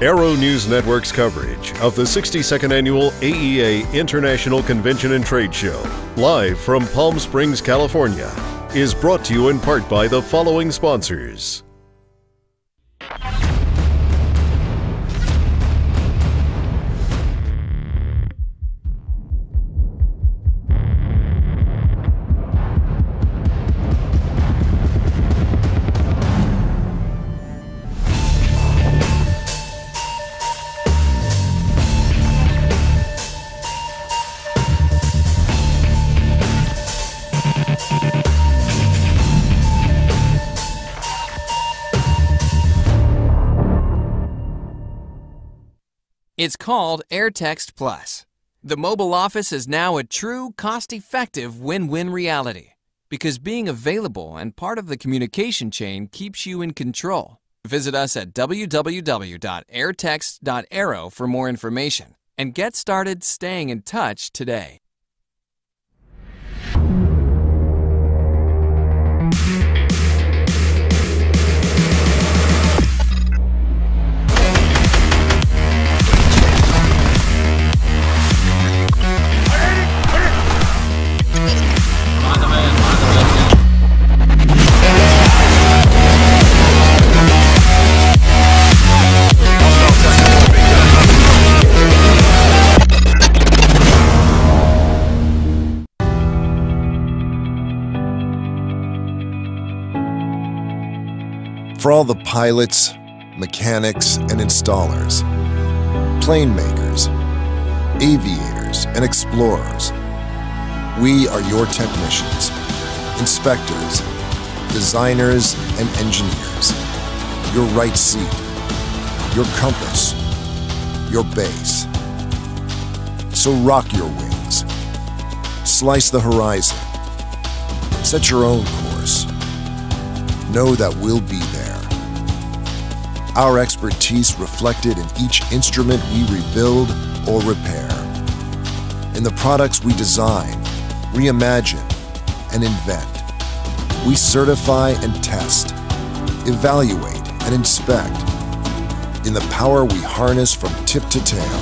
Aero-News Network's coverage of the 62nd Annual AEA International Convention and Trade Show, live from Palm Springs, California, is brought to you in part by the following sponsors. It's called Airtext Plus. The mobile office is now a true, cost-effective win-win reality because being available and part of the communication chain keeps you in control. Visit us at www.airtext.aero for more information and get started staying in touch today. For all the pilots, mechanics, and installers, plane makers, aviators, and explorers, we are your technicians, inspectors, designers, and engineers. Your right seat, your compass, your base. So rock your wings, slice the horizon, set your own course. Know that we'll be there. Our expertise reflected in each instrument we rebuild or repair. In the products we design, reimagine, and invent. We certify and test, evaluate and inspect. In the power we harness from tip to tail,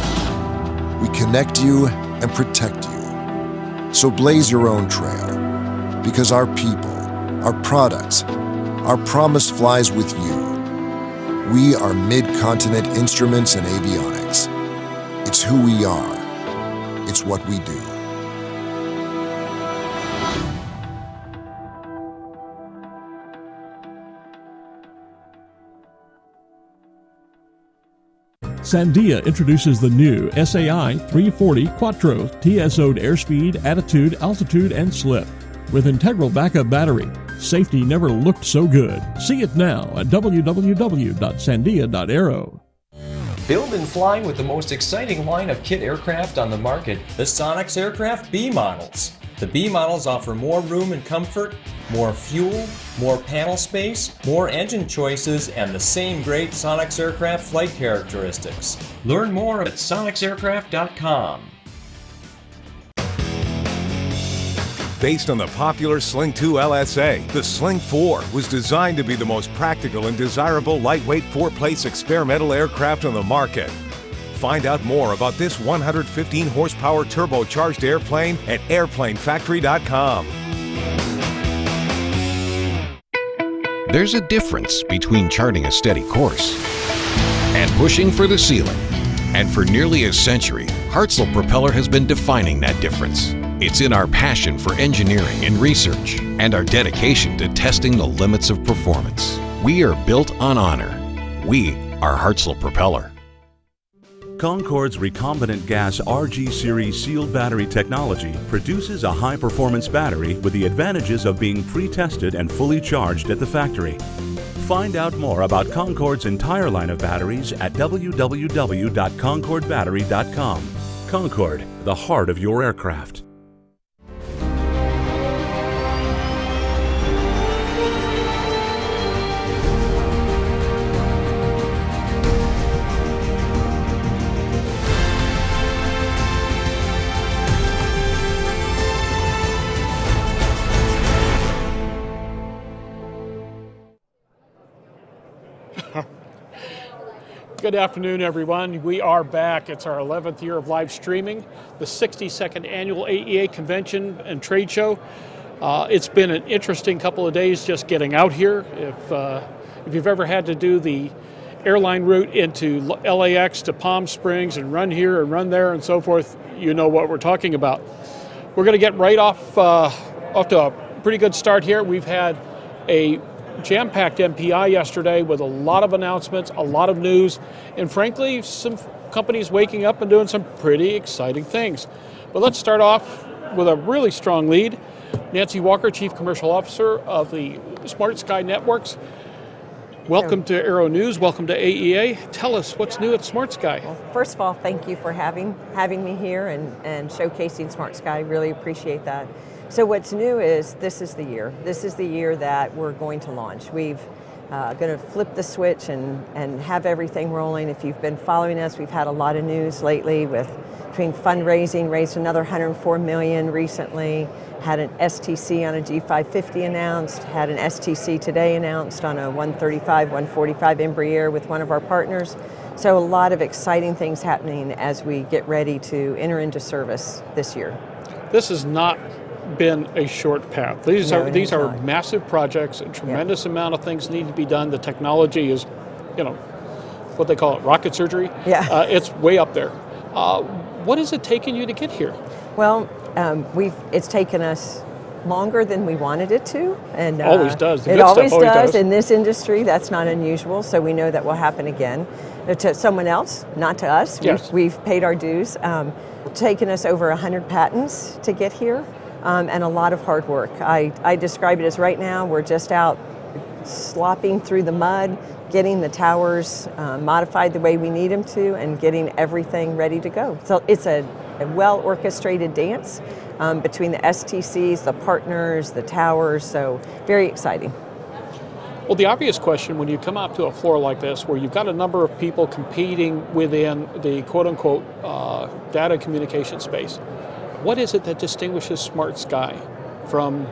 we connect you and protect you. So blaze your own trail, because our people, our products, our promise flies with you. We are Mid-Continent Instruments and Avionics. It's who we are. It's what we do. Sandia introduces the new SAI 340 Quattro TSO'd airspeed, attitude, altitude, and slip. With integral backup battery, safety never looked so good. See it now at www.sandia.aero. Build and fly with the most exciting line of kit aircraft on the market, the Sonex Aircraft B models. The B models offer more room and comfort, more fuel, more panel space, more engine choices, and the same great Sonex Aircraft flight characteristics. Learn more at sonexaircraft.com. Based on the popular Sling 2 LSA, the Sling 4 was designed to be the most practical and desirable lightweight four-place experimental aircraft on the market. Find out more about this 115 horsepower turbocharged airplane at airplanefactory.com. There's a difference between charting a steady course and pushing for the ceiling. And for nearly a century, Hartzell Propeller has been defining that difference. It's in our passion for engineering and research and our dedication to testing the limits of performance. We are built on honor. We are Hartzell Propeller. Concorde's recombinant gas RG series sealed battery technology produces a high-performance battery with the advantages of being pre-tested and fully charged at the factory. Find out more about Concorde's entire line of batteries at www.concordebattery.com. Concorde, the heart of your aircraft. Good afternoon, everyone. We are back. It's our 11th year of live streaming, the 62nd annual AEA convention and trade show. It's been an interesting couple of days just getting out here. If you've ever had to do the airline route into LAX to Palm Springs and run here and run there and so forth, you know what we're talking about. We're going to get right off to a pretty good start here. We've had a jam-packed MPI yesterday with a lot of announcements, a lot of news, and frankly, some companies waking up and doing some pretty exciting things. But let's start off with a really strong lead. Nancy Walker, Chief Commercial Officer of the SmartSky Networks. Welcome to Aero-News, welcome to AEA. Tell us what's new at SmartSky. Well, first of all, thank you for having me here and showcasing SmartSky. Really appreciate that. So what's new is this is the year. This is the year that we're going to launch. We've going to flip the switch and have everything rolling. If you've been following us, we've had a lot of news lately between fundraising, raised another $104 million recently, had an STC on a G550 announced, had an STC today announced on a 135, 145 Embraer with one of our partners. So a lot of exciting things happening as we get ready to enter into service this year. This has not been a short path. These are massive projects, a tremendous amount of things need to be done. The technology is, what they call it, rocket surgery. Yeah. It's way up there. What is it taking you to get here? Well, it's taken us longer than we wanted it to, and always does. It always does in this industry. That's not unusual. So we know that will happen again to someone else, not to us. Yes. We've paid our dues. Taken us over 100 patents to get here, and a lot of hard work. I describe it as right now we're just out slopping through the mud, getting the towers modified the way we need them to, and getting everything ready to go. So it's a well-orchestrated dance between the STCs, the partners, the towers, so very exciting. Well, the obvious question when you come out to a floor like this, where you've got a number of people competing within the quote-unquote data communication space, what is it that distinguishes SmartSky from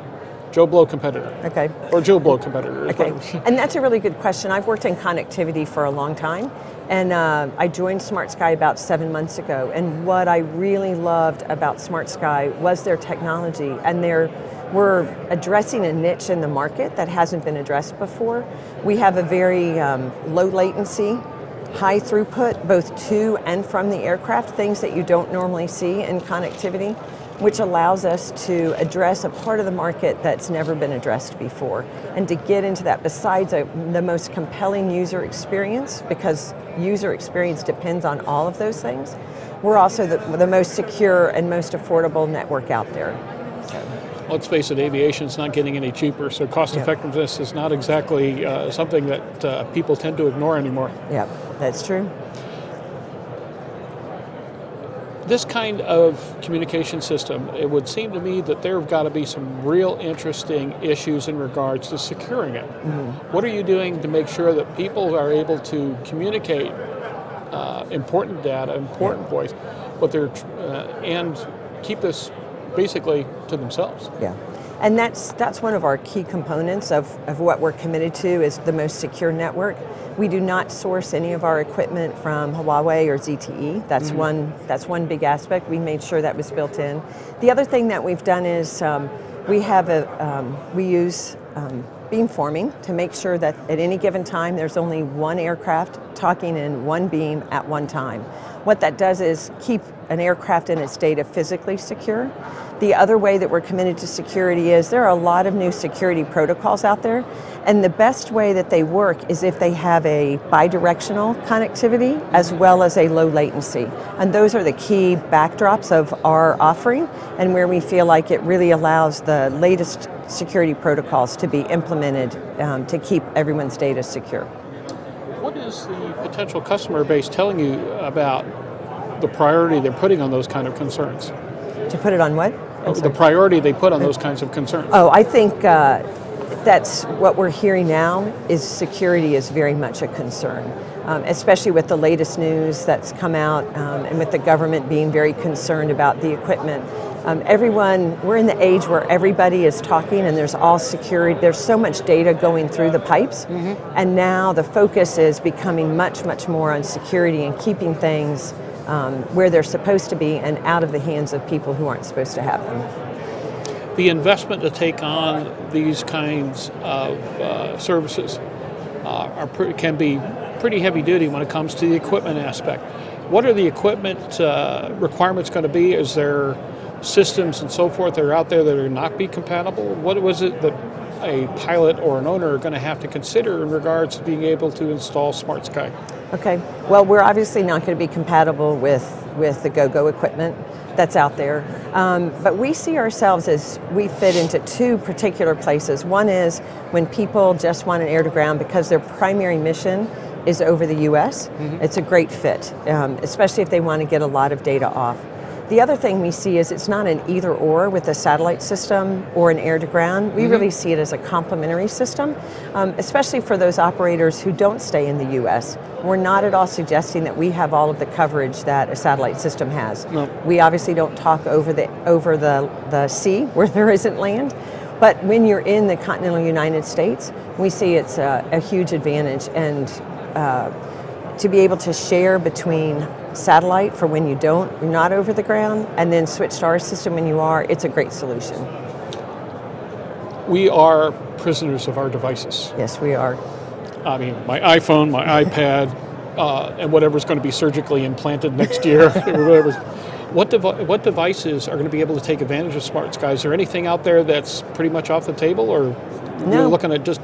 Joe Blow competitor? Okay. Or Joe Blow competitor. Okay. And that's a really good question. I've worked in connectivity for a long time, and I joined SmartSky about 7 months ago. And what I really loved about SmartSky was their technology, and we're addressing a niche in the market that hasn't been addressed before. We have a very low latency, high throughput, both to and from the aircraft, things that you don't normally see in connectivity, which allows us to address a part of the market that's never been addressed before. And to get into that, besides the most compelling user experience, because user experience depends on all of those things, we're also the most secure and most affordable network out there. Let's face it, aviation's not getting any cheaper, so cost effectiveness is not exactly something that people tend to ignore anymore. Yeah, that's true. This kind of communication system, it would seem to me that there have got to be some real interesting issues in regards to securing it. Mm-hmm. What are you doing to make sure that people are able to communicate important data, important voice, and keep this basically to themselves? Yeah. And that's one of our key components of what we're committed to is the most secure network. We do not source any of our equipment from Huawei or ZTE. That's one big aspect. We made sure that was built in. The other thing that we've done is we use beamforming to make sure that at any given time there's only one aircraft talking in one beam at one time. What that does is keep an aircraft and its data physically secure. The other way that we're committed to security is there are a lot of new security protocols out there, and the best way that they work is if they have a bidirectional connectivity as well as a low latency. And those are the key backdrops of our offering, and where we feel like it really allows the latest security protocols to be implemented to keep everyone's data secure. What is the potential customer base telling you about the priority they're putting on those kind of concerns? To put it on what? The priority they put on those kinds of concerns. Oh, I think that's what we're hearing now is security is very much a concern, especially with the latest news that's come out and with the government being very concerned about the equipment. We're in the age where everybody is talking and there's all security, there's so much data going through the pipes, and now the focus is becoming much, much more on security and keeping things where they're supposed to be and out of the hands of people who aren't supposed to have them. The investment to take on these kinds of services can be pretty heavy duty when it comes to the equipment aspect. What are the equipment requirements going to be? Is there systems and so forth that are out there that are not be compatible? What was it that a pilot or an owner are going to have to consider in regards to being able to install SmartSky? Okay, well, we're obviously not going to be compatible with the Gogo equipment that's out there, but we see ourselves as we fit into two particular places. One is when people just want an air-to-ground because their primary mission is over the U.S. It's a great fit, especially if they want to get a lot of data off. The other thing we see is it's not an either-or with a satellite system or an air-to-ground. We really see it as a complementary system, especially for those operators who don't stay in the U.S. We're not at all suggesting that we have all of the coverage that a satellite system has. No. We obviously don't talk over the sea where there isn't land, but when you're in the continental United States, we see it's a huge advantage, and to be able to share between satellite for when you're not over the ground, and then switch to our system when you are, it's a great solution. We are prisoners of our devices. Yes, we are. I mean, my iPhone, my iPad, and whatever's going to be surgically implanted next year. What devices are going to be able to take advantage of SmartSky? Is there anything out there that's pretty much off the table, or you're looking at just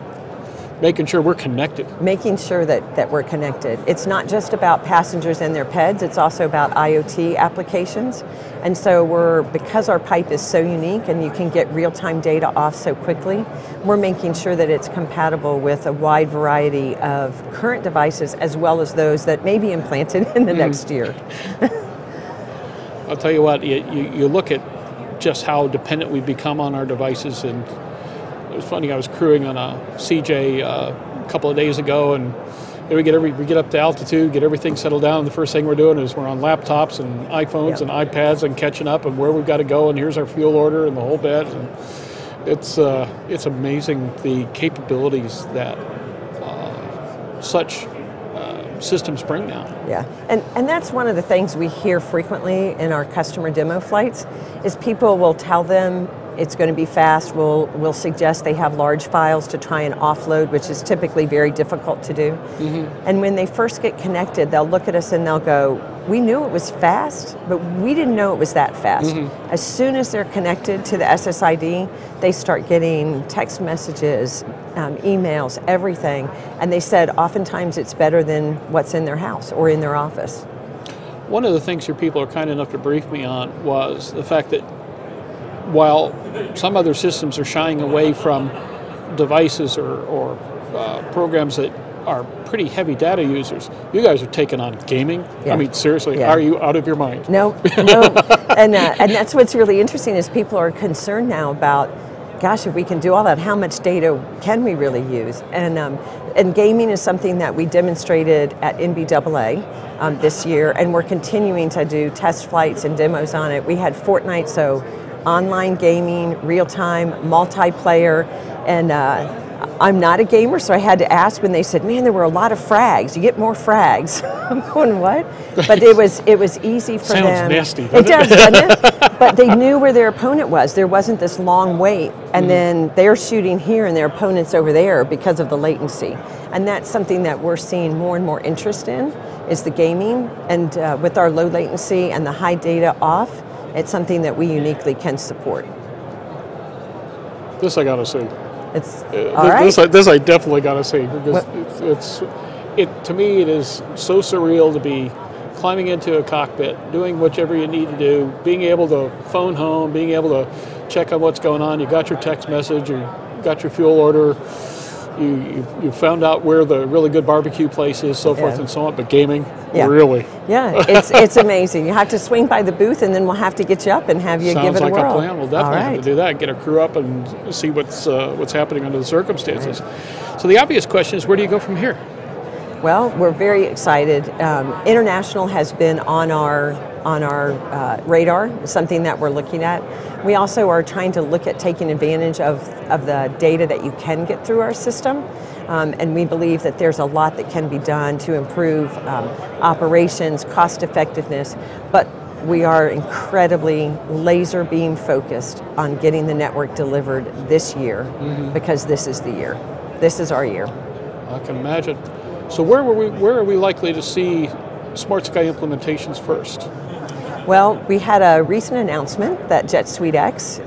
making sure we're connected? Making sure that we're connected. It's not just about passengers and their peds, it's also about IoT applications. And so because our pipe is so unique and you can get real-time data off so quickly, we're making sure that it's compatible with a wide variety of current devices as well as those that may be implanted in the next year. I'll tell you what, you look at just how dependent we've become on our devices, and it was funny, I was crewing on a CJ a couple of days ago, and we get up to altitude, get everything settled down, and the first thing we're doing is we're on laptops and iPhones and iPads and catching up and where we've got to go, and here's our fuel order and the whole bit. And it's amazing the capabilities that such systems bring now. Yeah, and that's one of the things we hear frequently in our customer demo flights, is people will tell them it's going to be fast. We'll suggest they have large files to try and offload, which is typically very difficult to do. And when they first get connected, they'll look at us and they'll go, we knew it was fast, but we didn't know it was that fast. As soon as they're connected to the SSID, they start getting text messages, emails, everything. And they said oftentimes it's better than what's in their house or in their office. One of the things your people are kind enough to brief me on was the fact that while some other systems are shying away from devices or programs that are pretty heavy data users, you guys are taking on gaming. I mean, seriously, are you out of your mind? No. And that's what's really interesting is people are concerned now about, gosh, if we can do all that, how much data can we really use? And gaming is something that we demonstrated at NBAA this year, and we're continuing to do test flights and demos on it. We had Fortnite, so online gaming, real-time, multiplayer, and I'm not a gamer, so I had to ask when they said, man, there were a lot of frags. You get more frags. I'm going, what? But it was easy for them. Sounds nasty. It does, doesn't it? But they knew where their opponent was. There wasn't this long wait, and then they're shooting here and their opponent's over there because of the latency. And that's something that we're seeing more and more interest in, is the gaming. And with our low latency and the high data off, it's something that we uniquely can support. This I gotta see. It's all right. This I definitely gotta see, because to me it is so surreal to be climbing into a cockpit, doing whichever you need to do, being able to phone home, being able to check on what's going on. You got your text message, you got your fuel order, you found out where the really good barbecue place is, so forth and so on. But gaming, really, it's amazing. You have to swing by the booth, and then we'll have to get you up and have you give it a whirl. Sounds like a plan. We'll definitely have to do that. Get a crew up and see what's happening under the circumstances. So the obvious question is, where do you go from here? Well, we're very excited. International has been on our radar, something that we're looking at. We also are trying to look at taking advantage of the data that you can get through our system. And we believe that there's a lot that can be done to improve operations, cost effectiveness, but we are incredibly laser beam focused on getting the network delivered this year, because this is the year. This is our year. I can imagine. So where are we likely to see SmartSky implementations first? Well, we had a recent announcement that Jet Suite X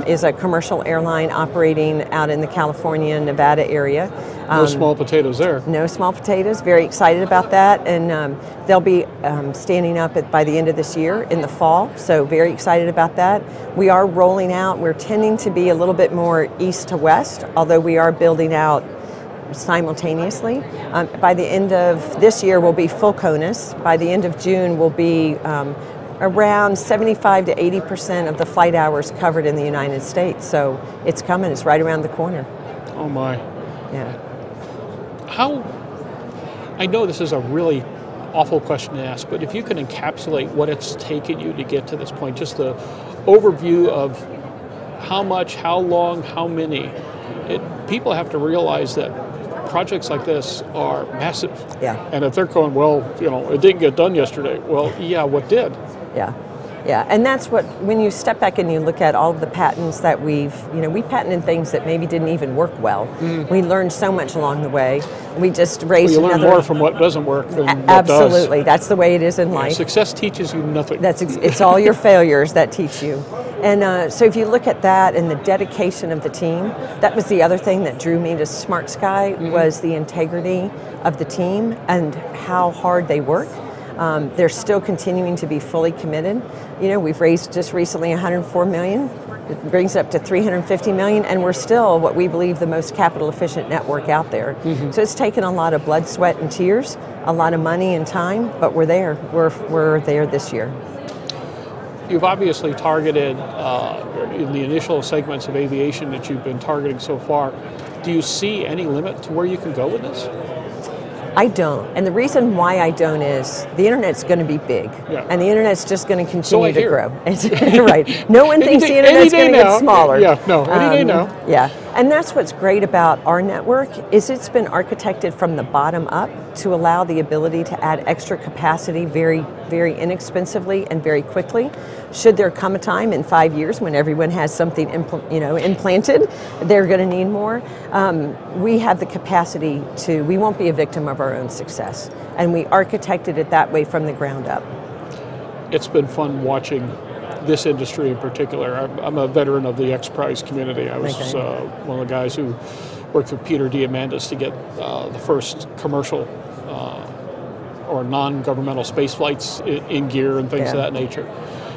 is a commercial airline operating out in the California, Nevada area. No small potatoes there. No small potatoes. Very excited about that, and they'll be standing up by the end of this year in the fall. So very excited about that. We are rolling out. We're tending to be a little bit more east to west, although we are building out simultaneously. By the end of this year, we'll be full CONUS. By the end of June, we'll be around 75 to 80% of the flight hours covered in the United States. So it's coming. It's right around the corner. Oh my. Yeah. I know this is a really awful question to ask, but if you can encapsulate what it's taken you to get to this point, just the overview of how much, how long, how many, people have to realize that projects like this are massive. Yeah. And if they're going, well, it didn't get done yesterday. Well, yeah, what did? Yeah. Yeah, and that's what, when you step back and you look at all of the patents that we patented things that maybe didn't even work well. We learned so much along the way. We just raised you learn more from what doesn't work than what does. Absolutely, that's the way it is in life. Success teaches you nothing. It's all your failures that teach you. And so if you look at that and the dedication of the team, that was the other thing that drew me to SmartSky, was the integrity of the team and how hard they work. They're still continuing to be fully committed. We've raised just recently $104 million. It brings it up to $350 million, and we're still what we believe the most capital efficient network out there. So it's taken a lot of blood, sweat, and tears, a lot of money and time, but we're there. We're there this year. You've obviously targeted, in the initial segments of aviation that you've been targeting so far, do you see any limit to where you can go with this? I don't. And the reason why I don't is the internet's going to be big. Yeah. And the internet's just going to continue to grow. Right. Right. No one thinks the internet's going to get smaller. Yeah, no, any day now. Yeah. And that's what's great about our network is it's been architected from the bottom up to allow the ability to add extra capacity very, very inexpensively and very quickly. Should there come a time in 5 years when everyone has something implanted, they're going to need more. We have the capacity we won't be a victim of our own success. And we architected it that way from the ground up. It's been fun watching this industry in particular. I'm a veteran of the X Prize community. I was one of the guys who worked with Peter Diamandis to get the first commercial or non-governmental space flights in gear and things of that nature.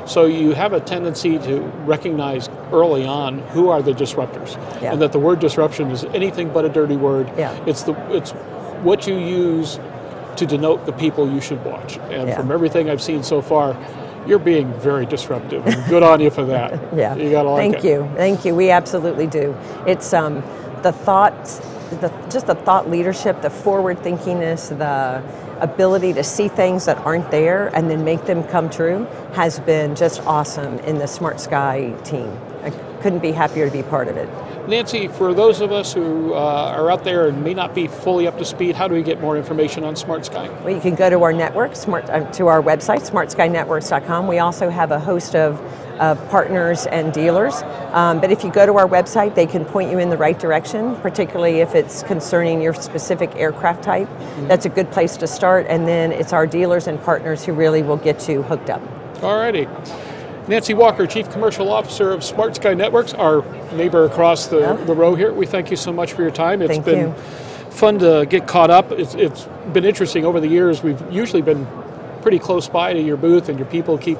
So you have a tendency to recognize early on who are the disruptors, and that the word disruption is anything but a dirty word. It's what you use to denote the people you should watch. And from everything I've seen so far, you're being very disruptive. And good on you for that. You gotta like it. Thank you. We absolutely do. It's the thoughts, just the thought leadership, the forward thinkingness, the ability to see things that aren't there and then make them come true has been just awesome in the SmartSky team. I couldn't be happier to be part of it. Nancy, for those of us who are out there and may not be fully up to speed, how do we get more information on SmartSky? Well, you can go to our network, to our website, smartskynetworks.com. We also have a host of partners and dealers. But if you go to our website, they can point you in the right direction, particularly if it's concerning your specific aircraft type. That's a good place to start. And then it's our dealers and partners who really will get you hooked up. All righty. Nancy Walker, Chief Commercial Officer of SmartSky Networks, our neighbor across the row here. We thank you so much for your time. It's been fun to get caught up. It's been interesting over the years. We've usually been pretty close by to your booth, and your people keep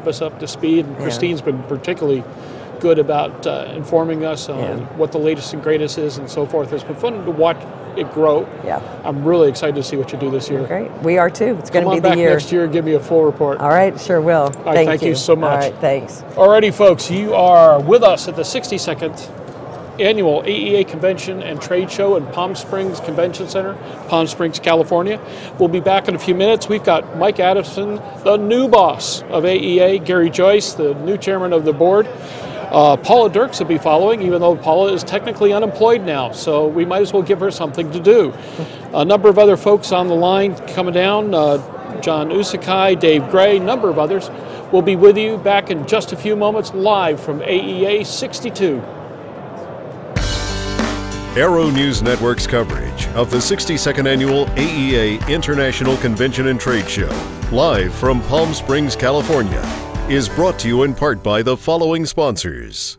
us up to speed. And Christine's been particularly good about informing us on what the latest and greatest is and so forth. It's been fun to watch it grow. I'm really excited to see what you do this year. Great. We are too. It's going to be the year. Come on back next year and give me a full report. All right, sure will. All right, thank you so much. All right, thanks. Alrighty, folks, you are with us at the 60-second annual AEA Convention and Trade Show in Palm Springs Convention Center, Palm Springs, California. We'll be back in a few minutes. We've got Mike Adamson, the new boss of AEA, Gary Joyce, the new chairman of the board. Paula Derks will be following, even though Paula is technically unemployed now, so we might as well give her something to do. A number of other folks on the line coming down, John Usakai, Dave Gray, a number of others. We'll be with you back in just a few moments live from AEA 62. Aero-News Network's coverage of the 62nd Annual AEA International Convention and Trade Show, live from Palm Springs, California, is brought to you in part by the following sponsors.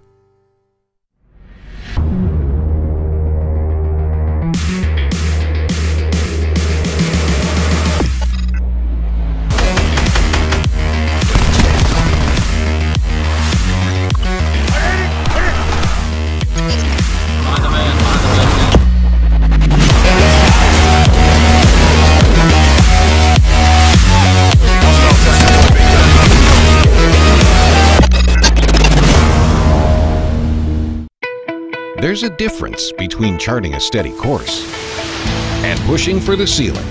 There's a difference between charting a steady course and pushing for the ceiling.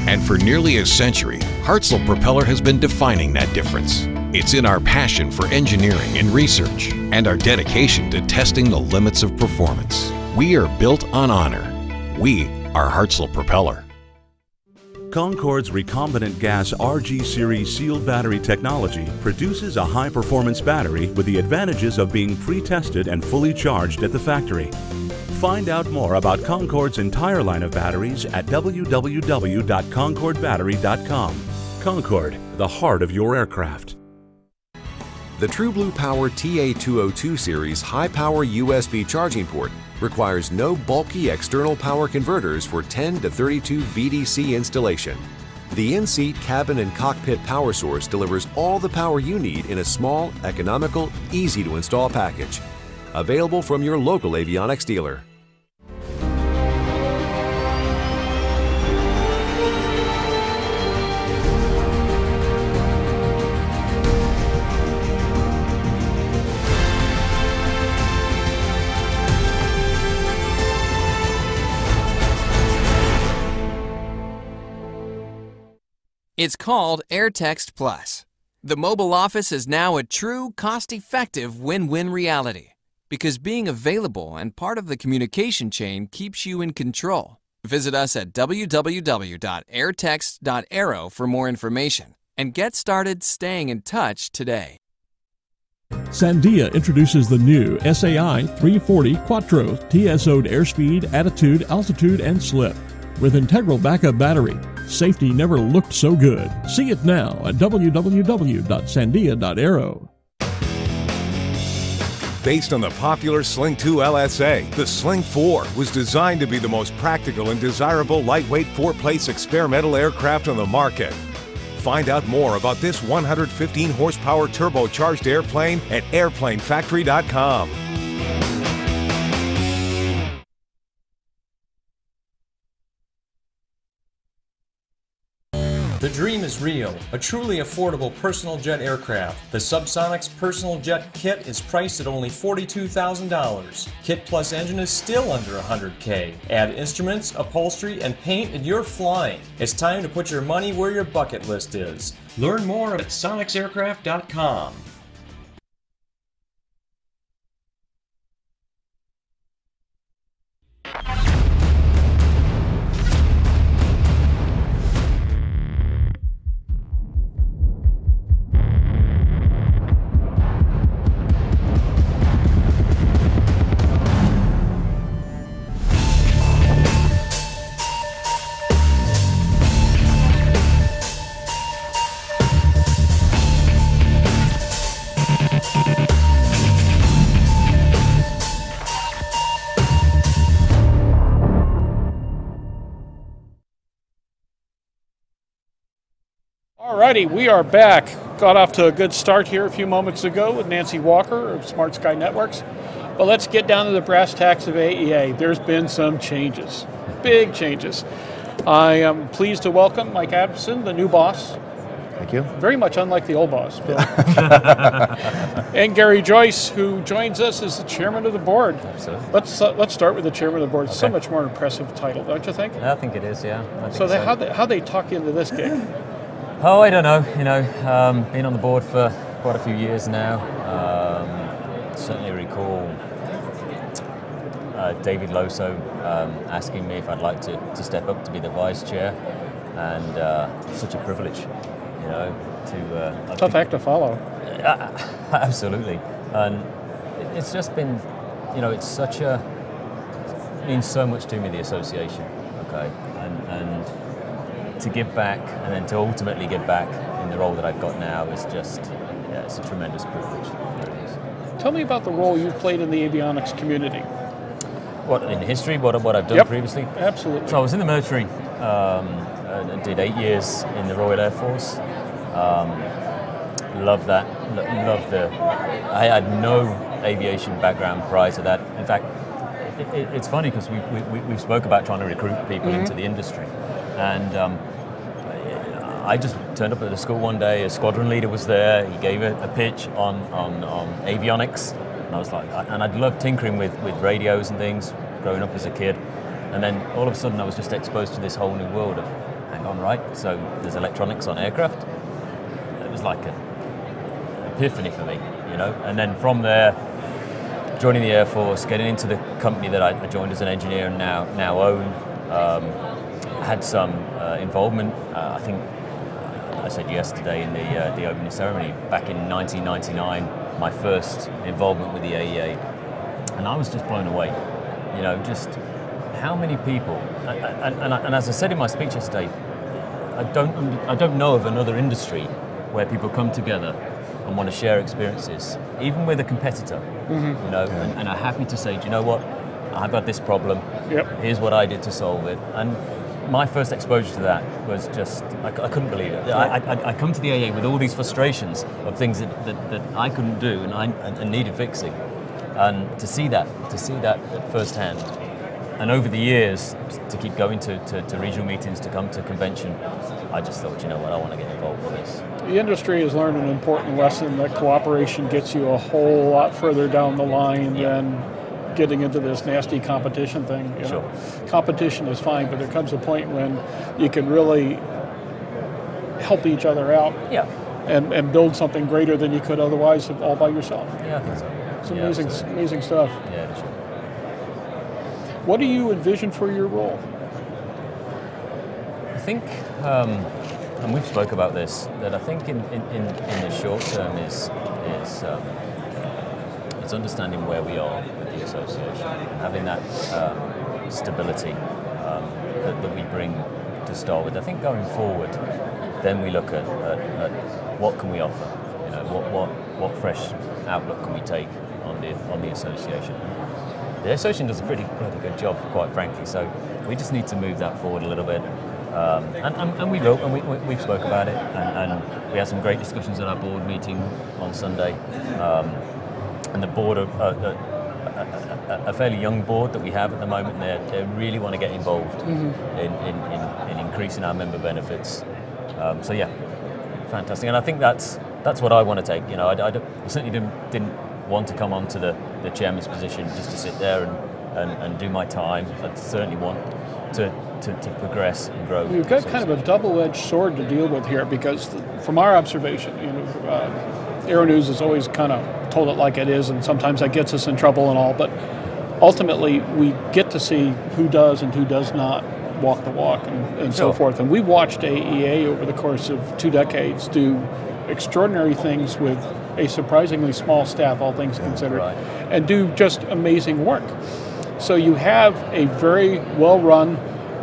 And for nearly a century, Hartzell Propeller has been defining that difference. It's in our passion for engineering and research and our dedication to testing the limits of performance. We are built on honor. We are Hartzell Propeller. Concorde's recombinant gas RG series sealed battery technology produces a high-performance battery with the advantages of being pre-tested and fully charged at the factory. Find out more about Concorde's entire line of batteries at www.concordebattery.com. Concorde, the heart of your aircraft. The TrueBlue Power TA202 series high-power USB charging port requires no bulky external power converters for 10 to 32 VDC installation. The in-seat, cabin, and cockpit power source delivers all the power you need in a small, economical, easy-to-install package. Available from your local avionics dealer. It's called Airtext Plus. The mobile office is now a true, cost-effective win-win reality because being available and part of the communication chain keeps you in control. Visit us at www.airtext.aero for more information and get started staying in touch today. Sandia introduces the new SAI 340 Quattro TSO'd airspeed, attitude, altitude, and slip. With integral backup battery, safety never looked so good. See it now at www.sandia.aero. Based on the popular Sling 2 LSA, the Sling 4 was designed to be the most practical and desirable lightweight four-place experimental aircraft on the market. Find out more about this 115 horsepower turbocharged airplane at airplanefactory.com. The dream is real, a truly affordable personal jet aircraft. The Subsonics Personal Jet Kit is priced at only $42,000. Kit plus engine is still under $100K. Add instruments, upholstery, and paint and you're flying. It's time to put your money where your bucket list is. Learn more at sonicsaircraft.com. Alrighty, we are back. Got off to a good start here a few moments ago with Nancy Walker of SmartSky Networks. But let's get down to the brass tacks of AEA. There's been some changes, big changes. I am pleased to welcome Mike Adamson, the new boss. Thank you. Very much unlike the old boss, Bill. And Gary Joyce, who joins us as the chairman of the board. Absolutely. Let's start with the chairman of the board. It's so much more impressive title, don't you think? I think it is, yeah. How they talk you into this gig? Oh, I don't know. Been on the board for quite a few years now. Certainly recall David Loso asking me if I'd like to step up to be the vice chair, and such a privilege, to tough act to follow. Absolutely, and it's just been, it's such a, it means so much to me, the association. Okay, and to give back, and then to ultimately give back in the role that I've got now is just, it's a tremendous privilege. Tell me about the role you've played in the avionics community. What, in history, what I've done previously? Absolutely. So I was in the military, did 8 years in the Royal Air Force. Love that, I had no aviation background prior to that. In fact, it's funny because we spoke about trying to recruit people into the industry. And I just turned up at the school one day, a squadron leader was there, he gave a pitch on avionics, and I was like, and I'd loved tinkering with radios and things growing up as a kid, and then all of a sudden I was just exposed to this whole new world of, hang on, right, so there's electronics on aircraft. It was like an epiphany for me, and then from there, joining the Air Force, getting into the company that I joined as an engineer and now own, had some involvement, I think I said yesterday in the opening ceremony, back in 1999, my first involvement with the AEA, and I was just blown away, just how many people, and as I said in my speech yesterday, I don't know of another industry where people come together and want to share experiences, even with a competitor, and are happy to say, do you know what, I've got this problem, here's what I did to solve it. And my first exposure to that was just, I couldn't believe it. I come to the AA with all these frustrations of things that I couldn't do and needed fixing. And to see that firsthand. And over the years, to keep going to regional meetings, to come to convention, I just thought, you know what, I want to get involved with this. The industry has learned an important lesson that cooperation gets you a whole lot further down the line than getting into this nasty competition thing. Sure. Competition is fine, but there comes a point when you can really help each other out and build something greater than you could otherwise all by yourself. Yeah, I think so. It's amazing stuff. Yeah, sure. What do you envision for your role? I think, and we've spoke about this, that I think in the short term is it's understanding where we are with the association, having that stability that we bring to start with. I think going forward, then we look at what can we offer, what fresh outlook can we take on the association. The association does a pretty good job, quite frankly. So we just need to move that forward a little bit, and we will. And we've spoke about it, and we had some great discussions at our board meeting on Sunday. And the board, a fairly young board that we have at the moment, they really want to get involved in increasing our member benefits. So yeah, fantastic. And I think that's what I want to take. I certainly didn't want to come onto the chairman's position just to sit there and do my time. I certainly want to progress and grow. You've got kind of a double-edged sword to deal with here, because from our observation, Aero-News has always kind of told it like it is, and sometimes that gets us in trouble and all, but ultimately we get to see who does and who does not walk the walk and so forth. And we've watched AEA over the course of 2 decades do extraordinary things with a surprisingly small staff, all things considered, and do just amazing work. So you have a very well-run,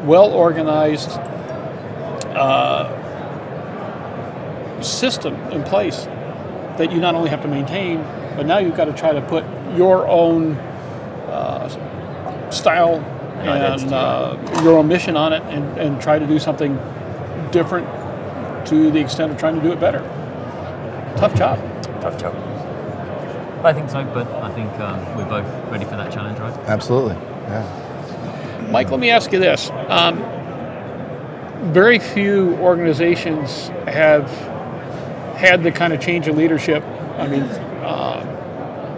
well-organized system in place that you not only have to maintain, but now you've got to try to put your own style and your own mission on it, and try to do something different to the extent of trying to do it better. Tough job. Tough job. I think so, but I think we're both ready for that challenge, right? Absolutely, yeah. Mike, let me ask you this. Very few organizations have had the kind of change in leadership. I mean,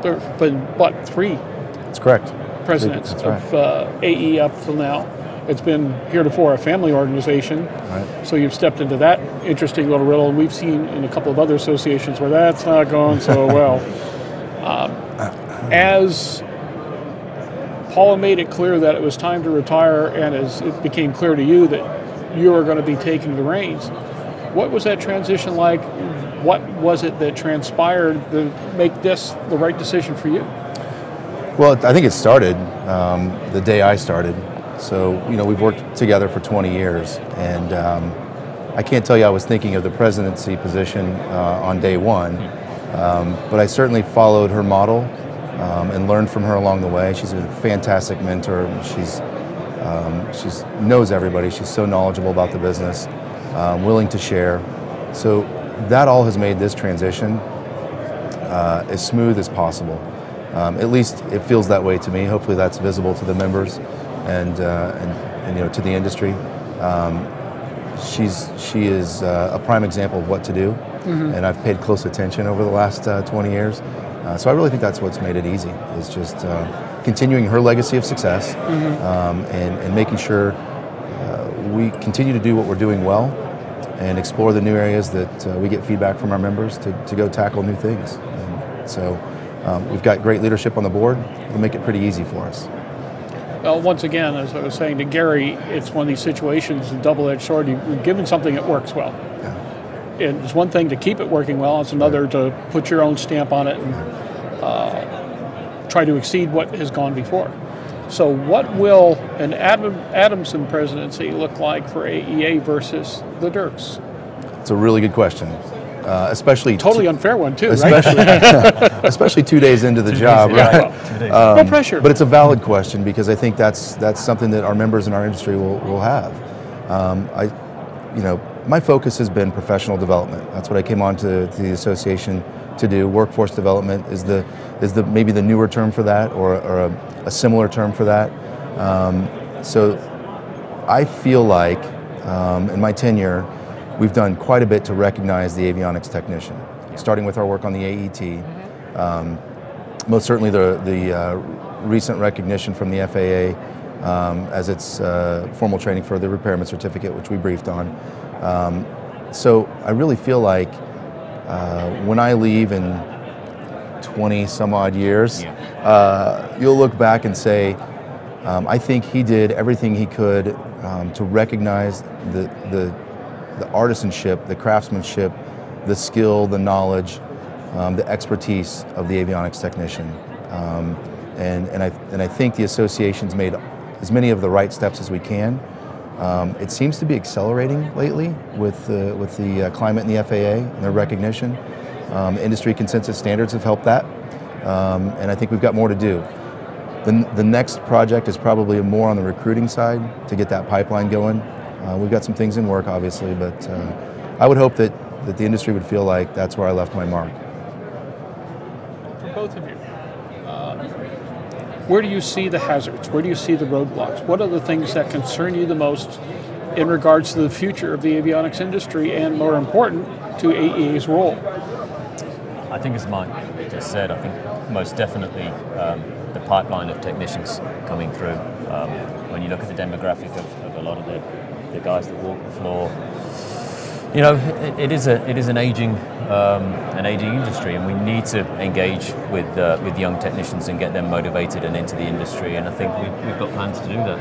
there have been, what, 3 That's correct. presidents That's of right. AE up till now. It's been heretofore a family organization, Right. so you've stepped into that interesting little riddle, and we've seen in a couple of other associations where that's not going so well. As Paula made it clear that it was time to retire, and as it became clear to you that you were going to be taking the reins, what was that transition like? What was it that transpired to make this the right decision for you? Well, I think it started the day I started. So, you know, we've worked together for 20 years, and I can't tell you I was thinking of the presidency position on day one, but I certainly followed her model and learned from her along the way. She's a fantastic mentor. She knows everybody. She's so knowledgeable about the business, willing to share. So that all has made this transition as smooth as possible. At least it feels that way to me. Hopefully that's visible to the members and you know, to the industry. She is a prime example of what to do, and I've paid close attention over the last 20 years. So I really think that's what's made it easy, is just continuing her legacy of success and making sure we continue to do what we're doing well and explore the new areas that we get feedback from our members to go tackle new things. And so we've got great leadership on the board. It'll make it pretty easy for us. Well, once again, as I was saying to Gary, it's one of these situations, a double-edged sword. You're given something that works well. Yeah. It's one thing to keep it working well. It's another to put your own stamp on it and try to exceed what has gone before. So what will an Adamson presidency look like for AEA versus the Dirks? It's a really good question. Especially totally unfair one too, especially, right? Especially 2 days into the job, right? No pressure. But it's a valid question, because I think that's something that our members in our industry will have. You know, my focus has been professional development. That's what I came on to the association to do. Workforce development is maybe the newer term for that, or a similar term for that. So I feel like in my tenure, we've done quite a bit to recognize the avionics technician, starting with our work on the AET. Most certainly the recent recognition from the FAA as its formal training for the repairman certificate, which we briefed on. So I really feel like when I leave in 20 some odd years, you'll look back and say, I think he did everything he could to recognize the artisanship, the craftsmanship, the skill, the knowledge, the expertise of the avionics technician. And I think the association's made as many of the right steps as we can. It seems to be accelerating lately with the climate in the FAA and their recognition. Industry consensus standards have helped that, and I think we've got more to do. The next project is probably more on the recruiting side to get that pipeline going. We've got some things in work, obviously, but I would hope that the industry would feel like that's where I left my mark. For both of you, where do you see the hazards? Where do you see the roadblocks? What are the things that concern you the most in regards to the future of the avionics industry, and more important, to AEA's role? I think, as Mike just said, I think most definitely the pipeline of technicians coming through. When you look at the demographic of a lot of the guys that walk the floor, you know, it is an aging industry, and we need to engage with young technicians and get them motivated and into the industry. And I think we've got plans to do that.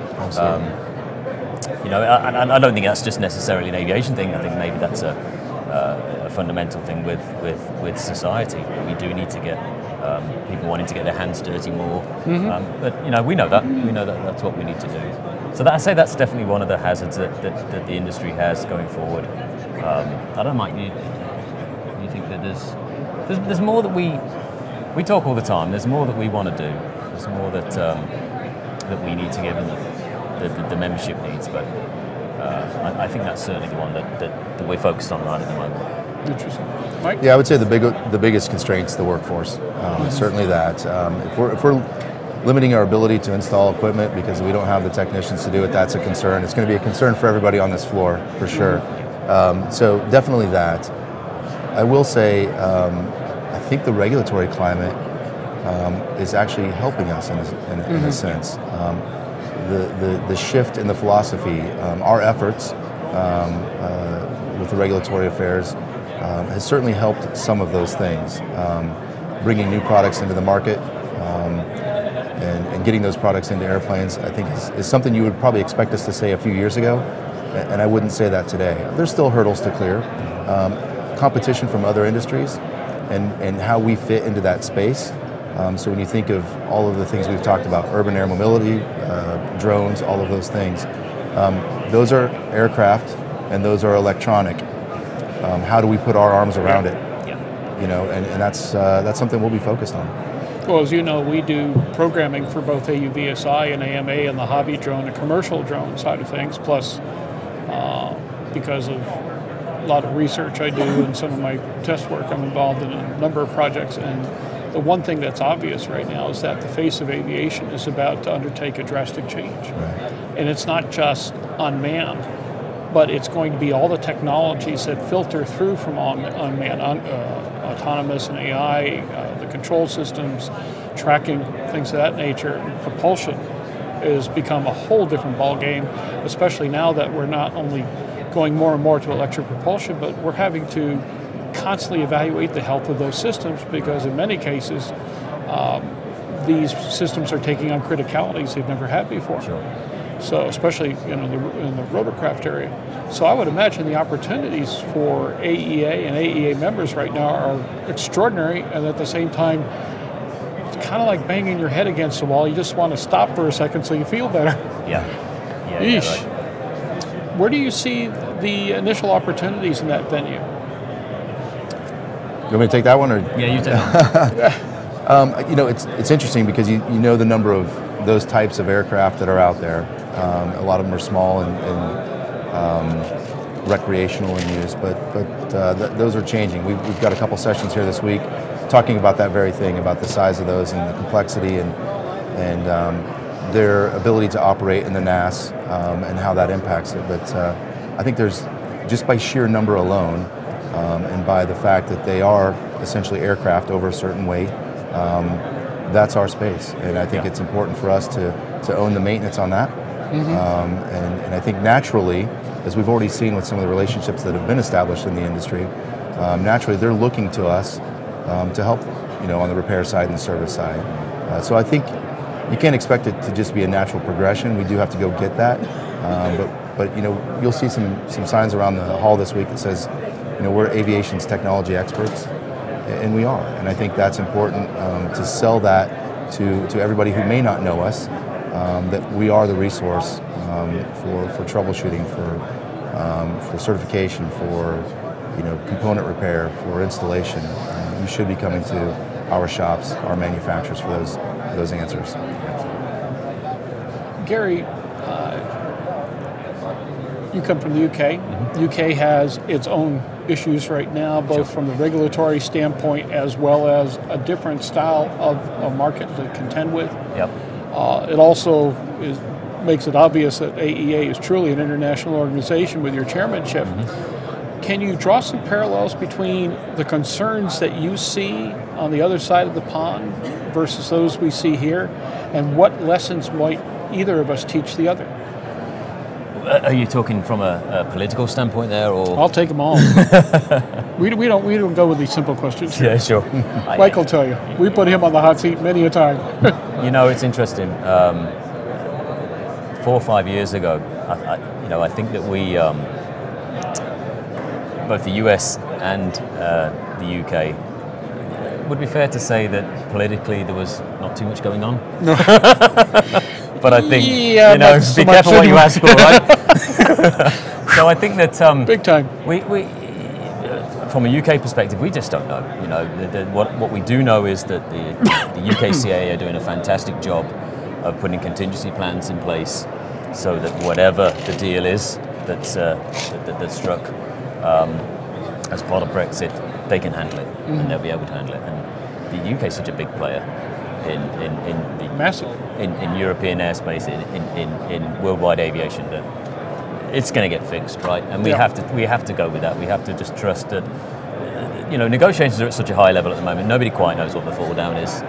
You know, I don't think that's just necessarily an aviation thing. I think maybe that's a fundamental thing with society. We do need to get people wanting to get their hands dirty more. But you know, we know that that's what we need to do. So I say that's definitely one of the hazards that the industry has going forward. I don't know, Mike, you think that there's more that we talk all the time. There's more that we want to do. There's more that we need to give, and the membership needs. But I think that's certainly the one that we're focused on right at the moment. Interesting, Mike. Yeah, I would say the biggest constraint's the workforce. Certainly that. If we're limiting our ability to install equipment because we don't have the technicians to do it, that's a concern. It's going to be a concern for everybody on this floor, for sure. So definitely that. I will say, I think the regulatory climate is actually helping us in a sense. The shift in the philosophy, our efforts with the regulatory affairs has certainly helped some of those things. Bringing new products into the market and getting those products into airplanes, I think is something you would probably expect us to say a few years ago, and I wouldn't say that today. There's still hurdles to clear. Competition from other industries and how we fit into that space. So when you think of all of the things we've talked about, urban air mobility, drones, all of those things, those are aircraft and those are electronic. How do we put our arms around it? You know, and that's something we'll be focused on. Well, as you know, we do programming for both AUVSI and AMA and the hobby drone and commercial drone side of things, plus because of a lot of research I do and some of my test work, I'm involved in a number of projects. And the one thing that's obvious right now is that the face of aviation is about to undertake a drastic change. Right. And it's not just unmanned, but it's going to be all the technologies that filter through from unmanned, autonomous and AI, the control systems, tracking, things of that nature. Propulsion has become a whole different ballgame, especially now that we're not only going more and more to electric propulsion, but we're having to constantly evaluate the health of those systems, because in many cases, these systems are taking on criticalities they've never had before. Sure. So especially in the rotorcraft area. So I would imagine the opportunities for AEA and AEA members right now are extraordinary, and at the same time, it's kind of like banging your head against the wall. You just want to stop for a second so you feel better. Yeah. Yeesh. Right. Where do you see the initial opportunities in that venue? You want me to take that one, or? Yeah, you take that. You know, it's interesting because you know the number of those types of aircraft that are out there. A lot of them are small and recreational in use, but those are changing. We've got a couple sessions here this week talking about that very thing, about the size of those and the complexity and their ability to operate in the NAS and how that impacts it. But I think there's, just by sheer number alone, and by the fact that they are essentially aircraft over a certain weight, that's our space. And I think it's important for us to own the maintenance on that. And I think naturally, as we've already seen with some of the relationships that have been established in the industry, naturally they're looking to us to help, you know, on the repair side and the service side. So I think you can't expect it to just be a natural progression. We do have to go get that. But you know, you'll see some signs around the hall this week that says, you know, we're aviation's technology experts, and we are. And I think that's important to sell that to everybody who may not know us, that we are the resource for troubleshooting, for certification, for, you know, component repair, for installation. You should be coming to our shops, our manufacturers, for those answers. Gary, you come from the UK. UK has its own issues right now, both from the regulatory standpoint as well as a different style of a market to contend with. Yep. It also makes it obvious that AEA is truly an international organization with your chairmanship. Can you draw some parallels between the concerns that you see on the other side of the pond versus those we see here, and what lessons might either of us teach the other? Are you talking from a political standpoint there, or? I'll take them all. we don't go with these simple questions here. Yeah, sure. Mike will tell you. We put him on the hot seat many a time. You know, it's interesting. 4 or 5 years ago, I think that we, both the US and the UK, would it be fair to say that politically there was not too much going on? But I think, yeah, you know, so be careful what you ask for, right? So I think that big time. We from a UK perspective, we just don't know. You know, what we do know is that the UK CAA are doing a fantastic job of putting contingency plans in place, so that whatever the deal is that's struck as part of Brexit, they can handle it, and they'll be able to handle it. And the UK is such a big player in the massive in European airspace, in worldwide aviation, that it's going to get fixed, right? And we have to go with that. We have to just trust that negotiations are at such a high level at the moment. Nobody quite knows what the fall down is.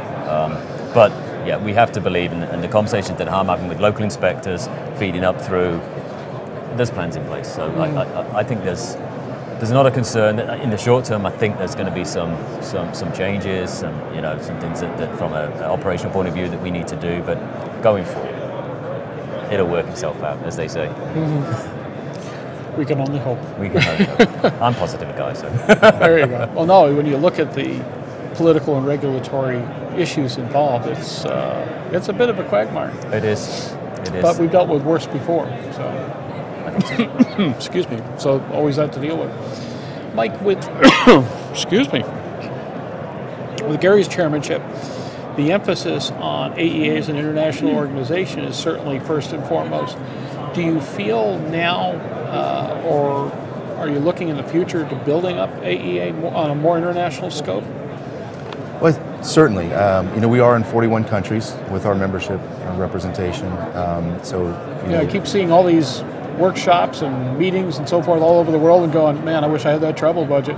But yeah, we have to believe, and the conversations that I'm having with local inspectors, feeding up through, there's plans in place. So I think there's not a concern. In the short term, I think there's going to be some changes, some things that from an operational point of view that we need to do. But going forward, it'll work itself out, as they say. We can only hope. We can only hope. I'm positive guy, so. There you go. Well, no, when you look at the political and regulatory issues involved, it's a bit of a quagmire. It is. But we've dealt with worse before, so. I think so. Excuse me. So always that to deal with. Mike, with excuse me, with Gary's chairmanship, the emphasis on AEA as an international organization is certainly first and foremost. Do you feel now, or are you looking in the future to building up AEA on a more international scope? Well, certainly. We are in 41 countries with our membership representation. I keep seeing all these workshops and meetings and so forth all over the world and going, man, I wish I had that travel budget.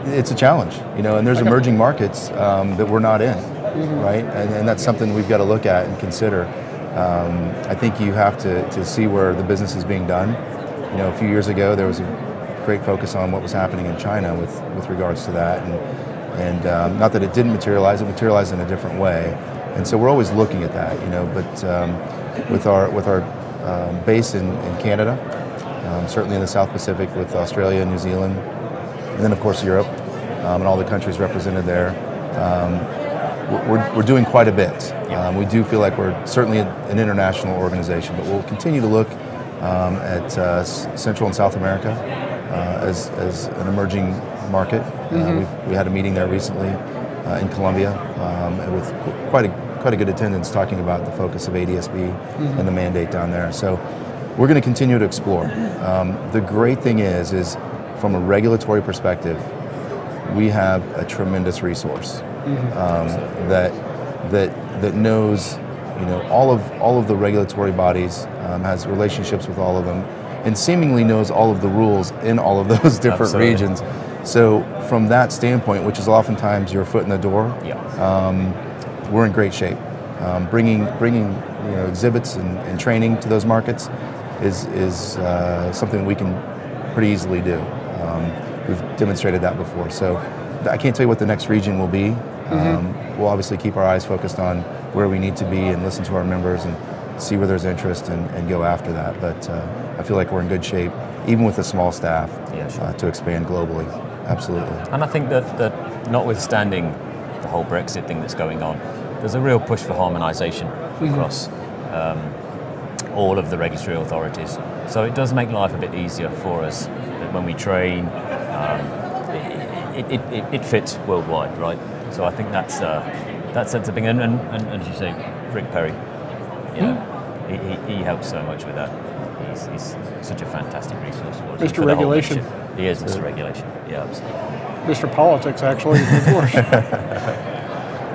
It's a challenge, and there's emerging markets that we're not in, right? And that's something we've got to look at and consider. I think you have to see where the business is being done. A few years ago there was a great focus on what was happening in China with regards to that, and not that it didn't materialize, it materialized in a different way. And so we're always looking at that, but with our base in Canada, certainly in the South Pacific with Australia and New Zealand, and then of course Europe, and all the countries represented there. We're doing quite a bit. We do feel like we're certainly an international organization, but we'll continue to look at Central and South America as an emerging market. We had a meeting there recently in Colombia with quite a good attendance talking about the focus of ADSB and the mandate down there. So we're going to continue to explore. The great thing is from a regulatory perspective, we have a tremendous resource that knows all of the regulatory bodies, has relationships with all of them, and seemingly knows all of the rules in all of those different regions. So from that standpoint, which is oftentimes your foot in the door, we're in great shape. Bringing exhibits and training to those markets is something we can pretty easily do. We've demonstrated that before. So I can't tell you what the next region will be. We'll obviously keep our eyes focused on where we need to be and listen to our members and see where there's interest and go after that. But I feel like we're in good shape, even with a small staff, to expand globally. Absolutely. And I think that notwithstanding the whole Brexit thing that's going on, there's a real push for harmonisation across all of the regulatory authorities. So it does make life a bit easier for us that when we train, it fits worldwide, right? So I think that's a big, and as you say, Rick Perry, he helps so much with that. He's such a fantastic resource for us. Mr. Regulation. He is Mr. Regulation. Yeah, absolutely. Mr. Politics, actually, of course.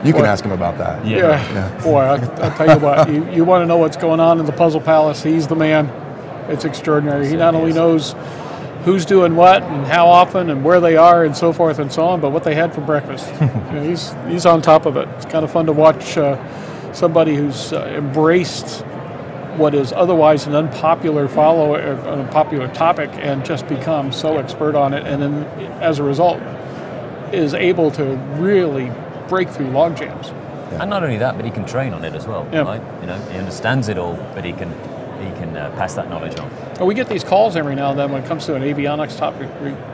You can ask him about that. Yeah. Boy, I'll tell you what, you want to know what's going on in the Puzzle Palace, he's the man. It's extraordinary. He not only knows who's doing what and how often and where they are and so forth and so on, but what they had for breakfast. He's on top of it. It's kind of fun to watch somebody who's embraced what is otherwise an unpopular topic and just become so expert on it, and then as a result is able to really break through log jams. And not only that, but he can train on it as well. Right? He understands it all, but he can pass that knowledge on. Well, we get these calls every now and then when it comes to an avionics topic.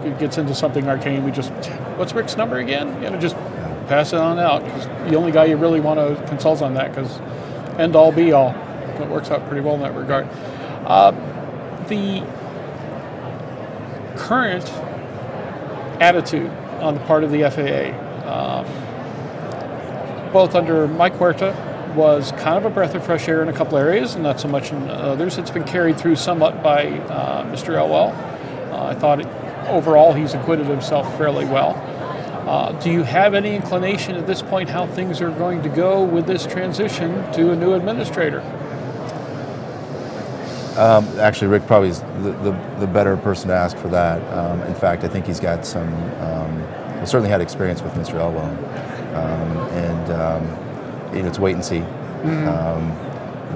It gets into something arcane. We just, what's Rick's number again? Just pass it on out, because the only guy you really want to consult on that, because end all be all. It works out pretty well in that regard. The current attitude on the part of the FAA, both under Mike Huerta, was kind of a breath of fresh air in a couple areas and not so much in others. It's been carried through somewhat by Mr. Elwell. I thought overall he's acquitted himself fairly well. Do you have any inclination at this point how things are going to go with this transition to a new administrator? Actually, Rick probably is the better person to ask for that. In fact, I think he's got some, certainly had experience with Mr. Elwell. It's wait and see.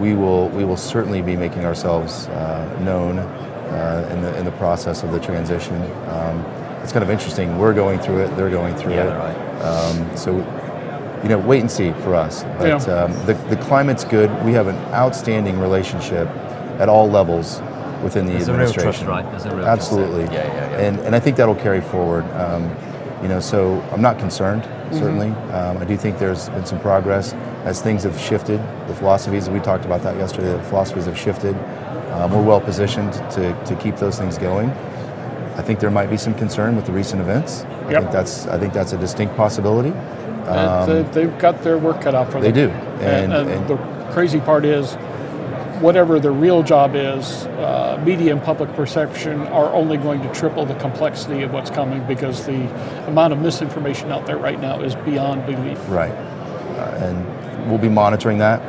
We will certainly be making ourselves known in the process of the transition. It's kind of interesting. We're going through it. They're going through it. Right. So, wait and see for us. But the climate's good. We have an outstanding relationship at all levels within the administration. There's a real trust, right? There's a real Absolutely. Trust. Yeah. And I think that'll carry forward. So I'm not concerned. Certainly, I do think there's been some progress as things have shifted. The philosophies, we talked about that yesterday, the philosophies have shifted. We're well positioned to keep those things going. I think there might be some concern with the recent events. I think that's a distinct possibility. They've got their work cut out for them. They do. And the crazy part is, whatever the real job is, media and public perception are only going to triple the complexity of what's coming, because the amount of misinformation out there right now is beyond belief. Right. And we'll be monitoring that,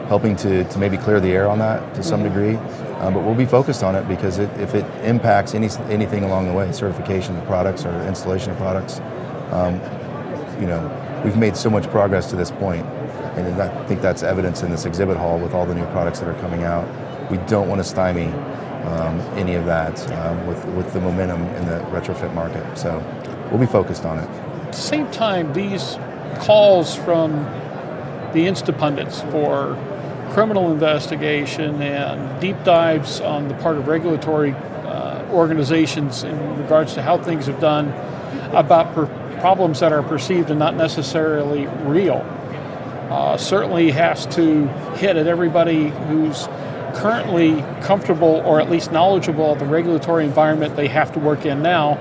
helping to maybe clear the air on that to some degree. But we'll be focused on it, because if it impacts anything along the way, certification of products or installation of products, we've made so much progress to this point. And I think that's evidence in this exhibit hall with all the new products that are coming out. We don't want to stymie any of that with the momentum in the retrofit market. So we'll be focused on it. At the same time, these calls from the Insta-pundits for criminal investigation and deep dives on the part of regulatory organizations in regards to how things have done about problems that are perceived and not necessarily real, certainly has to hit at everybody who's currently comfortable or at least knowledgeable of the regulatory environment they have to work in now,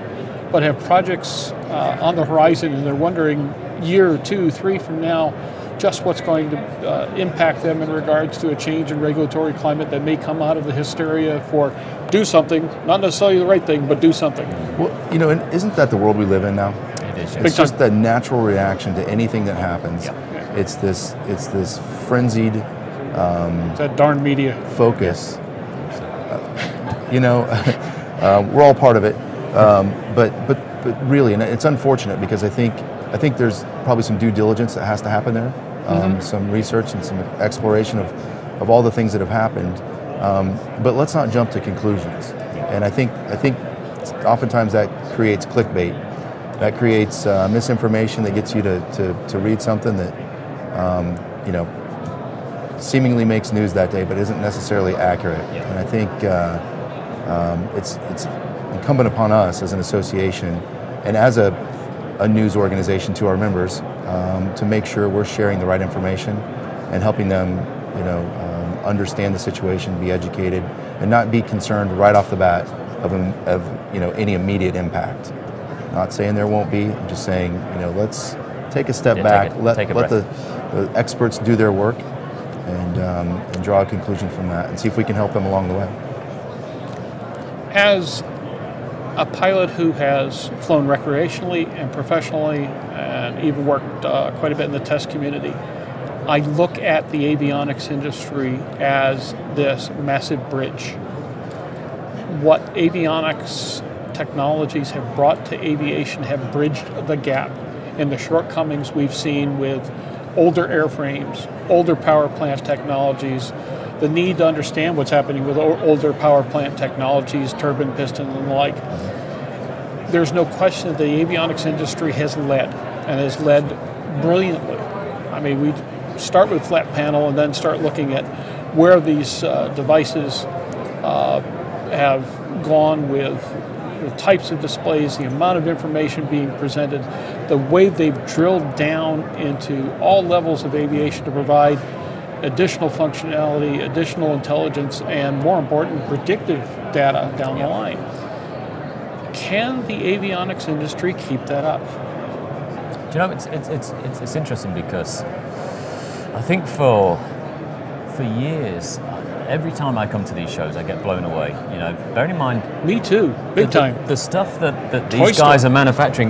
but have projects on the horizon, and they're wondering year or 2, 3 from now just what's going to impact them in regards to a change in regulatory climate that may come out of the hysteria for do something, not necessarily the right thing, but do something. Well, and isn't that the world we live in now? It is. It's just the natural reaction to anything that happens. Yeah. It's this frenzied that darn media focus. We're all part of it, but really, and it's unfortunate, because I think there's probably some due diligence that has to happen there, some research and some exploration of all the things that have happened. But let's not jump to conclusions. And I think oftentimes that creates clickbait. That creates misinformation that gets you to read something that seemingly makes news that day, but isn't necessarily accurate. Yeah. And I think it's incumbent upon us as an association and as a news organization to our members to make sure we're sharing the right information and helping them, understand the situation, be educated, and not be concerned right off the bat of any immediate impact. Not saying there won't be. I'm just saying, let's take a step back, let the experts do their work, and draw a conclusion from that, and see if we can help them along the way. As a pilot who has flown recreationally and professionally, and even worked quite a bit in the test community, I look at the avionics industry as this massive bridge. What avionics technologies have brought to aviation have bridged the gap in the shortcomings we've seen with older airframes, older power plant technologies, the need to understand what's happening with older power plant technologies, turbine, piston, and the like. There's no question that the avionics industry has led, and has led brilliantly. I mean, we start with flat panel and then start looking at where these devices have gone with the types of displays, the amount of information being presented, the way they've drilled down into all levels of aviation to provide additional functionality, additional intelligence, and more important, predictive data down the line. Can the avionics industry keep that up? Do you know, it's interesting, because I think for years, every time I come to these shows, I get blown away. Bearing in mind, me too, big time. The stuff that these guys are manufacturing,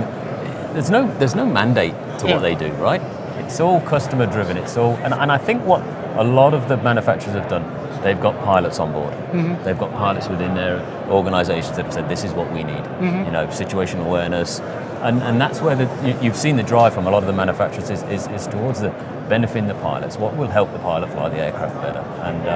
there's no mandate to what they do, right? It's all customer driven. It's all, and I think what a lot of the manufacturers have done, they've got pilots on board. They've got pilots within their organizations that have said, this is what we need. You know, situational awareness. And that's where you've seen the drive from a lot of the manufacturers is towards the benefiting the pilots. What will help the pilot fly the aircraft better? And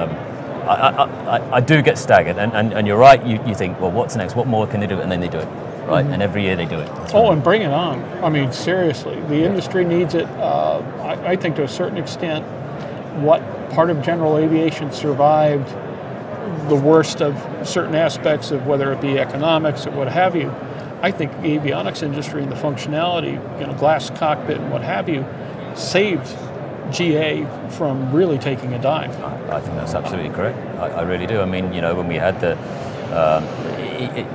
I do get staggered. And you're right, you think, well, what's next? What more can they do? And then they do it. Right, and every year they do it. And bring it on. I mean, seriously, the industry needs it. I think to a certain extent, what part of general aviation survived the worst of certain aspects of whether it be economics or what have you, I think the avionics industry and the functionality, you know, glass cockpit and what have you, saved GA from really taking a dive. I think that's absolutely correct. I really do. I mean, you know, when we had the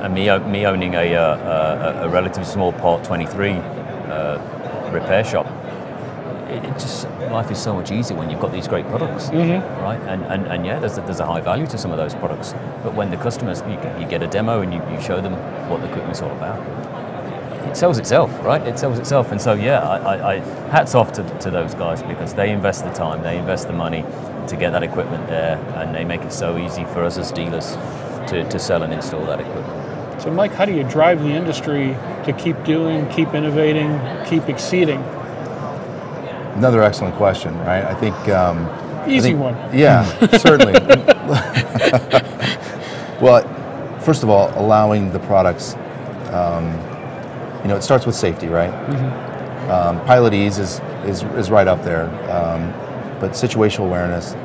me owning a relatively small Part 23 repair shop, life is so much easier when you've got these great products, right? And yeah, there's a high value to some of those products. But when the customers, you get a demo and you show them what the equipment's all about, it sells itself, right? It sells itself. And so yeah, I hats off to those guys, because they invest the time, they invest the money to get that equipment there, and they make it so easy for us as dealers to sell and install that equipment. So Mike, how do you drive the industry to keep doing, keep innovating, keep exceeding? Another excellent question, right? I think... Easy one. Yeah, certainly. Well, first of all, allowing the products, you know, it starts with safety, right? Pilot ease is right up there, but situational awareness,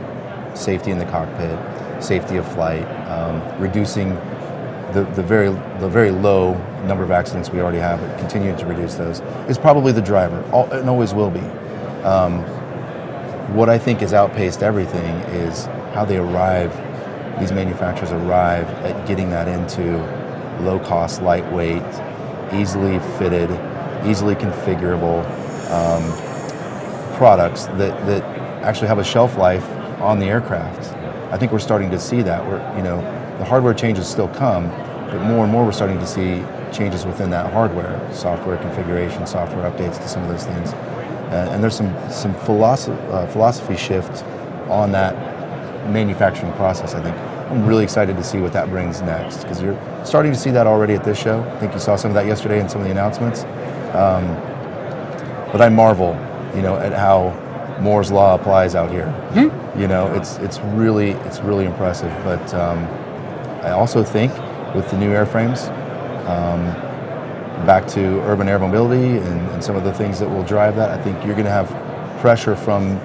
safety in the cockpit, safety of flight, reducing the very low number of accidents we already have, but continuing to reduce those, is probably the driver, and always will be. What I think has outpaced everything is how they these manufacturers arrive at getting that into low-cost, lightweight, easily fitted, easily configurable products that actually have a shelf life on the aircraft. I think we're starting to see that. The hardware changes still come, but more and more we're starting to see changes within that hardware, software configuration, software updates to some of those things. And there's some philosophy shift on that manufacturing process, I think. I'm really excited to see what that brings next, because you're starting to see that already at this show. I think you saw some of that yesterday in some of the announcements. But I marvel, at how Moore's Law applies out here. It's really impressive. But I also think with the new airframes, back to urban air mobility and some of the things that will drive that, I think you're going to have pressure from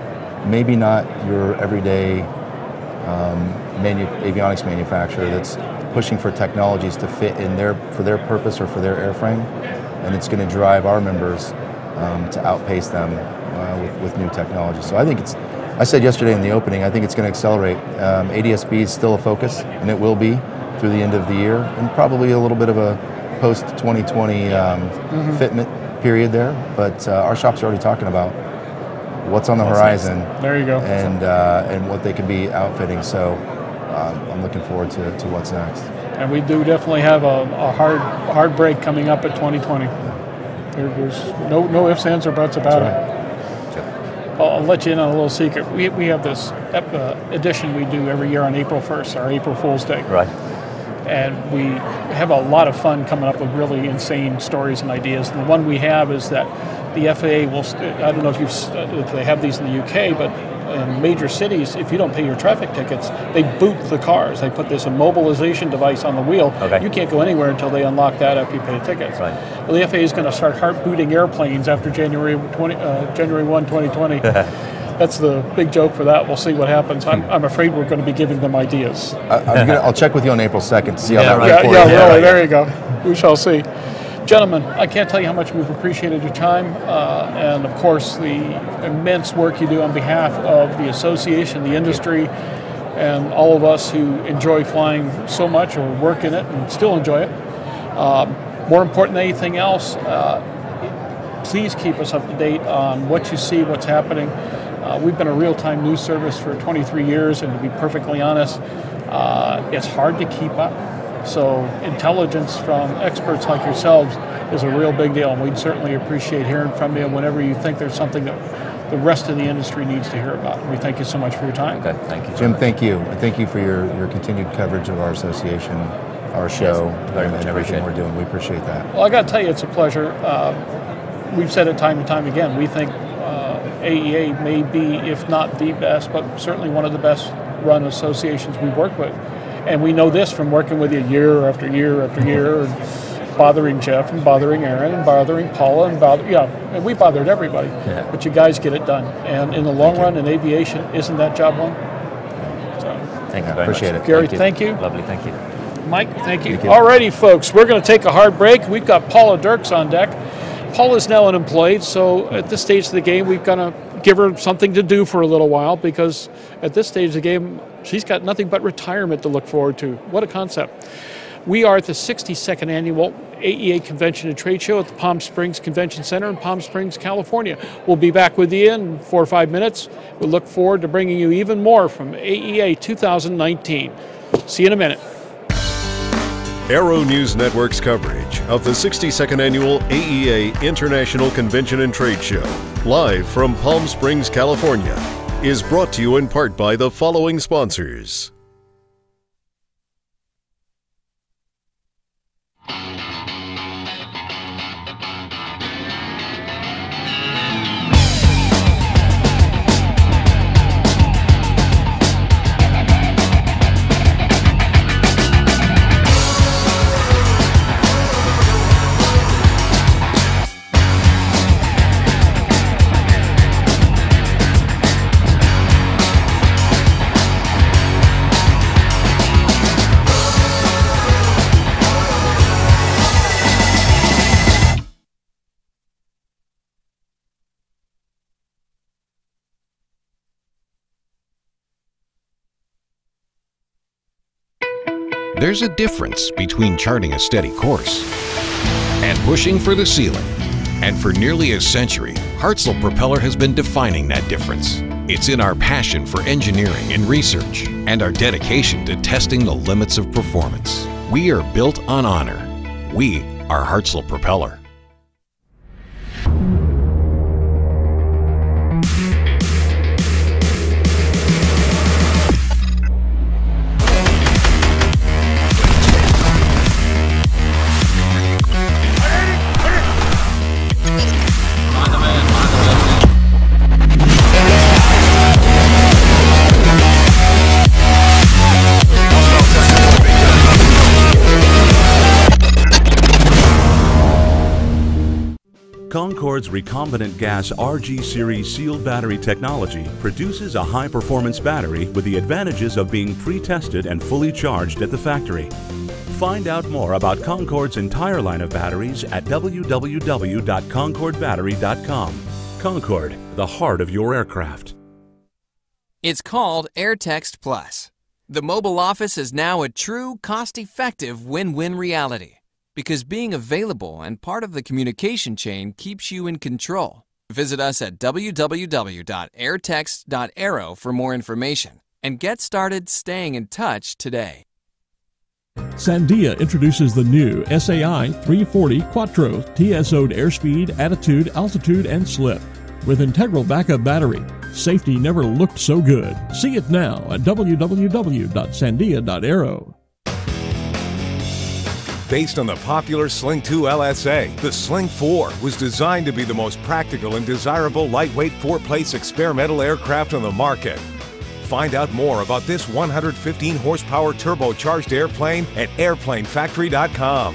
maybe not your everyday avionics manufacturer that's pushing for technologies to fit in for their purpose or for their airframe, and it's going to drive our members to outpace them with new technology. So I think I said yesterday in the opening, I think it's going to accelerate. ADS-B is still a focus, and it will be through the end of the year, and probably a little bit of a post-2020 fitment period there, but our shop's already talking about what's on the horizon. There you go. And what they can be outfitting. So I'm looking forward to what's next. And we do definitely have a hard break coming up at 2020. There's no ifs, ands, or buts about it. I'll let you in on a little secret. We have this edition we do every year on April 1st, our April Fool's Day. Right. And we have a lot of fun coming up with really insane stories and ideas. And the one we have is that the FAA will, I don't know if they have these in the UK, but in major cities, if you don't pay your traffic tickets, they boot the cars. They put this immobilization device on the wheel. Okay. You can't go anywhere until they unlock that after you pay tickets. Right. Well, the FAA is going to start heart booting airplanes after January 1, 2020. That's the big joke for that. We'll see what happens. I'm afraid we're going to be giving them ideas. I'll check with you on April 2nd to see how that went for you. Yeah, really, there you go. We shall see. Gentlemen, I can't tell you how much we've appreciated your time and, of course, the immense work you do on behalf of the association, the industry, and all of us who enjoy flying so much or work in it and still enjoy it. More important than anything else, please keep us up to date on what you see, what's happening. We've been a real-time news service for 23 years, and to be perfectly honest, it's hard to keep up. So intelligence from experts like yourselves is a real big deal, and we'd certainly appreciate hearing from you whenever you think there's something that the rest of the industry needs to hear about. We thank you so much for your time. Okay, thank you. Jim, thank you. And thank you for your continued coverage of our association, our show, very much and everything appreciate we're doing. We appreciate that. Well, I got to tell you, it's a pleasure. We've said it time and time again. We think AEA may be, if not the best, but certainly one of the best run associations we work with. And we know this from working with you year after year after year, and bothering Jeff and bothering Aaron and bothering Paula and we bothered everybody. Yeah. But you guys get it done. And in the long run in aviation, isn't that job one? So, Thank you very appreciate much. it. Gary, thank you. Lovely, thank you. Mike, thank you. Thank you. Alrighty, folks, we're going to take a hard break. We've got Paula Derks on deck. Paula is now unemployed, so at this stage of the game, we've got to give her something to do for a little while, because at this stage of the game, she's got nothing but retirement to look forward to. What a concept. We are at the 62nd Annual AEA Convention and Trade Show at the Palm Springs Convention Center in Palm Springs, California. We'll be back with you in 4 or 5 minutes. We look forward to bringing you even more from AEA 2019. See you in a minute. Aero-News Network's coverage of the 62nd Annual AEA International Convention and Trade Show, live from Palm Springs, California, is brought to you in part by the following sponsors. There's a difference between charting a steady course and pushing for the ceiling. And for nearly a century, Hartzell Propeller has been defining that difference. It's in our passion for engineering and research and our dedication to testing the limits of performance. We are built on honor. We are Hartzell Propeller. Concorde's recombinant gas RG series sealed battery technology produces a high-performance battery with the advantages of being pre-tested and fully charged at the factory. Find out more about Concorde's entire line of batteries at www.concordebattery.com. Concorde, the heart of your aircraft. It's called Airtext Plus. The mobile office is now a true, cost-effective win-win reality, because being available and part of the communication chain keeps you in control. Visit us at www.airtext.aero for more information and get started staying in touch today. Sandia introduces the new SAI 340 Quattro TSO'd airspeed, attitude, altitude, and slip. With integral backup battery, safety never looked so good. See it now at www.sandia.aero. Based on the popular Sling 2 LSA, the Sling 4 was designed to be the most practical and desirable lightweight four-place experimental aircraft on the market. Find out more about this 115 horsepower turbocharged airplane at airplanefactory.com.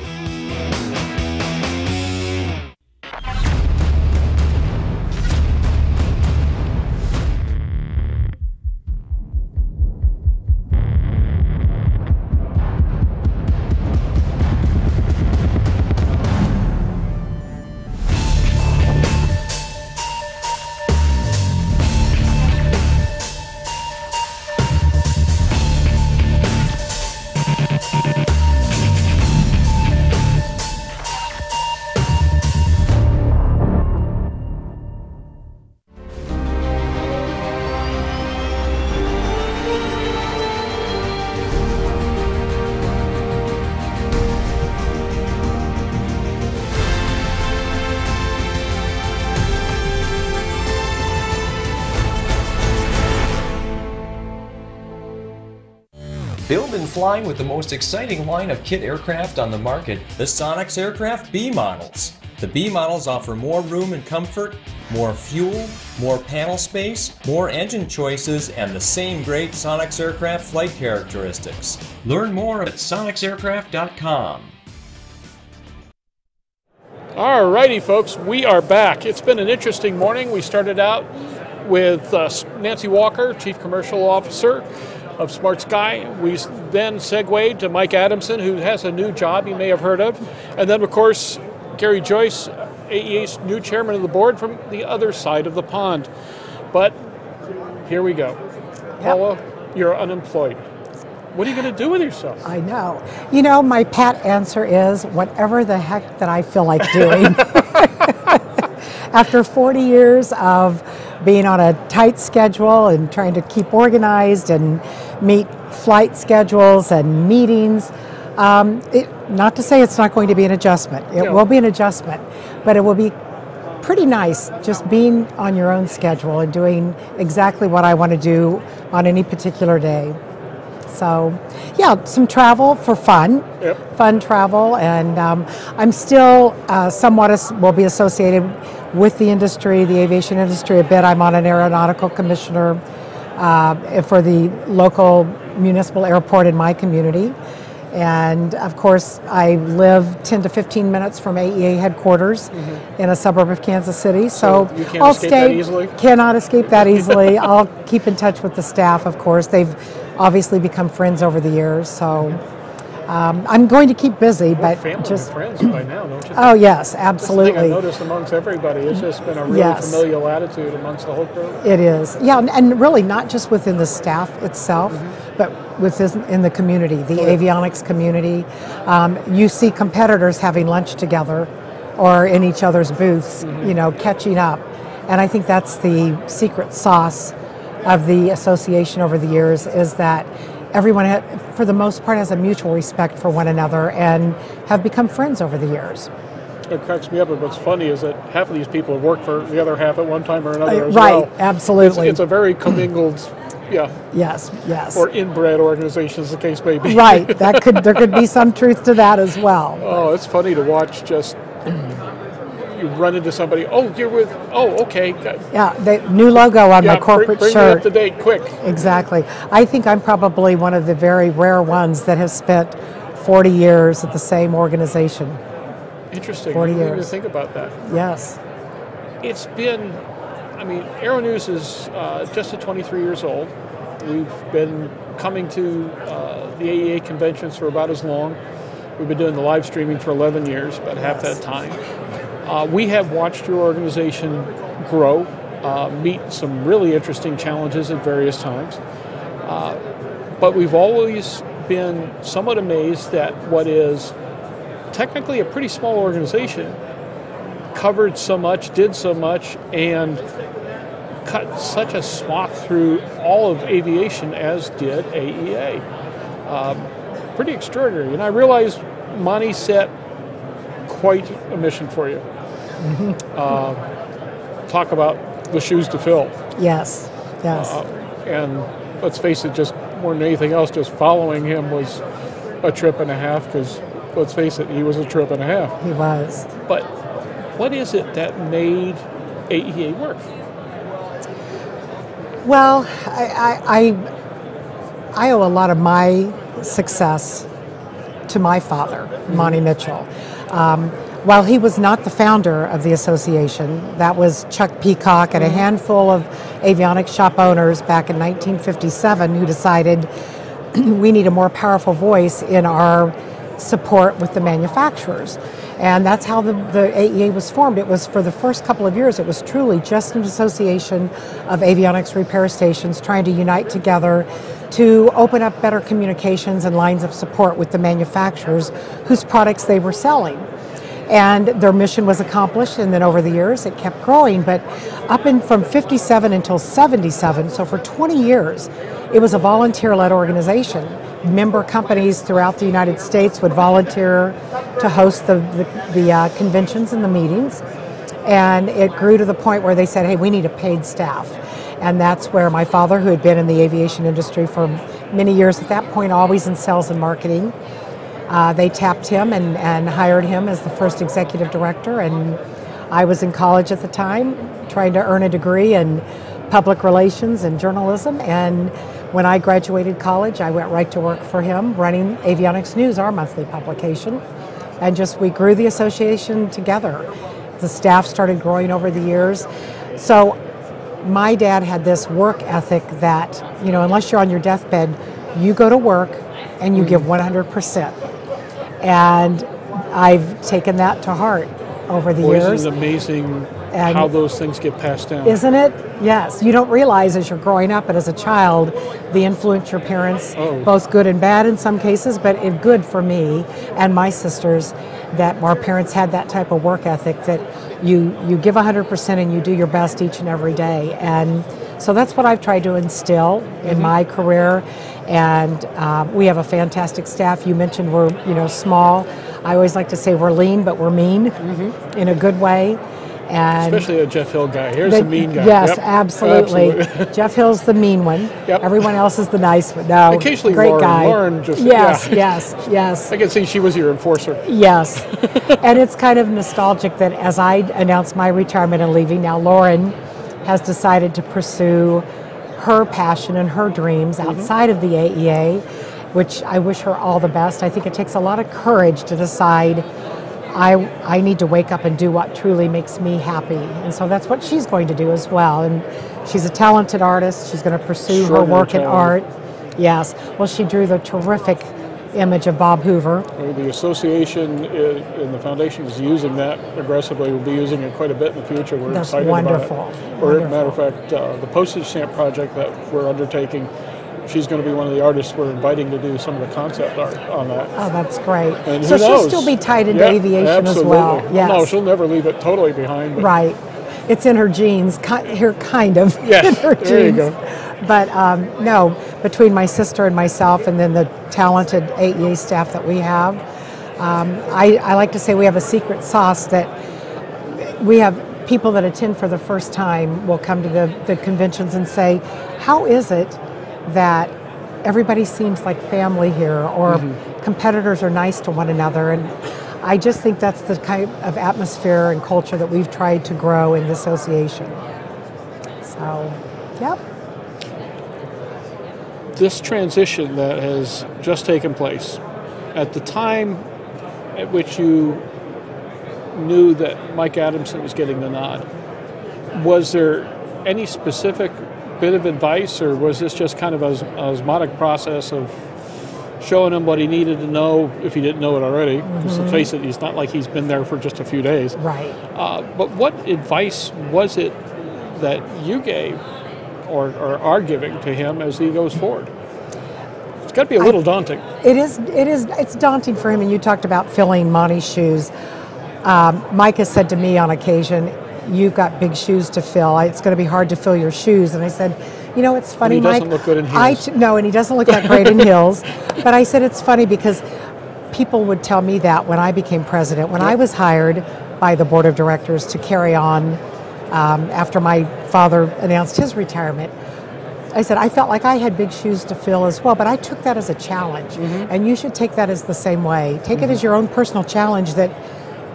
Build and fly with the most exciting line of kit aircraft on the market, the Sonex Aircraft B models. The B models offer more room and comfort, more fuel, more panel space, more engine choices, and the same great Sonex Aircraft flight characteristics. Learn more at sonexaircraft.com. Alrighty, folks, we are back. It's been an interesting morning. We started out with Nancy Walker, Chief Commercial Officer of SmartSky. We then segued to Mike Adamson, who has a new job you may have heard of. And then, of course, Gary Joyce, AEA's new chairman of the board from the other side of the pond. But here we go. Yep. Paula, you're unemployed. What are you going to do with yourself? I know. You know, my pat answer is whatever the heck that I feel like doing. After 40 years of being on a tight schedule and trying to keep organized and meet flight schedules and meetings, not to say it's not going to be an adjustment. It will be an adjustment, but it will be pretty nice just being on your own schedule and doing exactly what I want to do on any particular day. So, yeah, some travel for fun, fun travel, and I'm still somewhat will be associated with the industry, the aviation industry a bit. I'm on an aeronautical commissioner for the local municipal airport in my community. And of course, I live 10 to 15 minutes from AEA headquarters in a suburb of Kansas City. So you can't escape that easily? Cannot escape that easily. I'll keep in touch with the staff, of course. They've obviously become friends over the years. So I'm going to keep busy, but just friends by now, don't you think? Oh yes, absolutely. That's the thing I've noticed amongst everybody. It's just been a really familial attitude amongst the whole crew. It is, yeah, and really not just within the staff itself, but within the community, the avionics community. You see competitors having lunch together, or in each other's booths, you know, catching up, and I think that's the secret sauce of the association over the years, is that everyone, for the most part, has a mutual respect for one another and have become friends over the years. It cracks me up, but what's funny is that half of these people have worked for the other half at one time or another as well. Right, absolutely. It's a very commingled, Yes. or inbred organization, as the case may be. Right, there could be some truth to that as well. Oh, it's funny to watch just... You run into somebody, you're with, okay. Yeah, the new logo on my corporate bring shirt. Me up to date, quick. Exactly. I think I'm probably one of the very rare ones that have spent 40 years at the same organization. Interesting. 40 years. I didn't even think about that. Yes. It's been, Aero-News is just at 23 years old. We've been coming to the AEA conventions for about as long. We've been doing the live streaming for 11 years, about half that time. We have watched your organization grow, meet some really interesting challenges at various times, but we've always been somewhat amazed that what is technically a pretty small organization covered so much, did so much, and cut such a swath through all of aviation as did AEA. Pretty extraordinary, and I realize Monty set quite a mission for you. Talk about the shoes to fill. Yes. And let's face it, just more than anything else, just following him was a trip and a half, because let's face it, he was a trip and a half. He was. But what is it that made AEA work? Well, I owe a lot of my success to my father, Monty Mitchell. While he was not the founder of the association, that was Chuck Peacock and a handful of avionics shop owners back in 1957 who decided we need a more powerful voice in our support with the manufacturers. And that's how the AEA was formed. It was, for the first couple of years, it was truly just an association of avionics repair stations trying to unite together to open up better communications and lines of support with the manufacturers whose products they were selling. And their mission was accomplished, and then over the years it kept growing. But from 57 until 77, so for 20 years, it was a volunteer-led organization. Member companies throughout the United States would volunteer to host the conventions and the meetings. And it grew to the point where they said, hey, we need a paid staff. And that's where my father, who had been in the aviation industry for many years at that point, always in sales and marketing. They tapped him and hired him as the first executive director, and I was in college at the time trying to earn a degree in public relations and journalism, and when I graduated college, I went right to work for him running Avionics News, our monthly publication, and we grew the association together. The staff started growing over the years. So my dad had this work ethic that, unless you're on your deathbed, you go to work and you give 100%. And I've taken that to heart over the years. Isn't it amazing how those things get passed down? Isn't it? Yes. You don't realize as you're growing up and as a child the influence your parents, both good and bad in some cases, but it's good for me and my sisters that our parents had that type of work ethic, that you give 100% and you do your best each and every day. And so that's what I've tried to instill in my career. And we have a fantastic staff. You mentioned we're small. I always like to say we're lean, but we're mean in a good way. And especially a Jeff Hill guy. Here's the mean guy. Yes, absolutely. Jeff Hill's the mean one. Everyone else is the nice one. No, occasionally great Lauren. guy. Lauren just yes. I can see she was your enforcer. Yes, and it's kind of nostalgic that as I announced my retirement and leaving, now Lauren has decided to pursue her passion and her dreams outside of the AEA, which I wish her all the best. I think it takes a lot of courage to decide I need to wake up and do what truly makes me happy. And so that's what she's going to do as well. And she's a talented artist. She's going to pursue her work in art. Yes. Well, she drew the terrific image of Bob Hoover. The association and the foundation is using that aggressively. We'll be using it quite a bit in the future. We're excited about it. As a matter of fact, the postage stamp project that we're undertaking, she's going to be one of the artists we're inviting to do some of the concept art on that. Oh, that's great. And so she'll still be tied into aviation as well. Yes. No, she'll never leave it totally behind. But right. It's in her genes, kind of yes, in her genes. There you go. But no, between my sister and myself and then the talented AEA staff that we have, I like to say we have a secret sauce that we have people that attend for the first time will come to the conventions and say, how is it that everybody seems like family here, or competitors are nice to one another? And I just think that's the kind of atmosphere and culture that we've tried to grow in the association. So, yep. This transition that has just taken place, at the time at which you knew that Mike Adamson was getting the nod, was there any specific bit of advice, or was this just kind of an osmotic process of showing him what he needed to know if he didn't know it already? Because let's face it, he's not like he's been there for just a few days. Right. But what advice was it that you gave or are giving to him as he goes forward? It's got to be a little daunting. It's daunting for him, and you talked about filling Monty's shoes. Mike has said to me on occasion, you've got big shoes to fill. It's going to be hard to fill your shoes. And I said, it's funny, Mike. And he doesn't look good in heels. No, and he doesn't look that great in heels. But I said it's funny because people would tell me that when I became president, when I was hired by the board of directors to carry on after my father announced his retirement, I said I felt like I had big shoes to fill as well, but I took that as a challenge. And you should take that as the same way. Take it as your own personal challenge that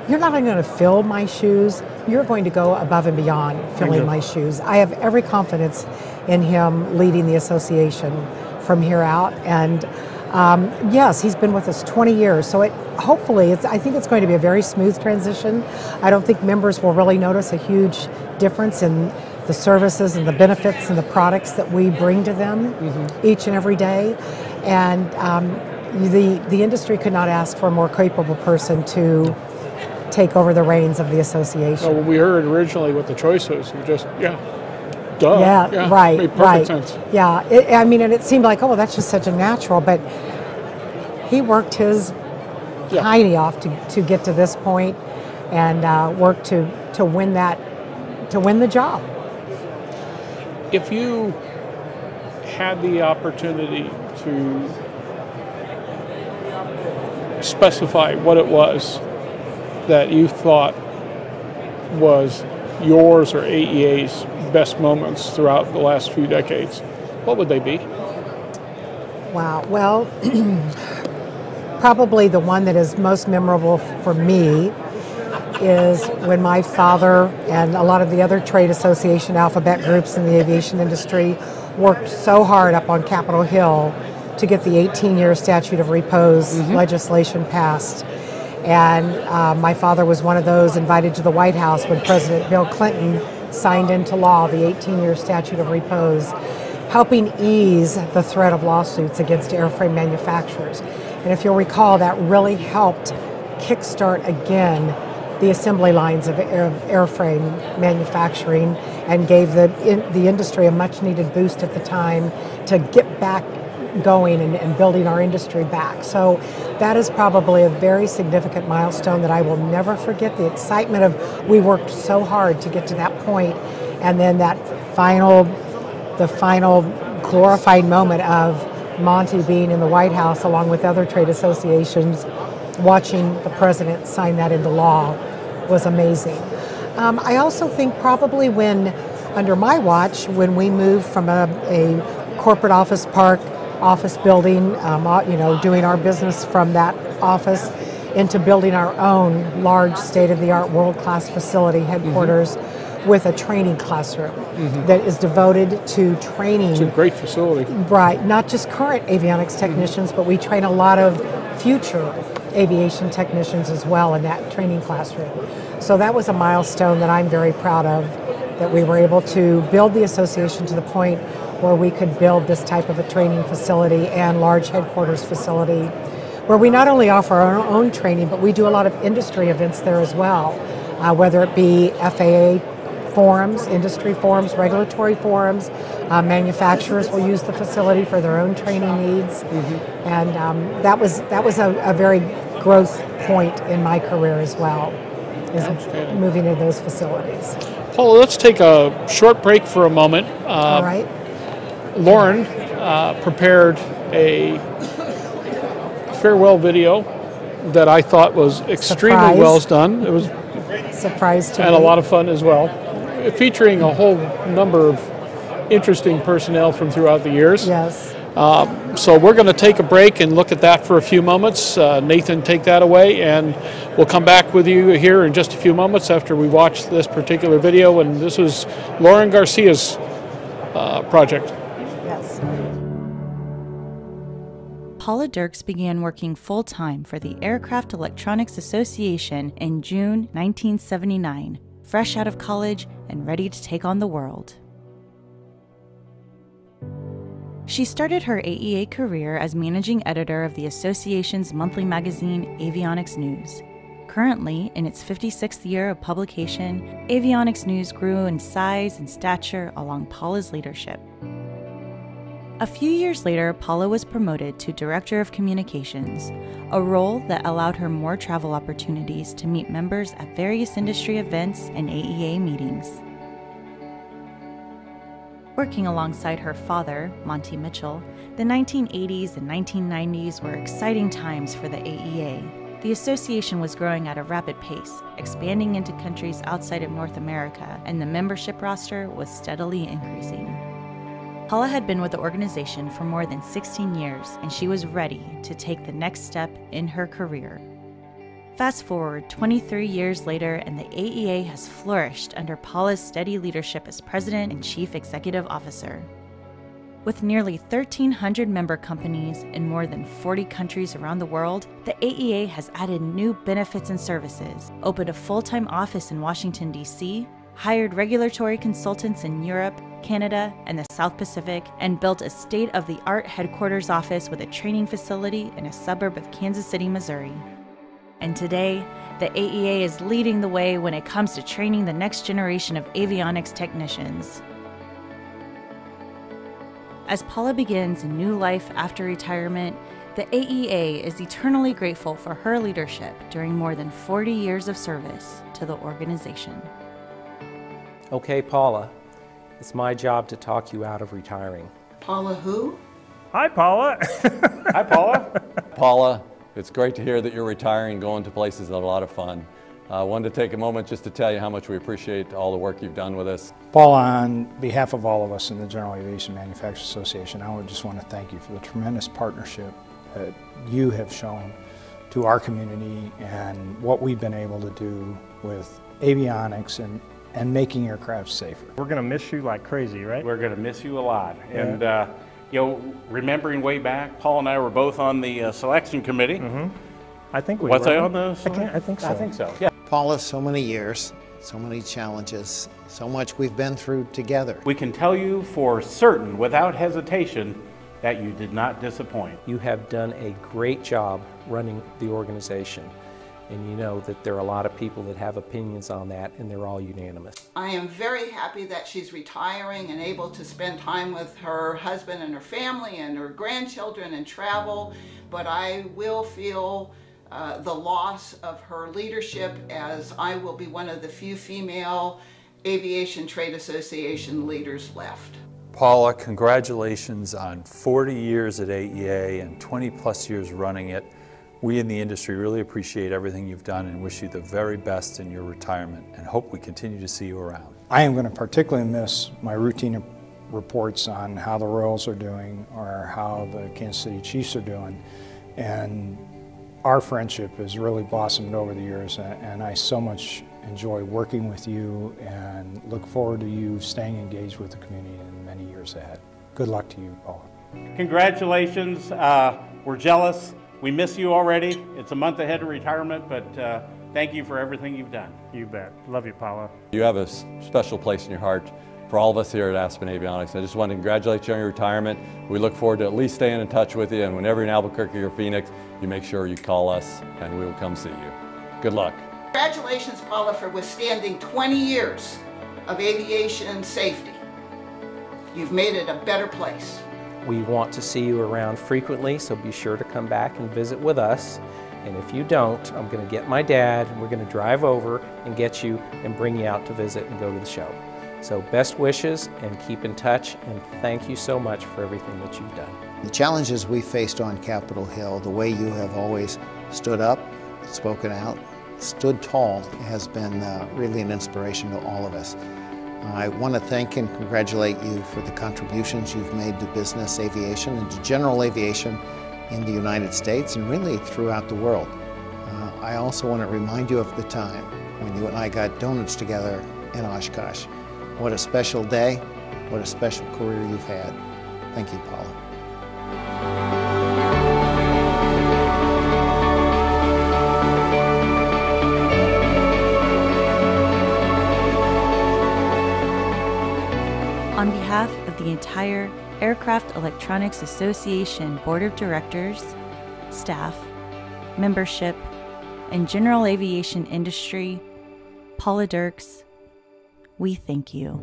you're not only going to fill my shoes, you're going to go above and beyond filling my shoes. I have every confidence in him leading the association from here out. And yes, he's been with us 20 years, so I think it's going to be a very smooth transition. I don't think members will really notice a huge difference in the services and the benefits and the products that we bring to them each and every day. And the industry could not ask for a more capable person to take over the reins of the association. Well, when we heard originally what the choice was, we just, duh. Yeah, right, made perfect sense. Yeah, and it seemed like, that's just such a natural, but he worked his hiney off to get to this point and worked to win the job. If you had the opportunity to specify what it was that you thought was yours or AEA's best moments throughout the last few decades, what would they be? Wow. Well, probably the one that is most memorable for me is when my father and a lot of the other trade association alphabet groups in the aviation industry worked so hard up on Capitol Hill to get the 18-year statute of repose legislation passed. And my father was one of those invited to the White House when President Bill Clinton signed into law the 18-year statute of repose, helping ease the threat of lawsuits against airframe manufacturers. And if you'll recall, that really helped kickstart again the assembly lines of airframe manufacturing and gave the industry a much needed boost at the time to get back going and building our industry back. So that is probably a very significant milestone that I will never forget. The excitement of we worked so hard to get to that point, and then the final glorified moment of Monty being in the White House along with other trade associations watching the president sign that into law was amazing. I also think probably when, under my watch, when we moved from a corporate office park, office building, doing our business from that office into building our own large state-of-the-art world-class facility headquarters with a training classroom that is devoted to training. It's a great facility. Right, not just current avionics technicians, but we train a lot of future aviation technicians as well in that training classroom. So that was a milestone that I'm very proud of, that we were able to build the association to the point where we could build this type of a training facility and large headquarters facility, where we not only offer our own training, but we do a lot of industry events there as well, whether it be FAA forums, industry forums, regulatory forums. Manufacturers will use the facility for their own training needs, and that was a very growth point in my career as well, is moving into those facilities. Paula, let's take a short break for a moment. All right. Lauren prepared a farewell video that I thought was extremely well done. It was surprise to and me. A lot of fun as well, featuring a whole number of interesting personnel from throughout the years. Yes. So we're going to take a break and look at that for a few moments. Nathan, take that away, and we'll come back with you here in just a few moments after we watch this particular video. And this was Lauren Garcia's project. Yes. Paula Derks began working full-time for the Aircraft Electronics Association in June 1979, fresh out of college and ready to take on the world. She started her AEA career as managing editor of the association's monthly magazine, Avionics News. Currently, in its 56th year of publication, Avionics News grew in size and stature along Paula's leadership. A few years later, Paula was promoted to Director of Communications, a role that allowed her more travel opportunities to meet members at various industry events and AEA meetings. Working alongside her father, Monty Mitchell, the 1980s and 1990s were exciting times for the AEA. The association was growing at a rapid pace, expanding into countries outside of North America, and the membership roster was steadily increasing. Paula had been with the organization for more than 16 years, and she was ready to take the next step in her career. Fast forward 23 years later, and the AEA has flourished under Paula's steady leadership as President and Chief Executive Officer. With nearly 1,300 member companies in more than 40 countries around the world, the AEA has added new benefits and services, opened a full-time office in Washington, D.C., hired regulatory consultants in Europe, Canada, and the South Pacific, and built a state-of-the-art headquarters office with a training facility in a suburb of Kansas City, Missouri. And today, the AEA is leading the way when it comes to training the next generation of avionics technicians. As Paula begins a new life after retirement, the AEA is eternally grateful for her leadership during more than 40 years of service to the organization. Okay, Paula, it's my job to talk you out of retiring. Paula who? Hi, Paula. Hi, Paula. Paula, it's great to hear that you're retiring and going to places that are a lot of fun. I wanted to take a moment just to tell you how much we appreciate all the work you've done with us. Paula, on behalf of all of us in the General Aviation Manufacturers Association, I would just want to thank you for the tremendous partnership that you have shown to our community and what we've been able to do with avionics and making aircraft safer. We're going to miss you like crazy, right? We're going to miss you a lot. Yeah. And you know, remembering way back, Paul and I were both on the selection committee. I think we Was were. I on the I think so. I think so, yeah. Paula, so many years, so many challenges, so much we've been through together. We can tell you for certain, without hesitation, that you did not disappoint. You have done a great job running the organization. And you know that there are a lot of people that have opinions on that, and they're all unanimous. I am very happy that she's retiring and able to spend time with her husband and her family and her grandchildren and travel, but I will feel the loss of her leadership, as I will be one of the few female Aviation Trade Association leaders left. Paula, congratulations on 40 years at AEA and 20 plus years running it. We in the industry really appreciate everything you've done and wish you the very best in your retirement and hope we continue to see you around. I am going to particularly miss my routine reports on how the Royals are doing or how the Kansas City Chiefs are doing. And our friendship has really blossomed over the years, and I so much enjoy working with you and look forward to you staying engaged with the community in many years ahead. Good luck to you, Paula. Congratulations. We're jealous. We miss you already. It's a month ahead of retirement, but thank you for everything you've done. You bet. Love you, Paula. You have a special place in your heart for all of us here at Aspen Avionics. I just want to congratulate you on your retirement. We look forward to at least staying in touch with you, and whenever you're in Albuquerque or Phoenix, you make sure you call us and we will come see you. Good luck. Congratulations, Paula, for withstanding 20 years of aviation safety. You've made it a better place. We want to see you around frequently, so be sure to come back and visit with us. And if you don't, I'm going to get my dad, and we're going to drive over and get you and bring you out to visit and go to the show. So best wishes and keep in touch, and thank you so much for everything that you've done. The challenges we faced on Capitol Hill, the way you have always stood up, spoken out, stood tall, has been really an inspiration to all of us. I want to thank and congratulate you for the contributions you've made to business aviation and to general aviation in the United States and really throughout the world. I also want to remind you of the time when you and I got donuts together in Oshkosh. What a special day, what a special career you've had. Thank you, Paula. On behalf of the entire Aircraft Electronics Association Board of Directors, staff, membership, and general aviation industry, Paula Derks, we thank you.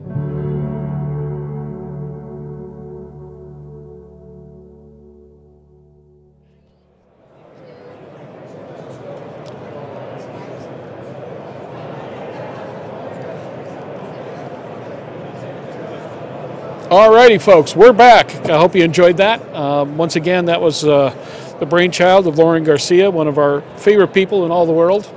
Alrighty, folks, we're back. I hope you enjoyed that. Once again, that was the brainchild of Lauren Garcia, one of our favorite people in all the world.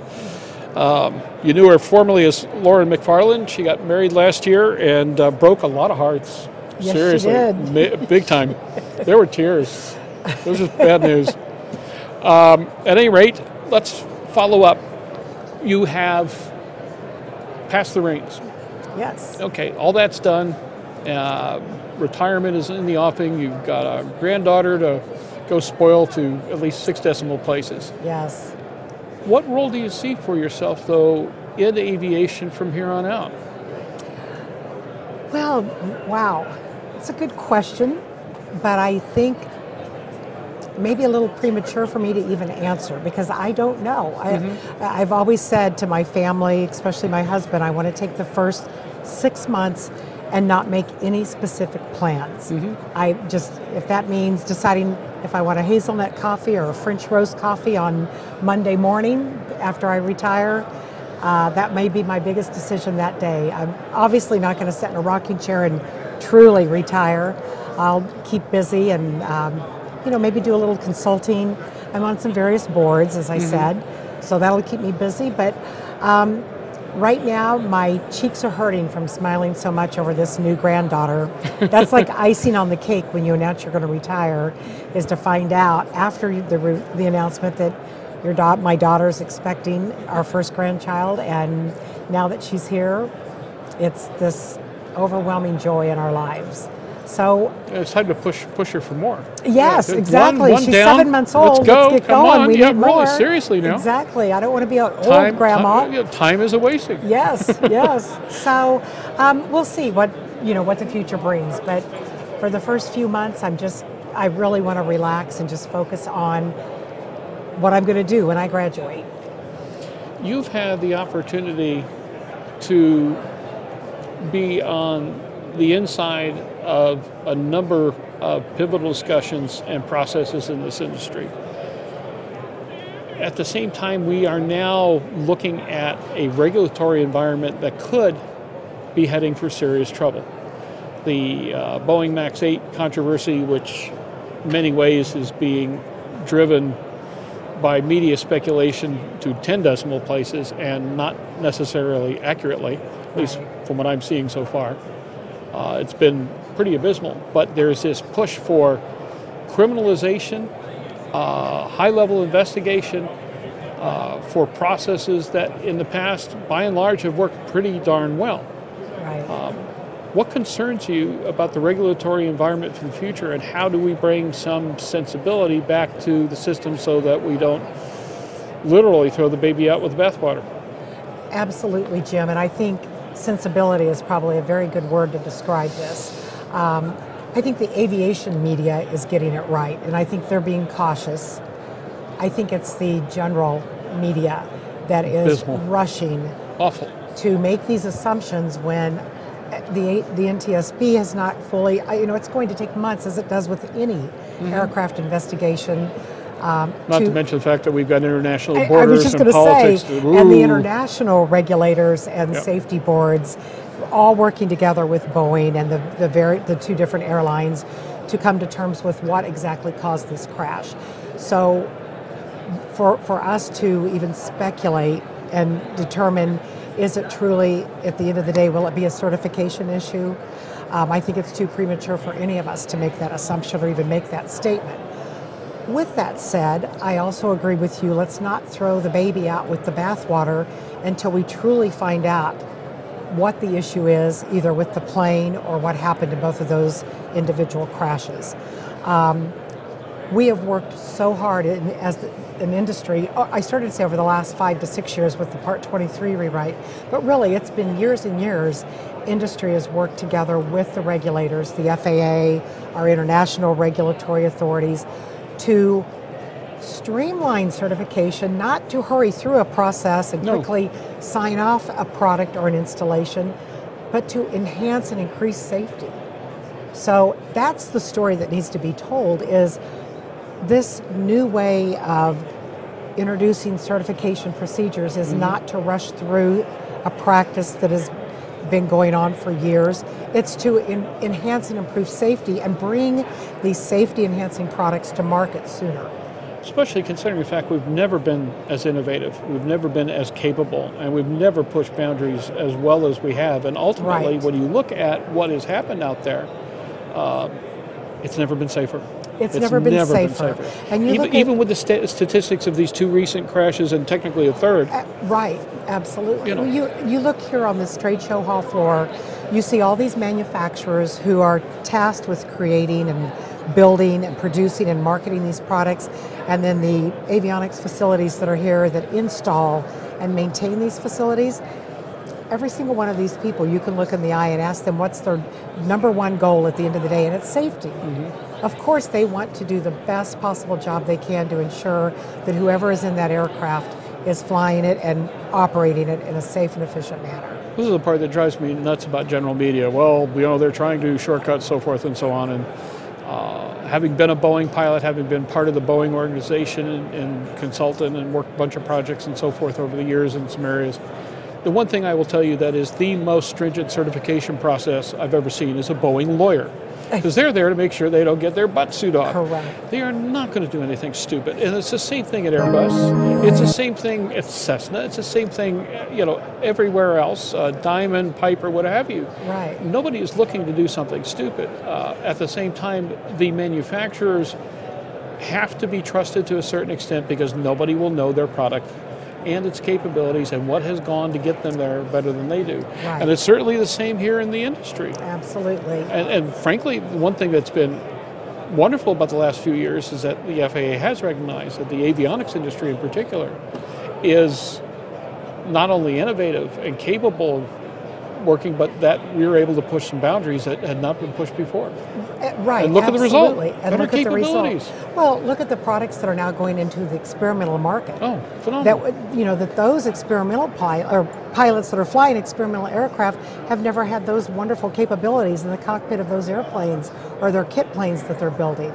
You knew her formerly as Lauren McFarland. She got married last year and broke a lot of hearts. Yes, Seriously, she did. Big time. There were tears. It was just bad news. At any rate, let's follow up. You have passed the reins. Yes. Okay, all that's done. Retirement is in the offing. You've got a granddaughter to go spoil to at least 6 decimal places. Yes. What role do you see for yourself, though, in aviation from here on out? Well, wow. It's a good question, but I think maybe a little premature for me to even answer because I don't know. I've always said to my family, especially my husband, I want to take the first 6 months and not make any specific plans. I just, if that means deciding if I want a hazelnut coffee or a French roast coffee on Monday morning after I retire, that may be my biggest decision that day. I'm obviously not going to sit in a rocking chair and truly retire. I'll keep busy and you know, maybe do a little consulting. I'm on some various boards, as I said, so that'll keep me busy. But Right now, my cheeks are hurting from smiling so much over this new granddaughter. That's like icing on the cake when you announce you're going to retire, is to find out after the announcement that my daughter's expecting our first grandchild, and now that she's here, it's this overwhelming joy in our lives. So it's time to push her for more. Yes, yeah, exactly. She's down. 7 months old. Let's go. Let's get Come going. On. We Yeah, need really, more. seriously now. Exactly. I don't want to be an old grandma. Time is a wasting. Yes, yes. So we'll see what the future brings. But for the first few months, I really want to relax and just focus on what I'm going to do when I graduate. You've had the opportunity to be on the inside of a number of pivotal discussions and processes in this industry. At the same time, we are now looking at a regulatory environment that could be heading for serious trouble. The Boeing MAX 8 controversy, which in many ways is being driven by media speculation to 10 decimal places and not necessarily accurately, at least from what I'm seeing so far. It's been pretty abysmal, but there's this push for criminalization, high-level investigation for processes that in the past, by and large, have worked pretty darn well. Right. What concerns you about the regulatory environment for the future, and how do we bring some sensibility back to the system so that we don't literally throw the baby out with the bathwater? Absolutely, Jim, and I think sensibility is probably a very good word to describe this. I think the aviation media is getting it right, and I think they're being cautious. I think it's the general media that is rushing to make these assumptions when the NTSB has not fully, it's going to take months, as it does with any aircraft investigation. Not to mention the fact that we've got international borders and politics. And the international regulators and safety boards all working together with Boeing and the two different airlines to come to terms with what exactly caused this crash. So for us to even speculate and determine, is it truly, at the end of the day, will it be a certification issue? I think it's too premature for any of us to make that assumption or even make that statement. With that said, I also agree with you, let's not throw the baby out with the bathwater until we truly find out what the issue is, either with the plane or what happened in both of those individual crashes. We have worked so hard as an industry. I started to say over the last 5 to 6 years with the Part 23 rewrite, but really it's been years and years. Industry has worked together with the regulators, the FAA, our international regulatory authorities, to streamline certification, not to hurry through a process and quickly sign off a product or an installation, but to enhance and increase safety. So that's the story that needs to be told, is this new way of introducing certification procedures is not to rush through a practice that has been going on for years. It's to enhance and improve safety and bring these safety enhancing products to market sooner. Especially considering the fact we've never been as innovative, we've never been as capable, and we've never pushed boundaries as well as we have. And ultimately, when you look at what has happened out there, it's never been safer. It's never been safer. And even with the statistics of these 2 recent crashes and technically a third. Right, absolutely. You look here on this trade show hall floor, you see all these manufacturers who are tasked with creating and building and producing and marketing these products, and then the avionics facilities that are here that install and maintain these facilities. Every single one of these people, you can look in the eye and ask them what's their number one goal at the end of the day, and it's safety. Of course, they want to do the best possible job they can to ensure that whoever is in that aircraft is flying it and operating it in a safe and efficient manner. This is the part that drives me nuts about general media. Well, they're trying to do shortcuts, so forth and so on. And having been a Boeing pilot, having been part of the Boeing organization and consultant and worked a bunch of projects and so forth over the years in some areas, the one thing I will tell you that is the most stringent certification process I've ever seen is a Boeing lawyer. because they're there to make sure they don't get their butt suit off. Correct. They are not going to do anything stupid. And it's the same thing at Airbus. It's the same thing at Cessna. It's the same thing, everywhere else, Diamond, Piper, what have you. Right. Nobody is looking to do something stupid. At the same time, the manufacturers have to be trusted to a certain extent because nobody will know their product and its capabilities and what has gone to get them there better than they do. Right. And it's certainly the same here in the industry. Absolutely. And frankly, one thing that's been wonderful about the last few years is that the FAA has recognized that the avionics industry in particular is not only innovative and capable of working, but that we were able to push some boundaries that had not been pushed before. Right. And look at the result. And Better look at the capabilities. result. Well, look at the products that are now going into the experimental market. Oh, phenomenal. That those experimental pilots that are flying experimental aircraft have never had those wonderful capabilities in the cockpit of those airplanes or their kit planes that they're building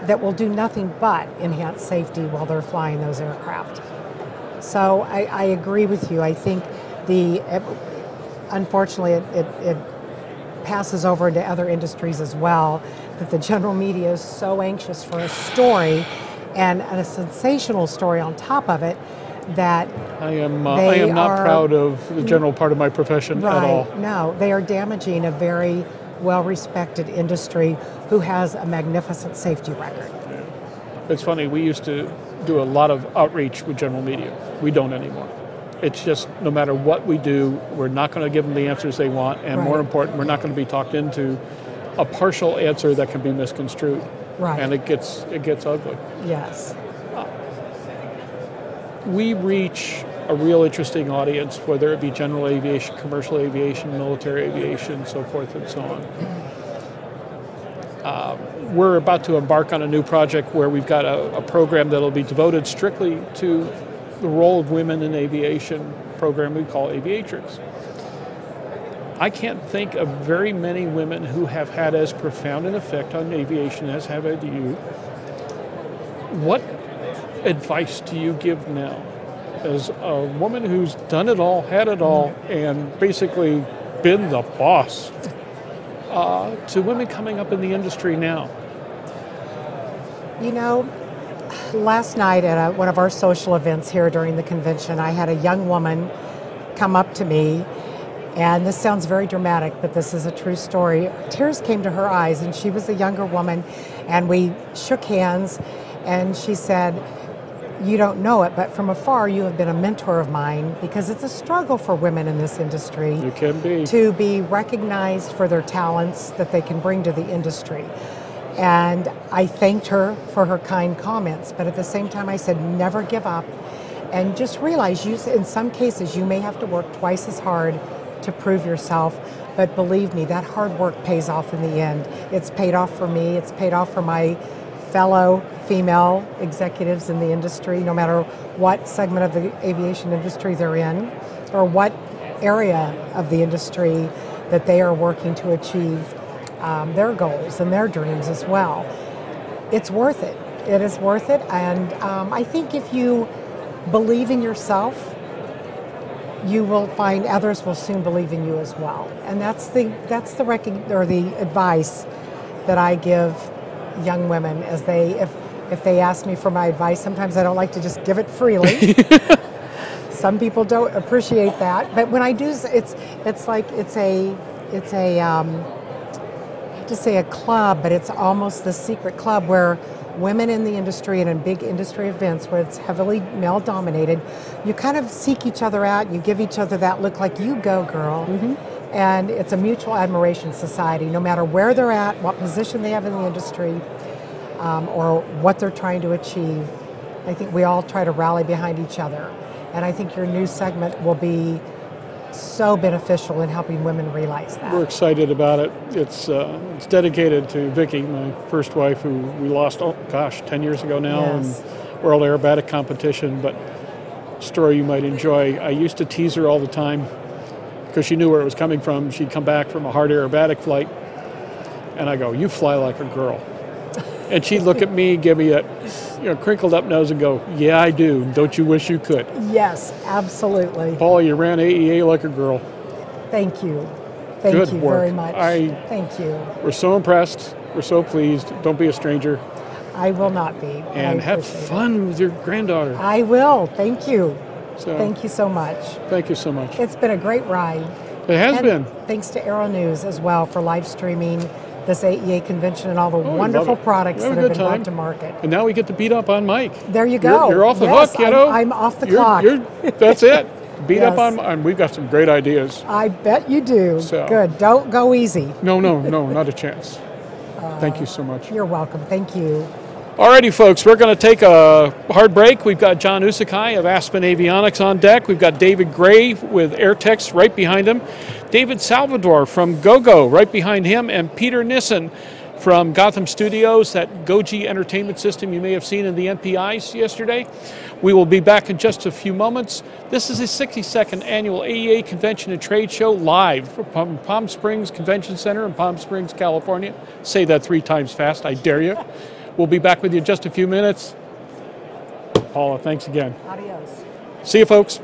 that will do nothing but enhance safety while they're flying those aircraft. So I agree with you. I think unfortunately, it passes over into other industries as well, that the general media is so anxious for a story and a sensational story on top of it that I am not proud of the general part of my profession at all. No, they are damaging a very well-respected industry who has a magnificent safety record. Yeah. It's funny, we used to do a lot of outreach with general media. We don't anymore. It's just no matter what we do, we're not going to give them the answers they want, and more important, we're not going to be talked into a partial answer that can be misconstrued. Right. And it gets ugly. Yes. We reach a real interesting audience, whether it be general aviation, commercial aviation, military aviation, so forth and so on. We're about to embark on a new project where we've got a program that'll be devoted strictly to the role of women in aviation, program we call Aviatrix. I can't think of very many women who have had as profound an effect on aviation as have you. What advice do you give now as a woman who's done it all, had it all, and basically been the boss to women coming up in the industry now? Last night at one of our social events here during the convention, I had a young woman come up to me, and this sounds very dramatic, but this is a true story. Tears came to her eyes, and she was a younger woman, and we shook hands, and she said, "You don't know it, but from afar you have been a mentor of mine," because it's a struggle for women in this industry. It can be. To be recognized for their talents that they can bring to the industry. And I thanked her for her kind comments, but at the same time I said, never give up, and just realize in some cases you may have to work twice as hard to prove yourself, but believe me, that hard work pays off in the end. It's paid off for me, it's paid off for my fellow female executives in the industry, no matter what segment of the aviation industry they're in, or what area of the industry that they are working to achieve their goals and their dreams as well. It's worth it. It is worth it, and I think if you believe in yourself, you will find others will soon believe in you as well. And that's the advice that I give young women as if they ask me for my advice. Sometimes I don't like to just give it freely. Some people don't appreciate that, but when I do, it's like it's a to say a club, but it's almost the secret club where women in the industry and in big industry events where it's heavily male dominated, you kind of seek each other out, you give each other that look like, you go girl. And it's a mutual admiration society, no matter where they're at, what position they have in the industry, or what they're trying to achieve. I think we all try to rally behind each other. And I think your new segment will be so beneficial in helping women realize that. We're excited about it. It's dedicated to Vicki, my first wife, who we lost, 10 years ago now in World Aerobatic Competition, but story you might enjoy. I used to tease her all the time because she knew where it was coming from. She'd come back from a hard aerobatic flight, and I go, "You fly like a girl." And she'd look at me, give me that crinkled up nose and go, "Yeah, I do. Don't you wish you could?" Yes, absolutely. Paula, you ran AEA like a girl. Thank you. Thank Good you work. very much. Thank you. We're so impressed. We're so pleased. Don't be a stranger. I will not be. And have fun with your granddaughter. I will. Thank you. So, thank you so much. Thank you so much. It's been a great ride. It has been. Thanks to Aero-News as well for live streaming this AEA convention and all the wonderful products that have been brought to market. And now we get to beat up on Mike. There you go. You're off the hook, kiddo. I'm off the clock. That's it. Beat up on, we've got some great ideas. I bet you do. So. Good. Don't go easy. No, not a chance. Thank you so much. You're welcome. Thank you. Alrighty, folks, we're going to take a hard break. We've got John Usakai of Aspen Avionics on deck. We've got David Gray with Airtext right behind him. David Salvador from Gogo right behind him. And Peter Nissen from Gotham Studios, that Goji entertainment system you may have seen in the NPIs yesterday. We will be back in just a few moments. This is the 62nd Annual AEA Convention and Trade Show live from Palm Springs Convention Center in Palm Springs, California. Say that 3 times fast, I dare you. We'll be back with you in just a few minutes. Paula, thanks again. Adios. See you, folks.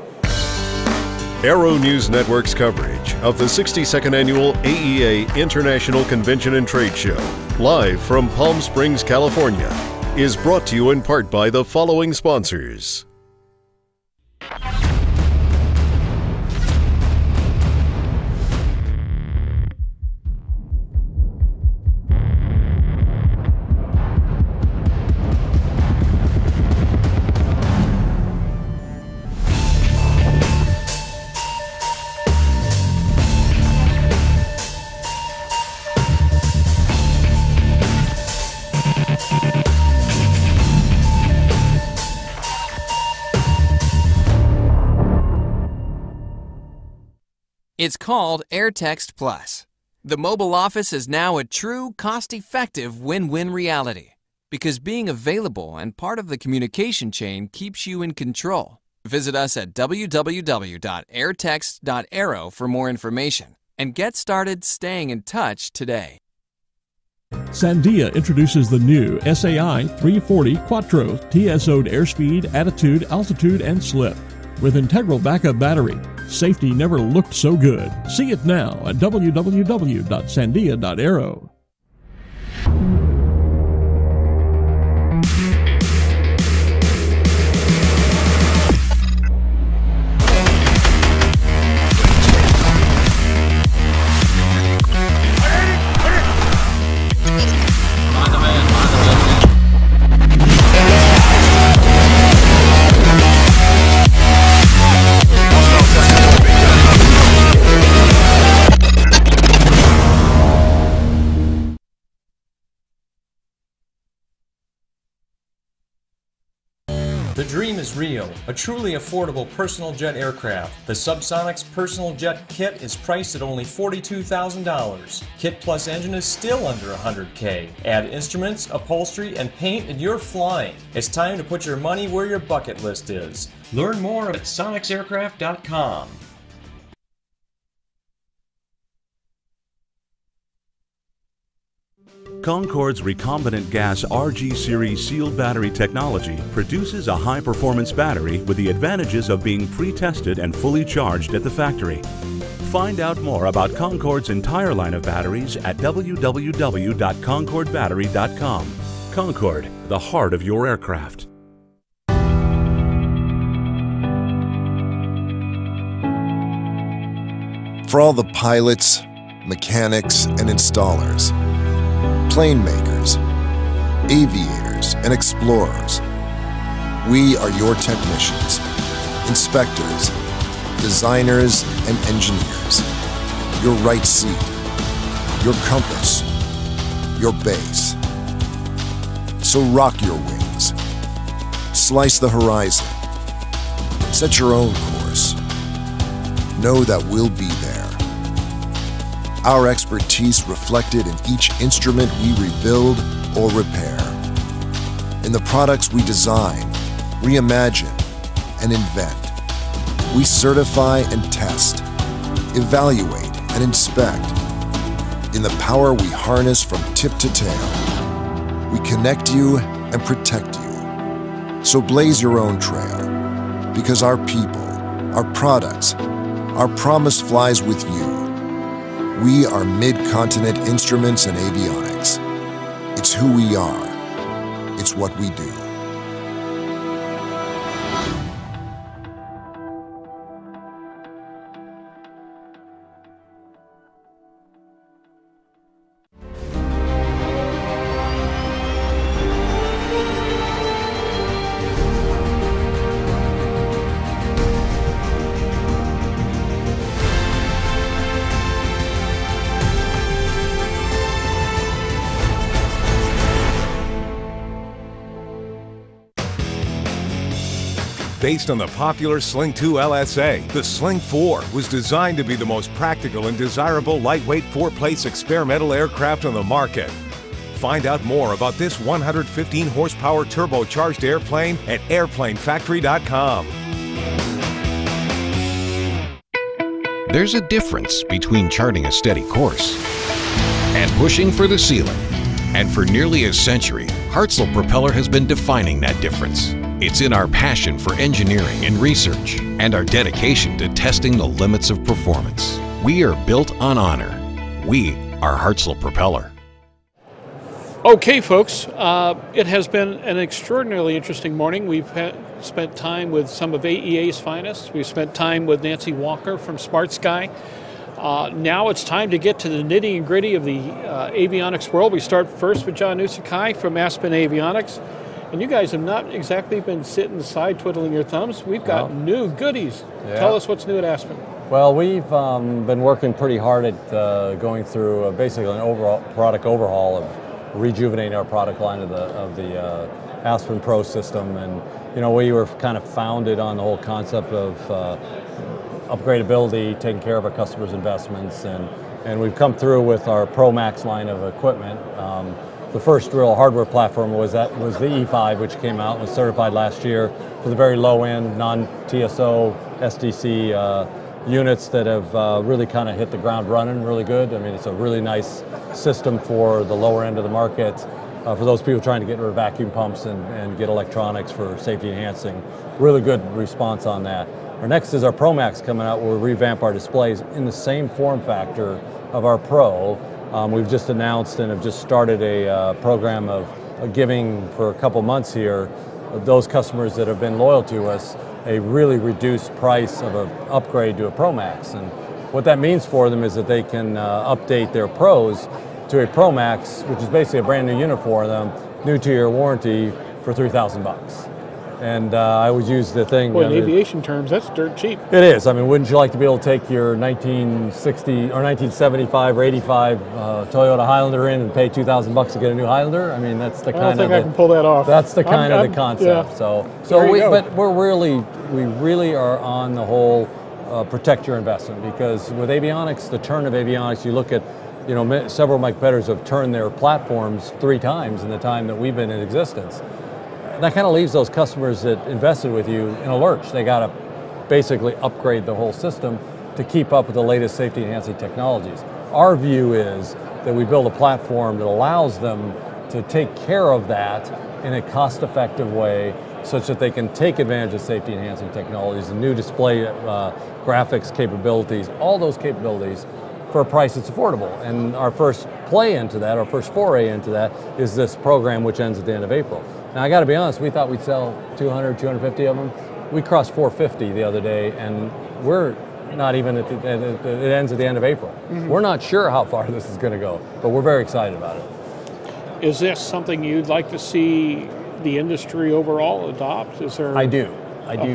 Aero-News Network's coverage of the 62nd Annual AEA International Convention and Trade Show, live from Palm Springs, California, is brought to you in part by the following sponsors. It's called Airtext Plus. The mobile office is now a true, cost-effective win-win reality because being available and part of the communication chain keeps you in control. Visit us at www.airtext.aero for more information and get started staying in touch today. Sandia introduces the new SAI 340 Quattro TSO'd airspeed, attitude, altitude, and slip. With integral backup battery, safety never looked so good. See it now at www.sandia.aero. The dream is real, a truly affordable personal jet aircraft. The Subsonics Personal Jet Kit is priced at only $42,000. Kit plus engine is still under $100K. Add instruments, upholstery, and paint and you're flying. It's time to put your money where your bucket list is. Learn more at sonicsaircraft.com. Concorde's recombinant gas RG series sealed battery technology produces a high-performance battery with the advantages of being pre-tested and fully charged at the factory. Find out more about Concorde's entire line of batteries at www.concordebattery.com. Concorde, the heart of your aircraft. For all the pilots, mechanics, and installers, plane makers, aviators, and explorers, we are your technicians, inspectors, designers, and engineers. Your right seat, your compass, your base. So rock your wings, slice the horizon, set your own course. Know that we'll be there. Our expertise reflected in each instrument we rebuild or repair. In the products we design, reimagine, and invent. We certify and test, evaluate and inspect. In the power we harness from tip to tail, we connect you and protect you. So blaze your own trail, because our people, our products, our promise flies with you. We are Mid-Continent Instruments and Avionics. It's who we are. It's what we do. Based on the popular Sling 2 LSA, the Sling 4 was designed to be the most practical and desirable lightweight four-place experimental aircraft on the market. Find out more about this 115 horsepower turbocharged airplane at airplanefactory.com. There's a difference between charting a steady course and pushing for the ceiling. And for nearly a century, Hartzell Propeller has been defining that difference. It's in our passion for engineering and research and our dedication to testing the limits of performance. We are built on honor. We are Hartzell Propeller. Okay, folks, it has been an extraordinarily interesting morning. We've spent time with some of AEA's finest. We've spent time with Nancy Walker from SmartSky. Now it's time to get to the nitty and gritty of the avionics world. We start first with John Nusakai from Aspen Avionics. And you guys have not exactly been sitting aside twiddling your thumbs. We've got new goodies. Yeah. Tell us what's new at Aspen. Well, we've been working pretty hard at going through basically an overall product overhaul of rejuvenating our product line of the Aspen Pro system. And you know, we were kind of founded on the whole concept of upgradability, taking care of our customers' investments, and we've come through with our Pro Max line of equipment. The first real hardware platform was the E5, which came out and was certified last year for the very low-end, non-TSO SDC units that have really kind of hit the ground running really good. I mean, it's a really nice system for the lower end of the market, for those people trying to get rid of vacuum pumps and get electronics for safety enhancing. Really good response on that. Our next is our Pro Max coming out, where we revamp our displays in the same form factor of our Pro. We've just announced and have just started a program of giving for a couple months here those customers that have been loyal to us a really reduced price of an upgrade to a Pro Max. And what that means for them is that they can update their Pros to a Pro Max, which is basically a brand new unit for them, new 2-year warranty for $3,000. And I always use the thing. Well, in aviation terms, that's dirt cheap. It is. I mean, wouldn't you like to be able to take your 1960 or 1975 or 85 Toyota Highlander in and pay $2,000 to get a new Highlander? I mean, that's the kind of. I don't think I can pull that off. That's the kind of the concept. Yeah. So but we really are on the whole protect your investment, because with avionics, the turn of avionics, you look at, you know, several of my competitors have turned their platforms 3 times in the time that we've been in existence. That kind of leaves those customers that invested with you in a lurch. They got to basically upgrade the whole system to keep up with the latest safety enhancing technologies. Our view is that we build a platform that allows them to take care of that in a cost-effective way, such that they can take advantage of safety enhancing technologies, the new display graphics capabilities, all those capabilities for a price that's affordable. And our first play into that, our first foray into that, is this program which ends at the end of April. Now, I got to be honest, we thought we'd sell 200, 250 of them. We crossed 450 the other day, and we're not even it ends at the end of April. Mm-hmm. We're not sure how far this is going to go, but we're very excited about it. Is this something you'd like to see the industry overall adopt? Is there I do.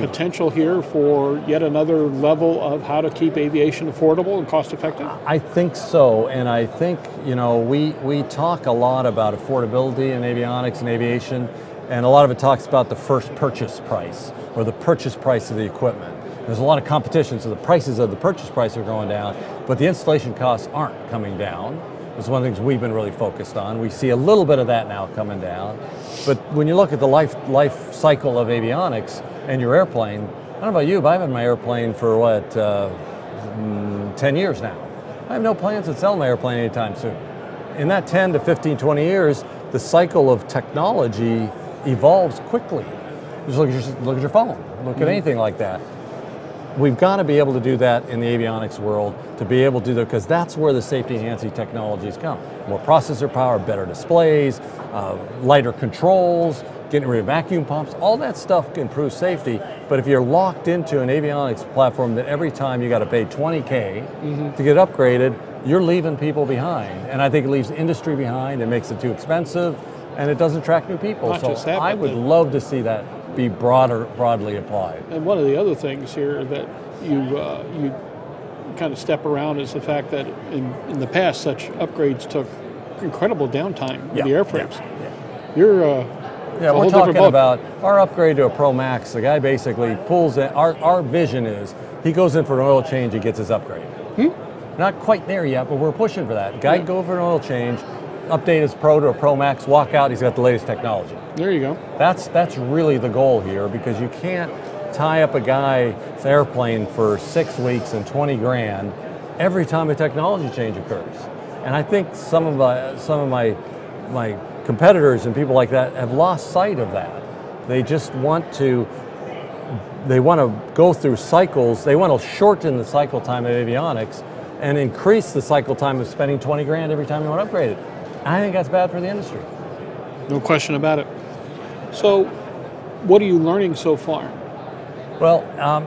Potential here for yet another level of how to keep aviation affordable and cost effective? I think so, and I think, you know, we talk a lot about affordability in avionics and aviation, and a lot of it talks about the first purchase price or the purchase price of the equipment. There's a lot of competition, so the prices of the purchase price are going down, but the installation costs aren't coming down. It's one of the things we've been really focused on. We see a little bit of that now coming down, but when you look at the life cycle of avionics and your airplane, I don't know about you, but I've had my airplane for what, 10 years now. I have no plans to sell my airplane anytime soon. In that 10 to 15, 20 years, the cycle of technology evolves quickly. Just look at your phone, look at anything like that. we've got to be able to do that in the avionics world, to be able to do that, because that's where the safety enhancing technologies come. More processor power, better displays, lighter controls, getting rid of vacuum pumps, all that stuff improves safety. But if you're locked into an avionics platform that every time you got to pay $20K to get upgraded, you're leaving people behind. And I think it leaves industry behind, it makes it too expensive, and it doesn't attract new people. Not just that, I would love to see that be broadly applied. And one of the other things here that you kind of step around is the fact that in the past, such upgrades took incredible downtime with the airframes. We're talking about our upgrade to a Pro Max. The guy basically pulls in, our vision is he goes in for an oil change, he gets his upgrade. Not quite there yet, but we're pushing for that. Guy go for an oil change, update his Pro to a Pro Max, walk out, he's got the latest technology. There you go. That's really the goal here, because you can't tie up a guy's airplane for 6 weeks and 20 grand every time a technology change occurs. And I think some of my competitors and people like that have lost sight of that. They just want to go through cycles. They want to shorten the cycle time of avionics and increase the cycle time of spending 20 grand every time you want to upgrade it. I think that's bad for the industry. No question about it. So, what are you learning so far? Well,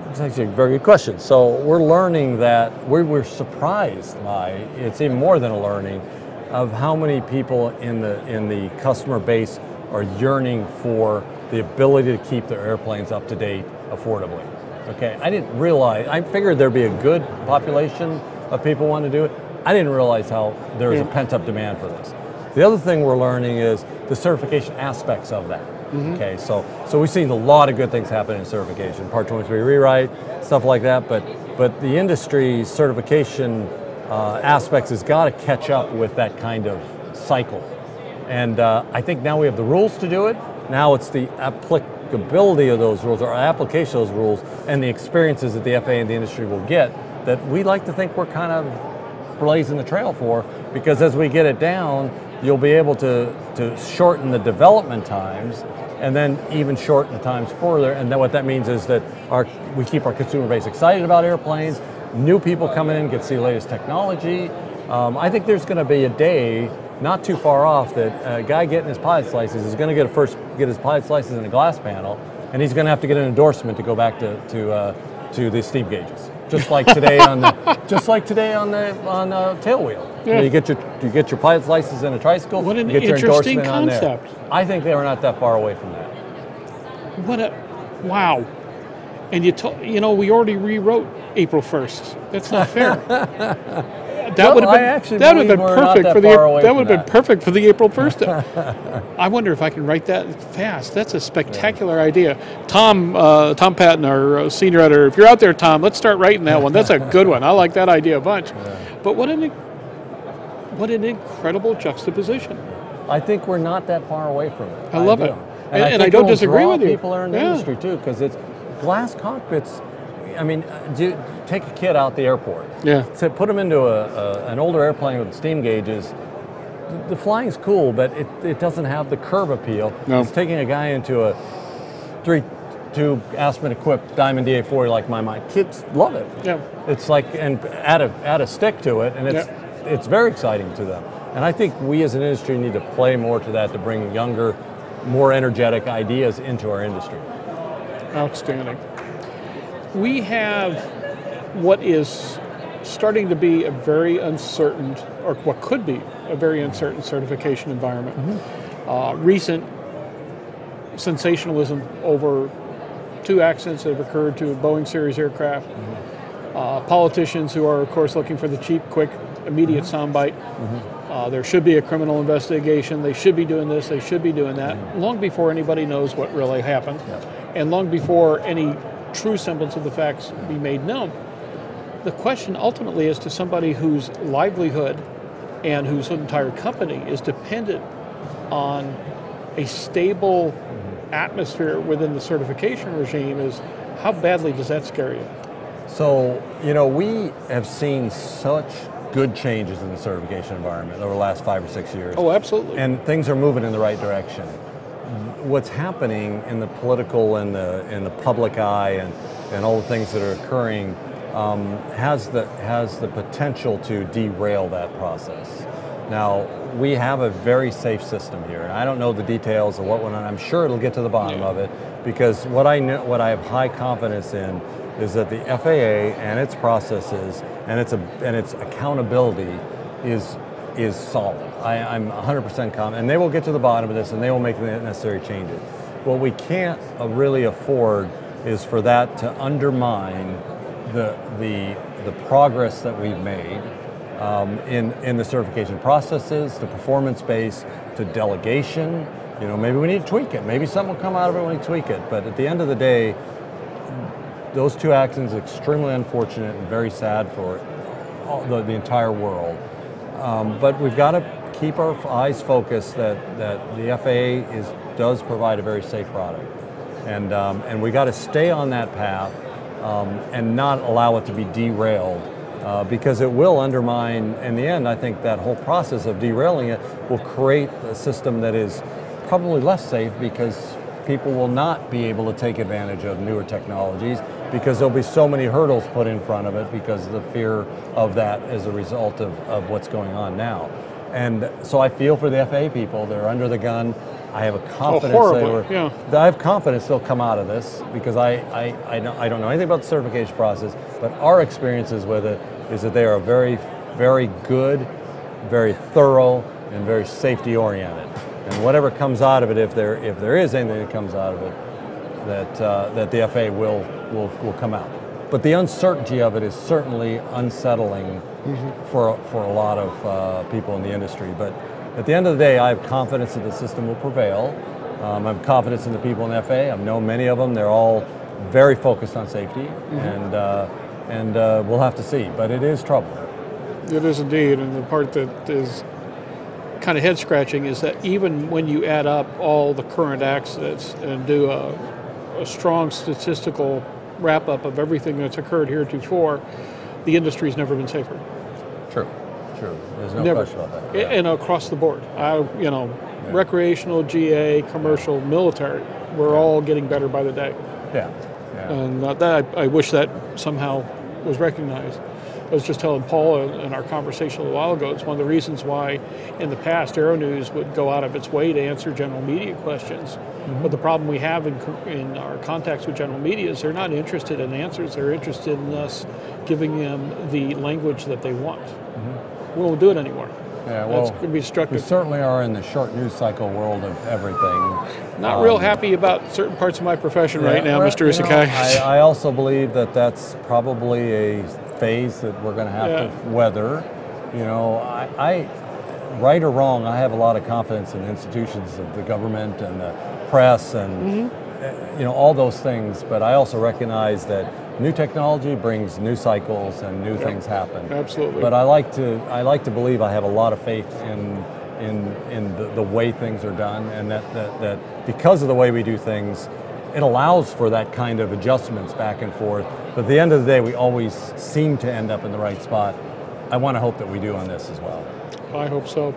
it's actually a very good question. So we're learning that we're surprised by, it's even more than a learning, of how many people in the customer base are yearning for the ability to keep their airplanes up to date affordably. Okay, I didn't realize, I figured there'd be a good population of people wanting to do it. I didn't realize how there was a pent-up demand for this. The other thing we're learning is the certification aspects of that. Okay, so we've seen a lot of good things happen in certification, Part 23 rewrite, stuff like that, but the industry's certification aspects has got to catch up with that kind of cycle. And I think now we have the rules to do it. Now it's the applicability of those rules, or application of those rules, and the experiences that the FAA and the industry will get that we like to think we're kind of blazing the trail for, because as we get it down, you'll be able to shorten the development times and then even shorten the times further. And then what that means is that we keep our consumer base excited about airplanes, new people come in, get to see the latest technology. I think there's going to be a day not too far off that a guy getting his pilot's license is going to get his pilot's license in a glass panel, and he's going to have to get an endorsement to go back to the steam gauges. Just like today on the tailwheel. Yeah. You get your pilot's license in a tricycle. What an you get your interesting endorsement concept. On there. I think they were not that far away from that. Wow. And we already rewrote April 1st. That's not fair. That would have been perfect for the April 1st. I wonder if I can write that fast. That's a spectacular idea. Tom Patton, our senior editor, if you're out there, Tom, let's start writing that one. That's a good one. I like that idea a bunch. But what an incredible juxtaposition. I think we're not that far away from it. I love it. And I don't disagree with you. People are in the industry too, because it's glass cockpits. I mean, take a kid out the airport. So put them into an older airplane with steam gauges. The flying's cool, but it doesn't have the curb appeal. No. It's taking a guy into a 3-tube Aspen equipped Diamond DA40 like my kids love it. Yeah. It's like, and add a stick to it, and it's very exciting to them. And I think we as an industry need to play more to that, to bring younger, more energetic ideas into our industry. Outstanding. We have what is starting to be a very uncertain, or what could be a very uncertain certification environment. Recent sensationalism over 2 accidents that have occurred to Boeing series aircraft. Politicians who are, of course, looking for the cheap, quick, immediate soundbite. There should be a criminal investigation. They should be doing this. They should be doing that. Long before anybody knows what really happened, and long before any true semblance of the facts be made known. The question ultimately is to somebody whose livelihood and whose entire company is dependent on a stable atmosphere within the certification regime, is how badly does that scare you? So, we have seen such good changes in the certification environment over the last 5 or 6 years. Oh, absolutely. And things are moving in the right direction. what's happening in the political and the public eye and all the things that are occurring has the potential to derail that process. Now, we have a very safe system here, and I don't know the details of what went on. I'm sure it'll get to the bottom of it, because what I have high confidence in is that the FAA and its processes and its accountability is solid. I'm 100% confident, and they will get to the bottom of this, and they will make the necessary changes. What we can't really afford is for that to undermine the progress that we've made in the certification processes, the performance base, to delegation. You know, maybe we need to tweak it. Maybe something will come out of it when we tweak it. But at the end of the day, those two actions are extremely unfortunate and very sad for the entire world. But we've got to keep our eyes focused that the FAA does provide a very safe product, and we got to stay on that path and not allow it to be derailed, because it will undermine. In the end, I think that whole process of derailing it will create a system that is probably less safe, because people will not be able to take advantage of newer technologies, because there'll be so many hurdles put in front of it because of the fear of that as a result of what's going on now. And so I feel for the FAA people. They're under the gun. I have a confidence I have confidence they'll come out of this, because I don't know anything about the certification process, but our experiences with it is that they are very, very good, very thorough, and very safety oriented. And whatever comes out of it, if there is anything that comes out of it, that the FAA will come out. But the uncertainty of it is certainly unsettling for a lot of people in the industry. But at the end of the day, I have confidence that the system will prevail. I have confidence in the people in the FAA. I've known many of them. They're all very focused on safety, and we'll have to see. But it is trouble. It is indeed, and the part that is kind of head-scratching is that even when you add up all the current accidents and do a strong statistical wrap-up of everything that's occurred heretofore, the industry's never been safer. True. There's no question about that. Yeah. And across the board, recreational, GA, commercial, military, we're all getting better by the day. Yeah. And that I wish that somehow was recognized. I was just telling Paula in our conversation a little while ago, it's one of the reasons why in the past Aero-News would go out of its way to answer general media questions. But the problem we have in our contacts with general media is they're not interested in answers, they're interested in us giving them the language that they want. We won't do it anymore. Yeah, well, that's going to be destructive. We certainly are in the short news cycle world of everything. Not real happy about certain parts of my profession right now, Mr. Usakai. I also believe that that's probably a phase that we're going to have to weather. You know, I right or wrong, I have a lot of confidence in institutions of the government and the press and you know, all those things, but I also recognize that new technology brings new cycles and new things happen. Absolutely. But I like to believe I have a lot of faith in the way things are done, and that because of the way we do things, it allows for that kind of adjustments back and forth. But at the end of the day, we always seem to end up in the right spot. I want to hope that we do on this as well. I hope so.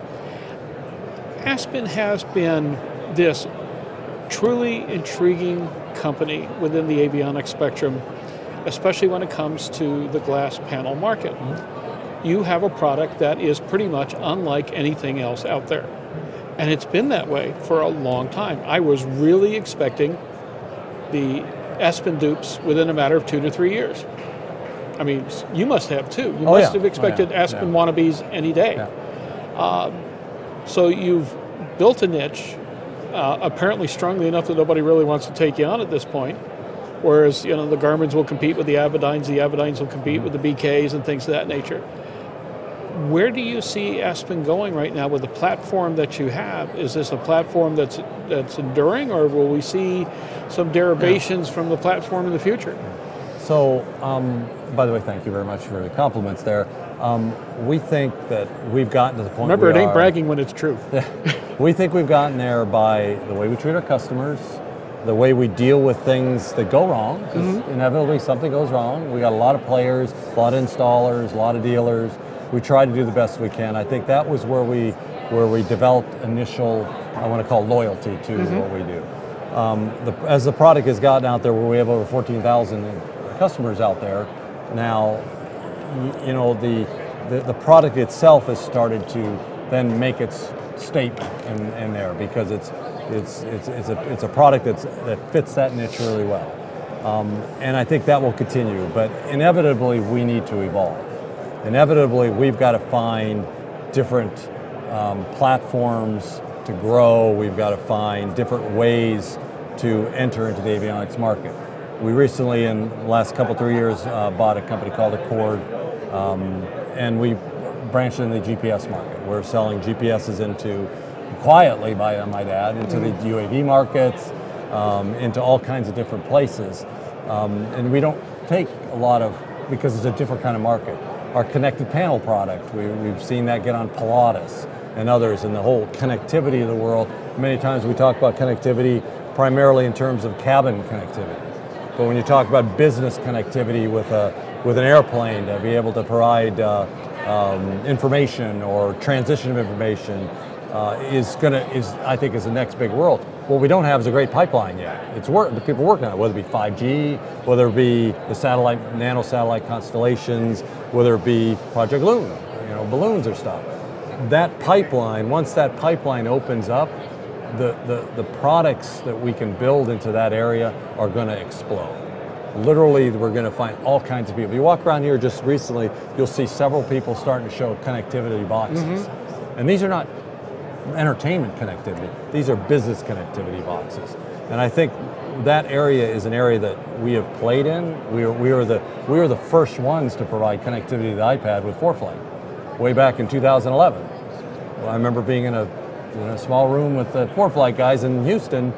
Aspen has been this truly intriguing company within the avionics spectrum, especially when it comes to the glass panel market. You have a product that is pretty much unlike anything else out there. And it's been that way for a long time. I was really expecting the Aspen dupes within a matter of 2 to 3 years. I mean, you must have too. You must have expected Aspen wannabes any day. So you've built a niche, apparently strongly enough that nobody really wants to take you on at this point. Whereas, you know, the Garmins will compete with the Avidynes will compete with the BKs and things of that nature. Where do you see Aspen going right now with the platform that you have? Is this a platform that's enduring, or will we see some derivations from the platform in the future? So, by the way, thank you very much for the compliments there. We think that we've gotten to the point. Remember, it ain't bragging when it's true. We think we've gotten there by the way we treat our customers, the way we deal with things that go wrong, because inevitably something goes wrong. We got a lot of players, a lot of installers, a lot of dealers. We try to do the best we can. I think that was where we developed initial I want to call loyalty to what we do. As the product has gotten out there, where we have over 14,000 customers out there now, you know, the product itself has started to then make its statement in there, because it's a product that fits that niche really well. And I think that will continue, but inevitably we need to evolve. Inevitably we've got to find different platforms to grow. We've got to find different ways to enter into the avionics market. We recently, in the last couple, 3 years, bought a company called Accord, and we branched into the GPS market. We're selling GPSs into, quietly by my dad, into the UAV markets, into all kinds of different places. And we don't take a lot of, because it's a different kind of market. Our connected panel product, we've seen that get on Pilatus and others, and the whole connectivity of the world. Many times we talk about connectivity primarily in terms of cabin connectivity. But when you talk about business connectivity with an airplane to be able to provide information or transition of information, I think is the next big world. What we don't have is a great pipeline yet. It's the people working on it, whether it be 5G, whether it be the satellite, nano satellite constellations, whether it be Project Loon, you know, balloons or stuff. That pipeline, once that pipeline opens up, the products that we can build into that area are going to explode. Literally, we're going to find all kinds of people. You walk around here just recently, you'll see several people starting to show connectivity boxes. And these are not entertainment connectivity. These are business connectivity boxes. And I think that area is an area that we have played in. We are the first ones to provide connectivity to the iPad with ForeFlight, way back in 2011. Well, I remember being in a small room with the ForeFlight guys in Houston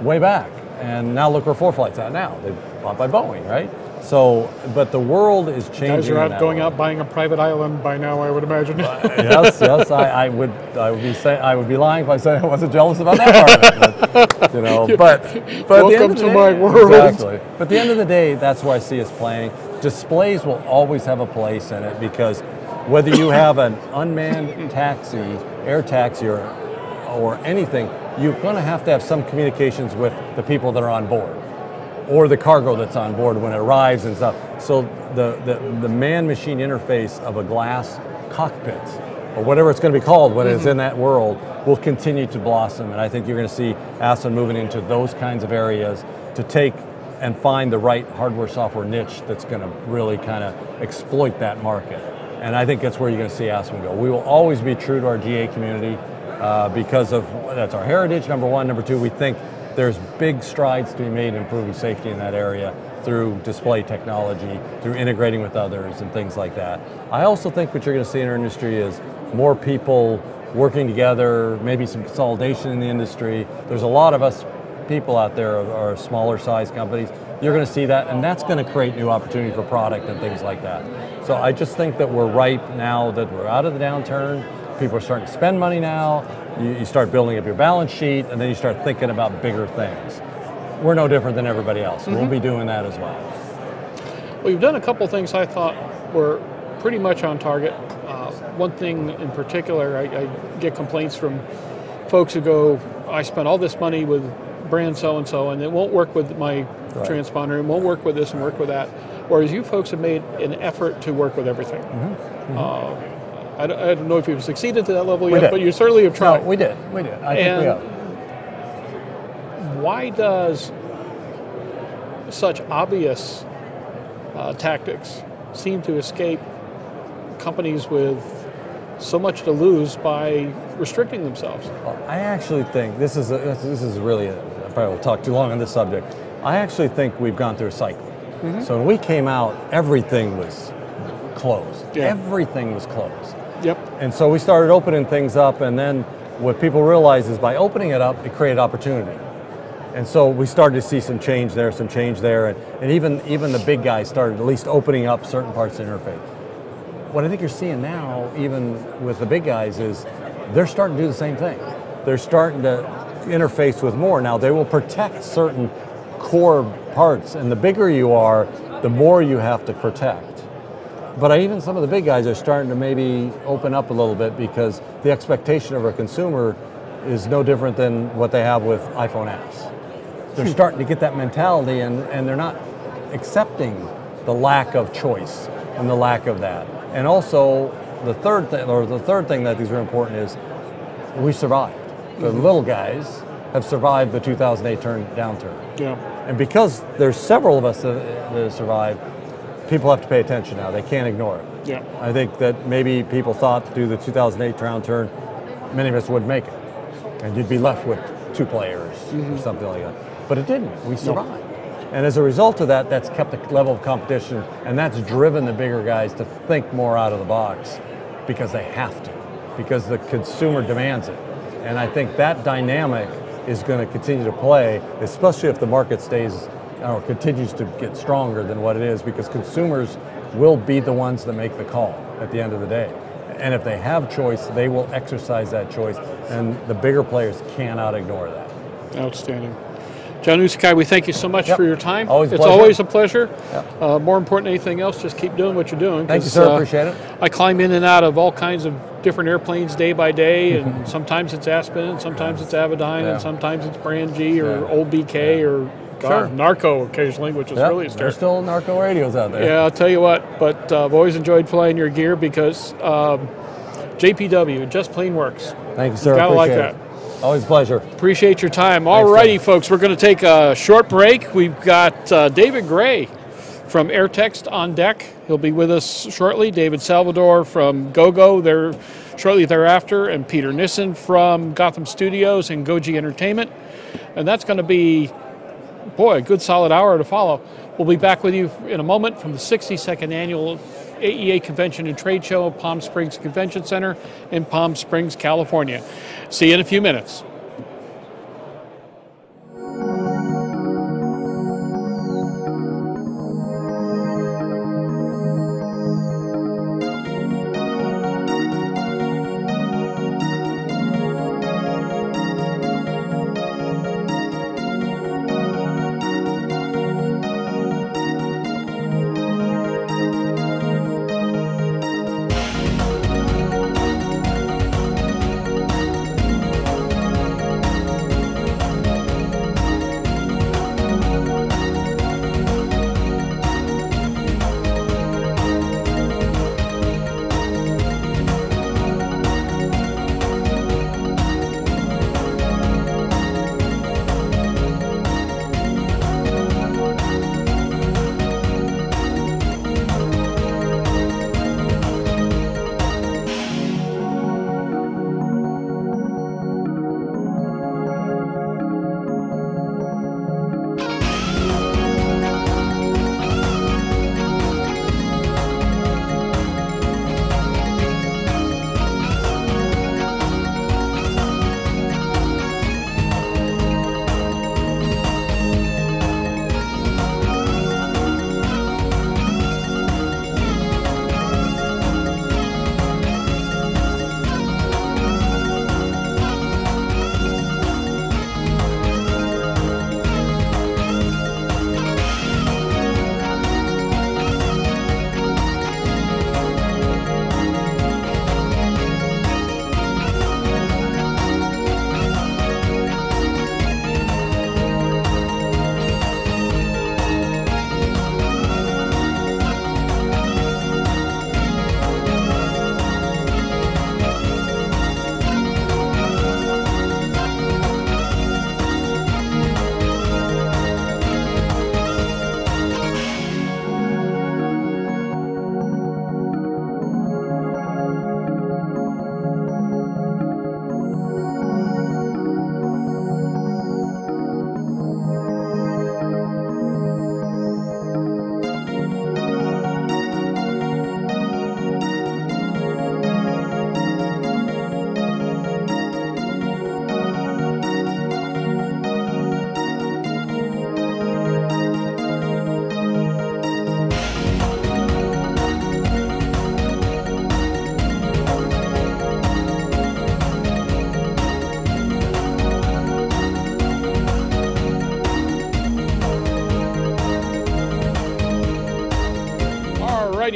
way back. And now look where ForeFlight's at now. They're bought by Boeing, right? So, but the world is changing. You guys are out going out buying a private island by now, I would imagine. Yes, I would be lying if I said I wasn't jealous about that part of it. But, you know, but welcome to my world. Exactly. But at the end of the day, that's where I see us playing. Displays will always have a place in it, because whether you have an unmanned taxi, air taxi, or anything, you're going to have some communications with the people that are on board, or the cargo that's on board when it arrives and stuff. So the man-machine interface of a glass cockpit, or whatever it's going to be called when it's in that world, will continue to blossom. And I think you're going to see Aspen moving into those kinds of areas to take and find the right hardware-software niche that's going to really kind of exploit that market. And I think that's where you're going to see Aspen go. We will always be true to our GA community because that's our heritage, number one. Number two, we think there's big strides to be made in improving safety in that area through display technology, through integrating with others and things like that. I also think what you're going to see in our industry is more people working together, maybe some consolidation in the industry. There's a lot of us people out there are smaller size companies. You're going to see that, and that's going to create new opportunity for product and things like that. So I just think that we're ripe now that we're out of the downturn. People are starting to spend money now. You start building up your balance sheet, and then you start thinking about bigger things. We're no different than everybody else. We'll be doing that as well. Well, you've done a couple things I thought were pretty much on target. One thing in particular, I get complaints from folks who go, I spent all this money with brand so-and-so, and it won't work with my transponder, it won't work with this and work with that. Whereas you folks have made an effort to work with everything. I don't know if you've succeeded to that level yet, but you certainly have tried. No, we did. I think we have. Why does such obvious tactics seem to escape companies with so much to lose by restricting themselves? Well, I actually think this is really I probably will talk too long on this subject. I actually think we've gone through a cycle. So when we came out, everything was closed. Yeah. Everything was closed. Yep. And so we started opening things up, and then what people realized is by opening it up, it created opportunity. And so we started to see some change there, and even the big guys started at least opening up certain parts of the interface. What I think you're seeing now, even with the big guys, is they're starting to do the same thing. They're starting to interface with more. Now, they will protect certain core parts, and the bigger you are, the more you have to protect. But even some of the big guys are starting to maybe open up a little bit, because the expectation of our consumer is no different than what they have with iPhone apps. They're starting to get that mentality, and they're not accepting the lack of choice and the lack of that. And also, the third thing that is very important is we survived. The little guys have survived the 2008 downturn. Yeah. And because there's several of us that survived, people have to pay attention now. They can't ignore it. Yeah. I think that maybe people thought through the 2008 downturn, many of us would make it. And you'd be left with 2 players or something like that. But it didn't. We survived. And as a result of that, that's kept the level of competition, and that's driven the bigger guys to think more out of the box because they have to, because the consumer demands it. And I think that dynamic is going to continue to play, especially if the market stays or continues to get stronger than what it is, because consumers will be the ones that make the call at the end of the day. And if they have choice, they will exercise that choice, and the bigger players cannot ignore that. Outstanding. John Usakai, we thank you so much for your time. Always a it's pleasure. Always a pleasure. More important than anything else, just keep doing what you're doing. Thank you, sir. Appreciate it. I climb in and out of all kinds of different airplanes day by day, and sometimes it's Aspen, and sometimes it's Avidyne, and sometimes it's Brand G or Old BK or Narco occasionally, which is really scary. There's still Narco radios out there. Yeah, I'll tell you what, but I've always enjoyed flying your gear because JPW, Just Plain Works. Thank you, sir. You gotta like Appreciate that. it. Always a pleasure. Appreciate your time. All righty, folks, we're going to take a short break. We've got David Gray from Airtext on deck. He'll be with us shortly. David Salvador from Gogo there shortly thereafter, and Peter Nissen from Gotham Studios and Goji Entertainment. And that's going to be, boy, a good solid hour to follow. We'll be back with you in a moment from the 62nd Annual AEA Convention and Trade Show at Palm Springs Convention Center in Palm Springs, California. See you in a few minutes.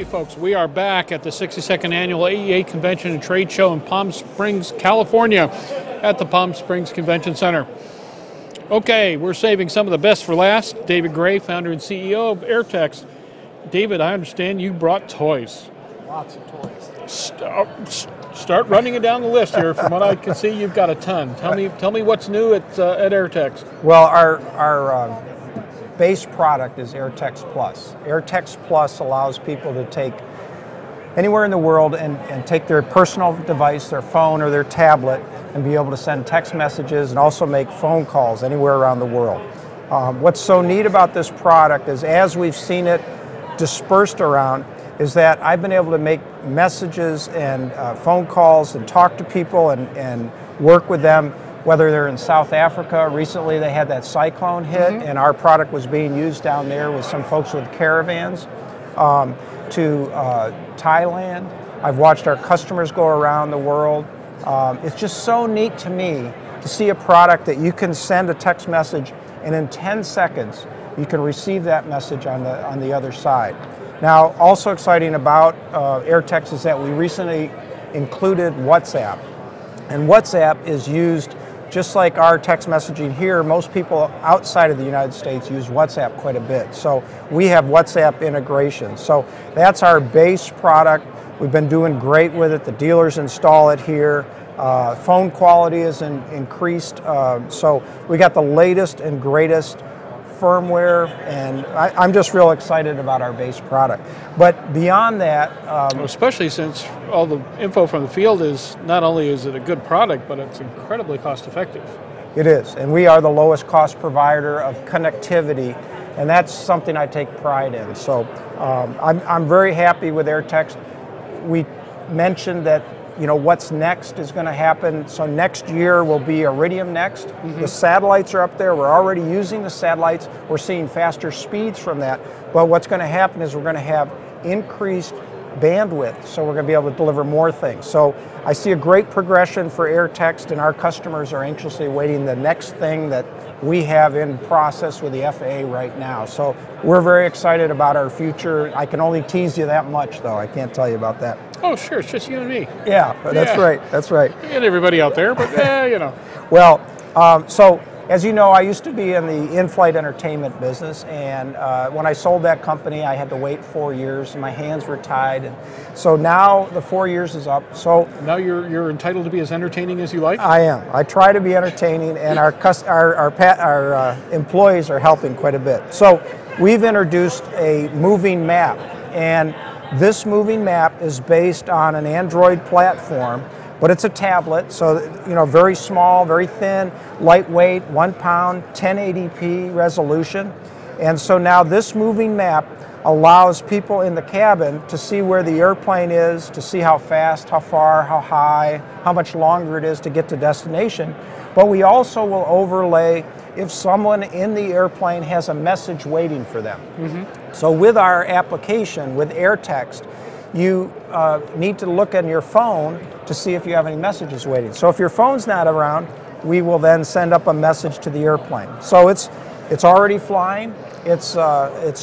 folks, we are back at the 62nd Annual AEA Convention and Trade Show in Palm Springs, California at the Palm Springs Convention Center. Okay, we're saving some of the best for last. David Gray, founder and CEO of Airtext. David, I understand you brought toys. Lots of toys. Start running it down the list here. From what I can see, you've got a ton. Tell me what's new at Airtext. Well, our base product is Airtext Plus. Airtext Plus allows people to take anywhere in the world and take their personal device, their phone or their tablet, and be able to send text messages and also make phone calls anywhere around the world. What's so neat about this product is, as we've seen it dispersed around, is that I've been able to make messages and phone calls and talk to people and work with them, whether they're in South Africa. Recently they had that cyclone hit, and our product was being used down there with some folks with caravans, to Thailand. I've watched our customers go around the world. It's just so neat to me to see a product that you can send a text message and in 10 seconds you can receive that message on the other side. Now, also exciting about Airtext is that we recently included WhatsApp. And WhatsApp is used just like our text messaging here. Most people outside of the United States use WhatsApp quite a bit. So we have WhatsApp integration. So that's our base product. We've been doing great with it. The dealers install it here. Phone quality is increased. So we got the latest and greatest firmware, and I'm just real excited about our base product. But beyond that, especially since all the info from the field is not only is it a good product, but it's incredibly cost effective. It is, and we are the lowest cost provider of connectivity, and that's something I take pride in. So I'm very happy with Airtext. We mentioned that, you know, what's next is going to happen. So next year will be Iridium Next. The satellites are up there. We're already using the satellites. We're seeing faster speeds from that. But what's going to happen is we're going to have increased bandwidth, so we're going to be able to deliver more things. So I see a great progression for Airtext, and our customers are anxiously waiting the next thing that we have in process with the FAA right now. So we're very excited about our future. I can only tease you that much, though. I can't tell you about that. Oh, sure, it's just you and me. Yeah, that's right, that's right. And everybody out there, but you know. Well, so as you know, I used to be in the in-flight entertainment business, and when I sold that company, I had to wait 4 years, and my hands were tied. And so now the 4 years is up. So now you're entitled to be as entertaining as you like? I am. I try to be entertaining, and our employees are helping quite a bit. So we've introduced a moving map, and this moving map is based on an Android platform, but it's a tablet, so, you know, very small, very thin, lightweight, 1 pound, 1080p resolution. And so now this moving map allows people in the cabin to see where the airplane is, to see how fast, how far, how high, how much longer it is to get to destination. But we also will overlay if someone in the airplane has a message waiting for them. So with our application, with Airtext, you need to look on your phone to see if you have any messages waiting. So if your phone's not around, we will then send up a message to the airplane. So it's already flying. It's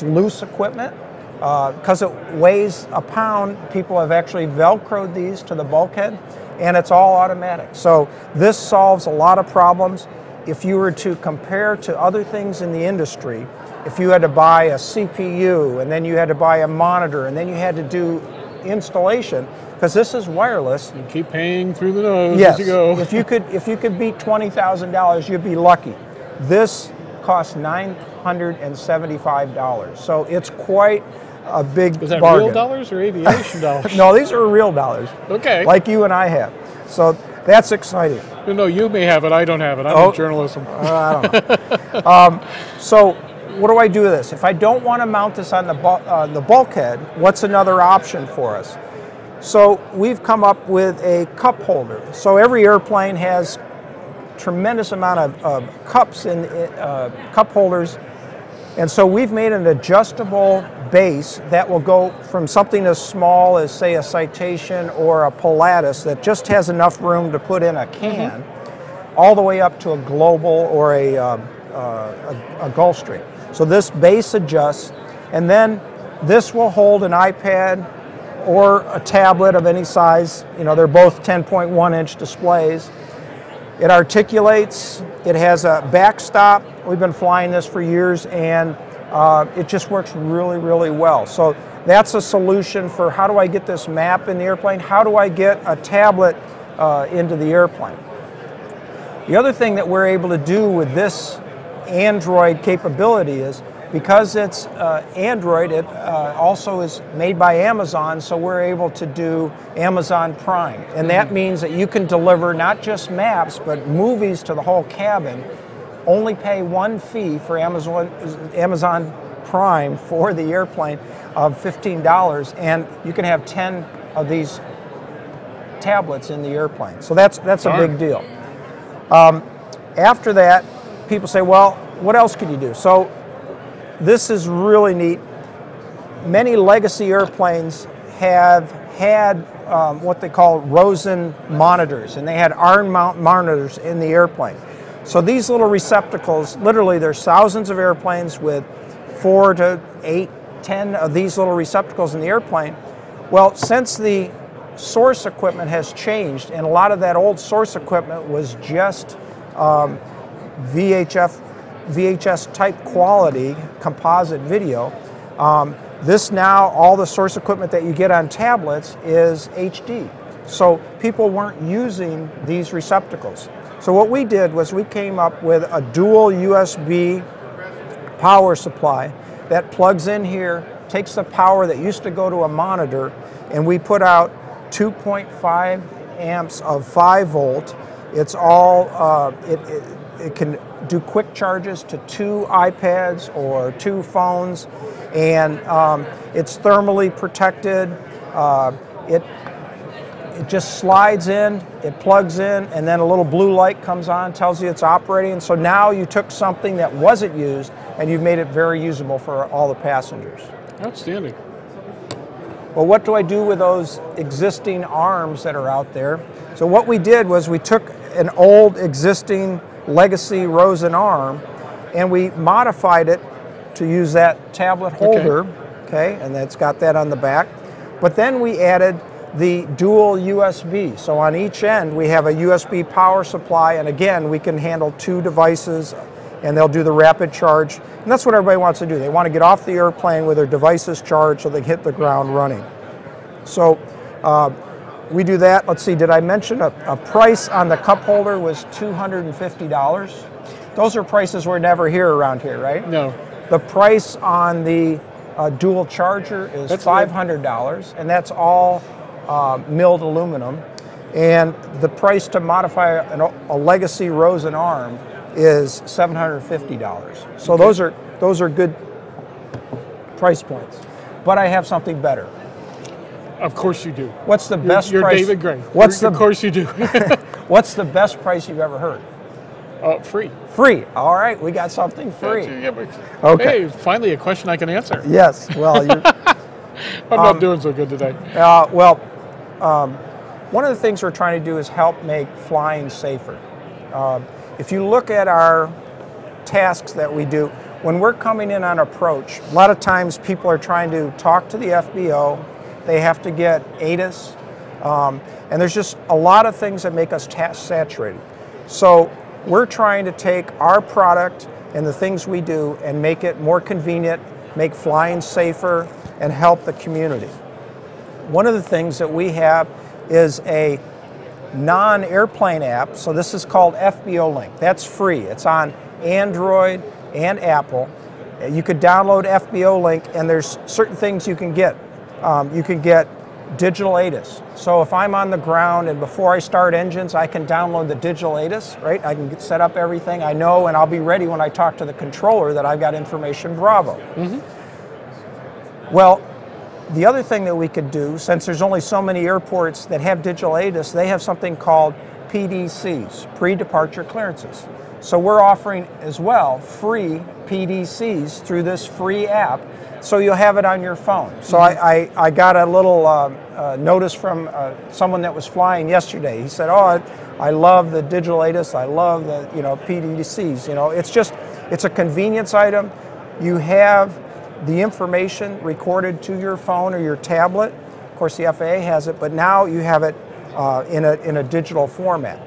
loose equipment. Because it weighs a pound, people have actually Velcroed these to the bulkhead, and it's all automatic. So this solves a lot of problems. If you were to compare to other things in the industry, if you had to buy a CPU, and then you had to buy a monitor, and then you had to do installation, because this is wireless. You keep paying through the nose as you go. if you could beat $20,000, you'd be lucky. This costs $975. So it's quite a big bargain. Is that real dollars or aviation dollars? No, these are real dollars. Okay. Like you and I have. So that's exciting. No, you may have it. I don't have it. I'm in journalism. I don't know. So what do I do with this? If I don't want to mount this on the bulkhead, what's another option for us? So we've come up with a cup holder. So every airplane has tremendous amount of cups in cup holders, and so we've made an adjustable base that will go from something as small as, say, a Citation or a Pilatus that just has enough room to put in a can, all the way up to a Global or a Gulfstream. So this base adjusts, and then This will hold an iPad or a tablet of any size. You know, they're both 10.1-inch displays. It articulates, it has a backstop. We've been flying this for years, and it just works really, really well. So that's a solution for how do I get this map in the airplane? How do I get a tablet into the airplane? The other thing that we're able to do with this Android capability is, because it's Android, it also is made by Amazon, so we're able to do Amazon Prime. And that means that you can deliver not just maps, but movies to the whole cabin. Only pay one fee for Amazon Prime for the airplane of $15, and you can have 10 of these tablets in the airplane. So that's a big deal. After that, people say, well, what else can you do? So this is really neat. Many legacy airplanes have had what they call Rosen monitors, and they had arm mount monitors in the airplane. So these little receptacles, literally there's thousands of airplanes with 4 to 8, 10 of these little receptacles in the airplane. Well, since the source equipment has changed, and a lot of that old source equipment was just VHS type quality composite video. This now, all the source equipment that you get on tablets is HD. So people weren't using these receptacles. So what we did was we came up with a dual USB power supply that plugs in here, takes the power that used to go to a monitor, and we put out 2.5 amps of 5 volt. It's all, it can do quick charges to 2 iPads or 2 phones, and it's thermally protected. It just slides in, it plugs in, and then a little blue light comes on, tells you it's operating. So now you took something that wasn't used and you've made it very usable for all the passengers. Outstanding. Well, what do I do with those existing arms that are out there? So what we did was we took an old existing legacy Rosen arm and we modified it to use that tablet holder, okay, and it's got that on the back. But then we added the dual USB. So on each end we have a USB power supply, and again we can handle 2 devices and they'll do the rapid charge. And that's what everybody wants to do. They want to get off the airplane with their devices charged so they can hit the ground running. So we do that. Let's see, did I mention a price on the cup holder was $250? Those are prices we're never here around here, right? No. The price on the dual charger is $500, and that's all milled aluminum. And the price to modify a legacy Rosen arm is $750. So those are good price points. But I have something better. Of course you do. What's the best you're price? David Gray. Of course you do. What's the best price you've ever heard? Free. Free. All right, we got something free. Okay. Hey, finally a question I can answer. Yes. Well, you're, I'm not doing so good today. One of the things we're trying to do is help make flying safer. If you look at our tasks that we do, when we're coming in on approach, a lot of times people are trying to talk to the FBO, they have to get ATIS, and there's just a lot of things that make us task saturated. So we're trying to take our product and the things we do and make it more convenient, make flying safer, and help the community. One of the things that we have is a non-airplane app, so this is called FBO Link. That's free. It's on Android and Apple. You could download FBO Link, and there's certain things you can get. You can get digital ATIS. So if I'm on the ground and before I start engines, I can download the digital ATIS, right? I can set up everything I know, and I'll be ready when I talk to the controller that I've got information Bravo. Well, the other thing that we could do, since there's only so many airports that have digital ATIS, they have something called PDCs, pre-departure clearances. So we're offering as well free PDCs through this free app, so you'll have it on your phone. So I got a little notice from someone that was flying yesterday. He said, "Oh, I love the digital ATIS. I love the PDCs. It's a convenience item. You have the information recorded to your phone or your tablet. Of course, the FAA has it, but now you have it in a digital format.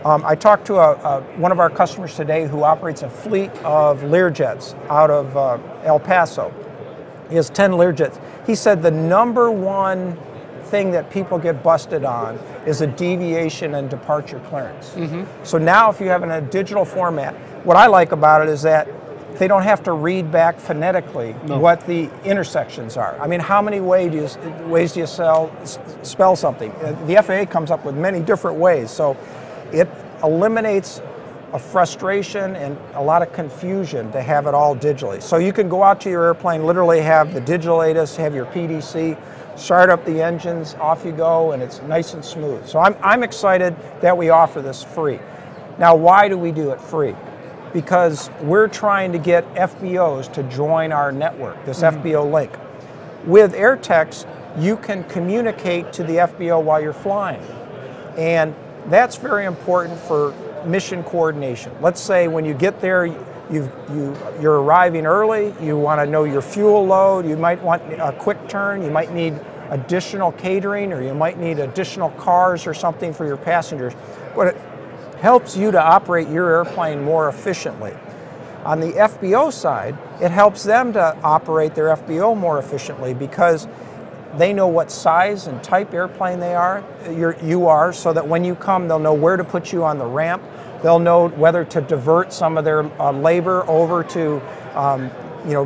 I talked to one of our customers today who operates a fleet of Learjets out of El Paso. He has 10 Learjets. He said the #1 thing that people get busted on is a deviation and departure clearance. So now if you have it in a digital format, what I like about it is that they don't have to read back phonetically what the intersections are. I mean, how many ways do you spell something? The FAA comes up with many different ways, so it eliminates a frustration and a lot of confusion to have it all digitally. So you can go out to your airplane, literally have the digital ATIS, have your PDC, start up the engines, off you go, and it's nice and smooth. So I'm excited that we offer this free. Now, why do we do it free? Because we're trying to get FBOs to join our network, this FBO link. With Airtext, you can communicate to the FBO while you're flying. And that's very important for mission coordination. Let's say when you get there, you're arriving early, you want to know your fuel load, you might want a quick turn, you might need additional catering, or you might need additional cars or something for your passengers. But it helps you to operate your airplane more efficiently. On the FBO side, it helps them to operate their FBO more efficiently because they know what size and type airplane you are, so that when you come, they'll know where to put you on the ramp. They'll know whether to divert some of their labor over to,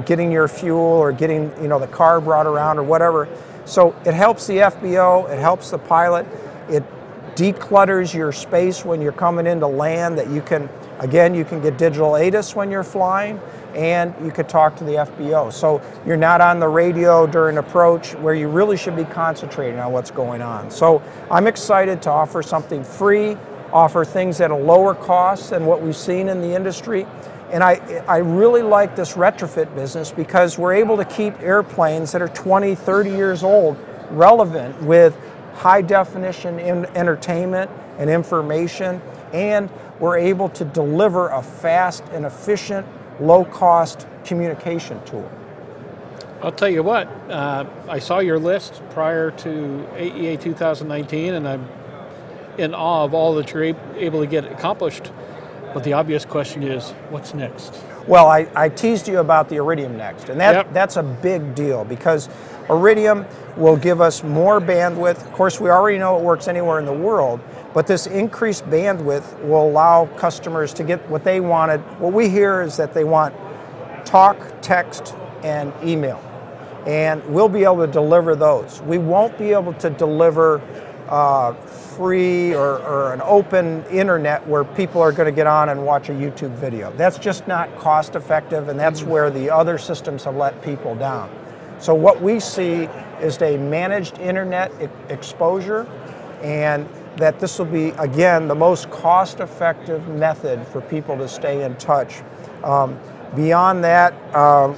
getting your fuel or getting, the car brought around or whatever. So it helps the FBO, it helps the pilot, it declutters your space when you're coming into land, that you can get digital ATIS when you're flying, and you could talk to the FBO. So you're not on the radio during approach where you really should be concentrating on what's going on. So I'm excited to offer something free, offer things at a lower cost than what we've seen in the industry. And I really like this retrofit business because we're able to keep airplanes that are 20, 30 years old relevant with high definition entertainment and information, and we're able to deliver a fast and efficient, low-cost communication tool. I'll tell you what, I saw your list prior to AEA 2019, and I'm in awe of all that you're able to get accomplished. But the obvious question is, what's next? Well, I teased you about the Iridium Next, and that's a big deal because Iridium will give us more bandwidth. Of course, we already know it works anywhere in the world, but this increased bandwidth will allow customers to get what they wanted. What we hear is that they want talk, text, and email, and we'll be able to deliver those. We won't be able to deliver free or an open internet where people are going to get on and watch a YouTube video. That's just not cost effective, and that's where the other systems have let people down. So what we see is a managed internet exposure, and that this will be, again, the most cost effective method for people to stay in touch. Beyond that,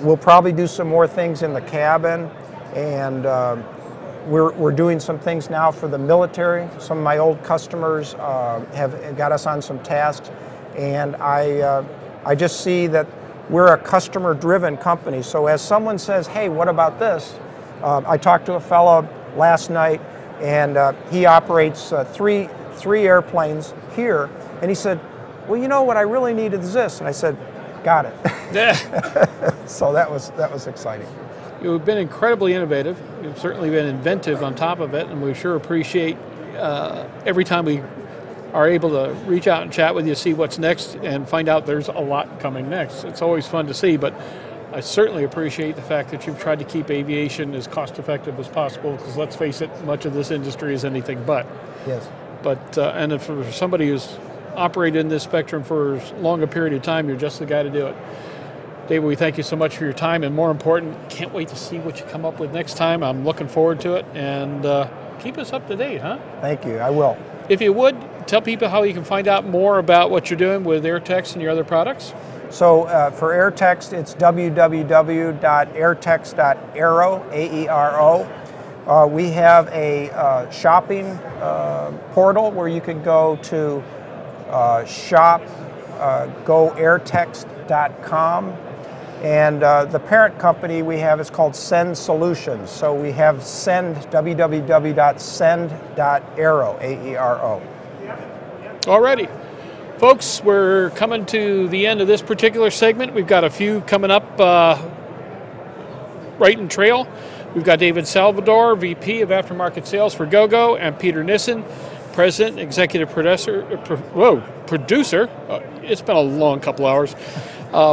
we'll probably do some more things in the cabin, and we're doing some things now for the military. Some of my old customers have got us on some tasks, and I just see that we're a customer-driven company. So as someone says, hey, what about this? I talked to a fellow last night, and he operates three airplanes here, and he said, well, you know what I really need is this, and I said, got it. So that was exciting. You've been incredibly innovative. You've certainly been inventive on top of it, and we sure appreciate every time we are able to reach out and chat with you, see what's next, and find out there's a lot coming next. It's always fun to see, but I certainly appreciate the fact that you've tried to keep aviation as cost effective as possible, because let's face it, much of this industry is anything but. Yes. But, and if for somebody who's operated in this spectrum for as long a period of time, you're just the guy to do it. David, we thank you so much for your time, and more important, can't wait to see what you come up with next time. I'm looking forward to it, and keep us up to date, huh? Thank you, I will. If you would, tell people how you can find out more about what you're doing with Airtext and your other products. So for Airtext, it's www.airtext.aero, A-E-R-O. We have a shopping portal where you can go to shop, goairtext.com. And the parent company we have is called Send Solutions. So we have Send, www.send.aero, A-E-R-O. Alrighty. Folks, we're coming to the end of this particular segment. We've got a few coming up right in trail. We've got David Salvador, VP of Aftermarket Sales for Gogo, and Peter Nissen, President, Executive Producer. It's been a long couple hours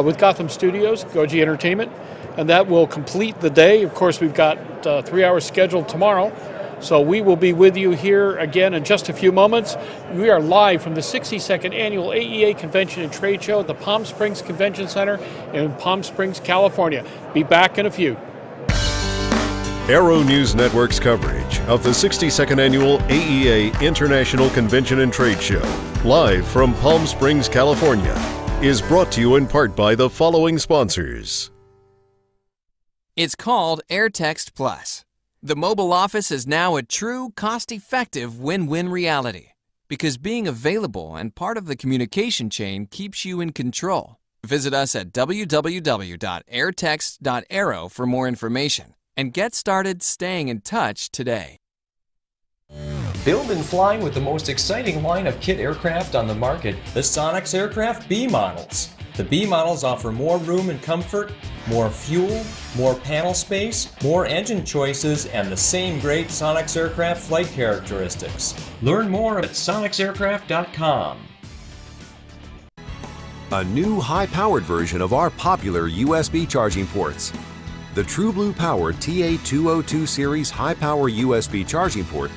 with Gotham Studios, Goji Entertainment, and that will complete the day. Of course, we've got 3 hours scheduled tomorrow, so we will be with you here again in just a few moments. We are live from the 62nd Annual AEA Convention and Trade Show at the Palm Springs Convention Center in Palm Springs, California. Be back in a few. Aero-News Network's coverage of the 62nd Annual AEA International Convention and Trade Show, live from Palm Springs, California, is brought to you in part by the following sponsors. It's called Airtext Plus. The mobile office is now a true, cost-effective win-win reality because being available and part of the communication chain keeps you in control. Visit us at www.airtext.aero for more information and get started staying in touch today. Build and flying with the most exciting line of kit aircraft on the market, the Sonex Aircraft B models. The B models offer more room and comfort, more fuel, more panel space, more engine choices, and the same great Sonex Aircraft flight characteristics. Learn more at sonexaircraft.com. A new high-powered version of our popular USB charging ports. The TrueBlue Power TA202 series high-power USB charging port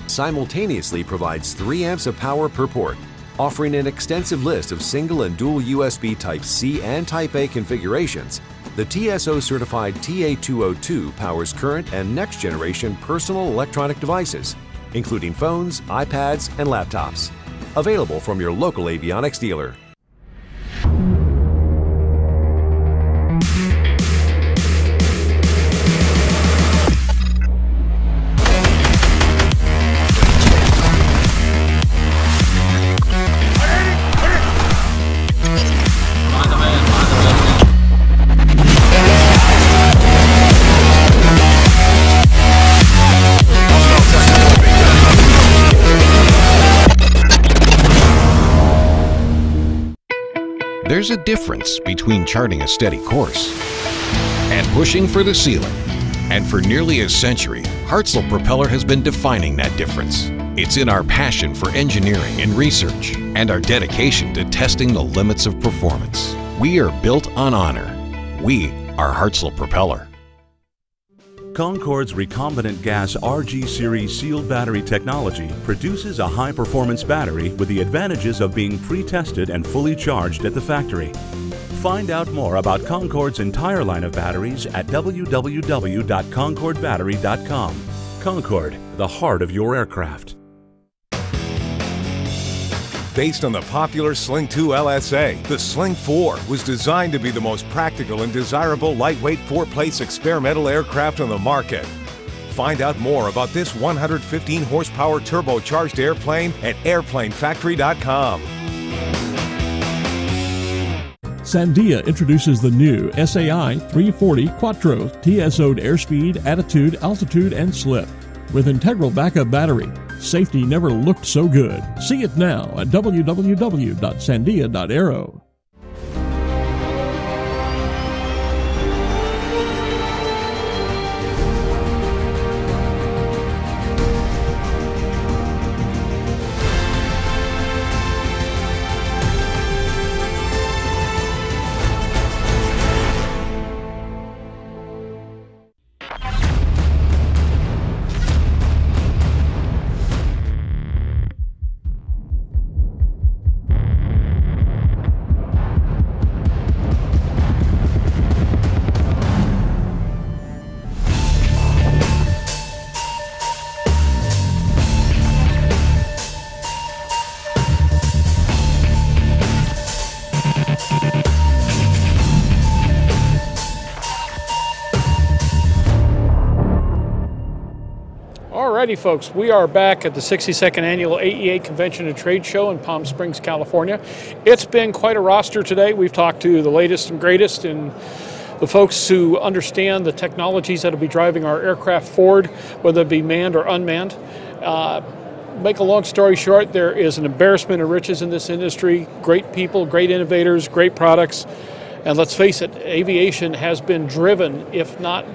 simultaneously provides 3 amps of power per port, offering an extensive list of single and dual USB Type-C and Type-A configurations. The TSO-certified TA202 powers current and next-generation personal electronic devices, including phones, iPads, and laptops. Available from your local avionics dealer. There's a difference between charting a steady course and pushing for the ceiling. And for nearly a century, Hartzell Propeller has been defining that difference. It's in our passion for engineering and research and our dedication to testing the limits of performance. We are built on honor. We are Hartzell Propeller. Concorde's recombinant gas RG series sealed battery technology produces a high-performance battery with the advantages of being pre-tested and fully charged at the factory. Find out more about Concorde's entire line of batteries at www.concordebattery.com. Concorde, the heart of your aircraft. Based on the popular Sling II LSA, the Sling IV was designed to be the most practical and desirable lightweight 4-place experimental aircraft on the market. Find out more about this 115 horsepower turbocharged airplane at airplanefactory.com. Sandia introduces the new SAI 340 Quattro TSO'd airspeed, attitude, altitude, and slip. With integral backup battery, safety never looked so good. See it now at www.sandia.aero. Alrighty, folks, we are back at the 62nd Annual AEA Convention and Trade Show in Palm Springs, California. It's been quite a roster today. We've talked to the latest and greatest in the folks who understand the technologies that will be driving our aircraft forward, whether it be manned or unmanned. Make a long story short, there is an embarrassment of riches in this industry. Great people, great innovators, great products. And let's face it, aviation has been driven, if not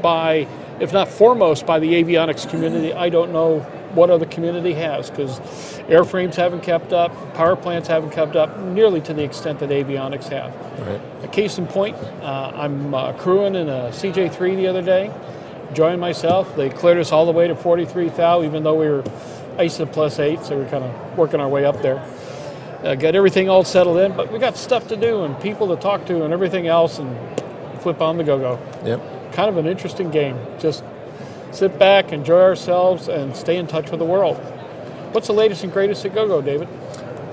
foremost, by the avionics community. I don't know what other community has, because airframes haven't kept up, power plants haven't kept up nearly to the extent that avionics have. Right. A case in point, I'm crewing in a CJ3 the other day, enjoying myself. They cleared us all the way to 43 thou, even though we were ISA +8, so we're kind of working our way up there. Got everything all settled in, but we got stuff to do and people to talk to and everything else, and flip on the Gogo. Yep. Kind of an interesting game. Just sit back, enjoy ourselves, and stay in touch with the world. What's the latest and greatest at Gogo, David?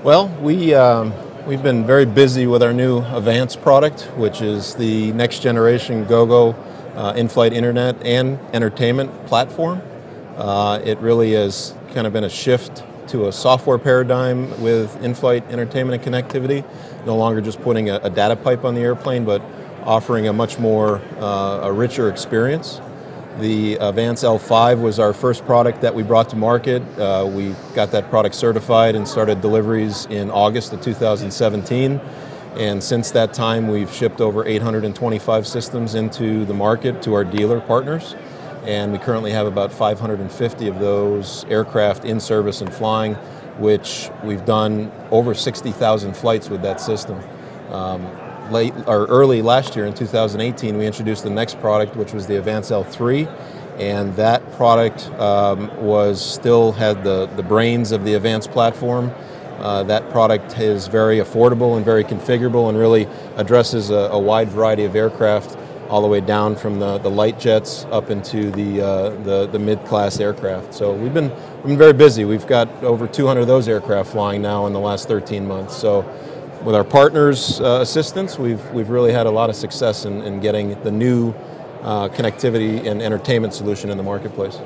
Well, we've been very busy with our new AVANCE product, which is the next generation Gogo in-flight internet and entertainment platform. It really has kind of been a shift to a software paradigm with in-flight entertainment and connectivity, no longer just putting a data pipe on the airplane, but offering a much more, a richer experience. The AVANCE L5 was our first product that we brought to market. We got that product certified and started deliveries in August of 2017. And since that time, we've shipped over 825 systems into the market to our dealer partners. And we currently have about 550 of those aircraft in service and flying, which we've done over 60,000 flights with that system. Early last year in 2018, we introduced the next product, which was the AVANCE L3, and that product still had the brains of the AVANCE platform. That product is very affordable and very configurable, and really addresses a wide variety of aircraft, all the way down from the light jets up into the mid-class aircraft. So we've been very busy. We've got over 200 of those aircraft flying now in the last 13 months. So with our partners' assistance, we've really had a lot of success in getting the new connectivity and entertainment solution in the marketplace.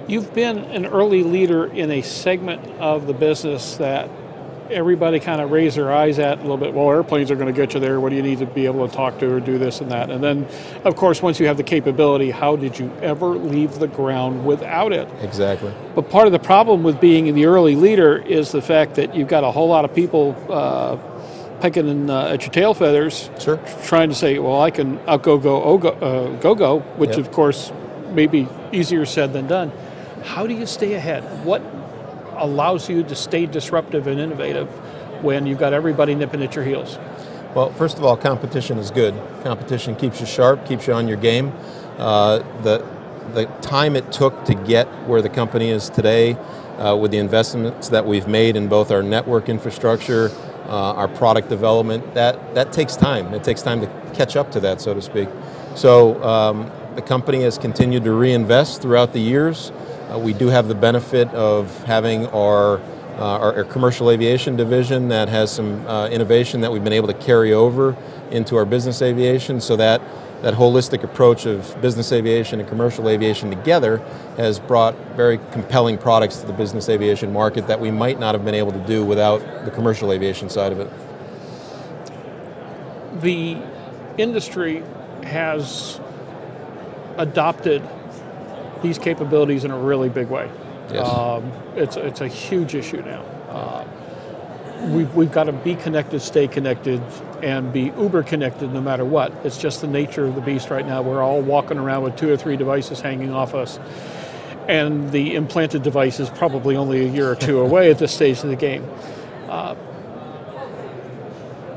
You've been an early leader in a segment of the business that everybody kind of raised their eyes at a little bit. Well, airplanes are going to get you there. What do you need to be able to talk to or do this and that? And then, of course, once you have the capability, how did you ever leave the ground without it? Exactly. But part of the problem with being the early leader is the fact that you've got a whole lot of people pecking at your tail feathers, sure, trying to say, well, I can outgo Gogo, which, yep, of course, may be easier said than done. How do you stay ahead? What allows you to stay disruptive and innovative when you've got everybody nipping at your heels? Well, first of all, competition is good. Competition keeps you sharp, keeps you on your game. The time it took to get where the company is today, with the investments that we've made in both our network infrastructure, our product development, that takes time. It takes time to catch up to that, so to speak. So the company has continued to reinvest throughout the years. We do have the benefit of having our commercial aviation division that has some innovation that we've been able to carry over into our business aviation, so that holistic approach of business aviation and commercial aviation together has brought very compelling products to the business aviation market that we might not have been able to do without the commercial aviation side of it. The industry has adopted these capabilities in a really big way. Yes. It's a huge issue now. We've got to be connected, stay connected, and be uber connected no matter what. It's just the nature of the beast right now. We're all walking around with 2 or 3 devices hanging off us, and the implanted device is probably only a year or 2 away at this stage of the game.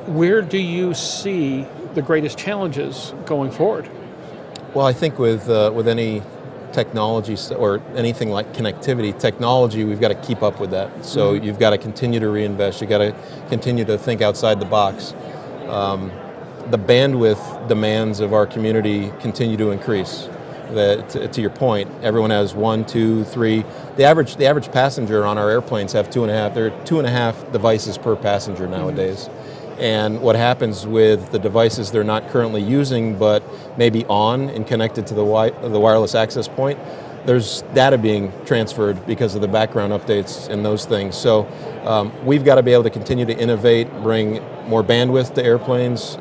Where do you see the greatest challenges going forward? Well, I think with any technology or anything like connectivity, technology, we've got to keep up with that. So you've got to continue to reinvest. You've got to continue to think outside the box. The bandwidth demands of our community continue to increase. To your point, everyone has 1, 2, 3. The average passenger on our airplanes have 2.5. There are 2.5 devices per passenger nowadays. And what happens with the devices they're not currently using but maybe on and connected to the wireless access point, there's data being transferred because of the background updates and those things. So we've got to be able to continue to innovate, bring more bandwidth to airplanes.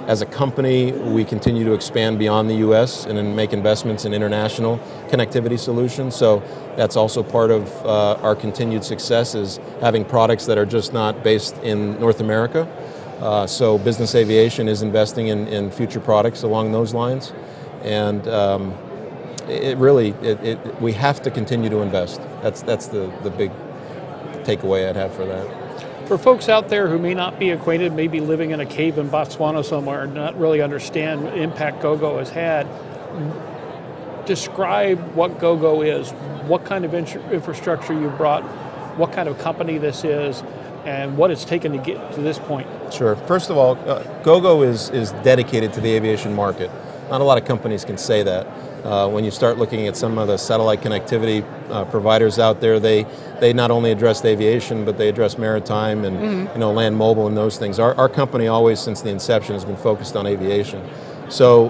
As a company, we continue to expand beyond the U.S. and then make investments in international connectivity solutions. So that's also part of our continued success, is having products that are just not based in North America. So business aviation is investing in future products along those lines. And we have to continue to invest. That's the big takeaway I'd have for that. For folks out there who may not be acquainted, maybe living in a cave in Botswana somewhere and not really understand what impact Gogo has had, describe what Gogo is, what kind of infrastructure you brought, what kind of company this is, and what it's taken to get to this point. Sure. First of all, Gogo is dedicated to the aviation market. Not a lot of companies can say that. When you start looking at some of the satellite connectivity providers out there, they not only address aviation, but they address maritime and land mobile and those things. Our company always, since the inception, has been focused on aviation. So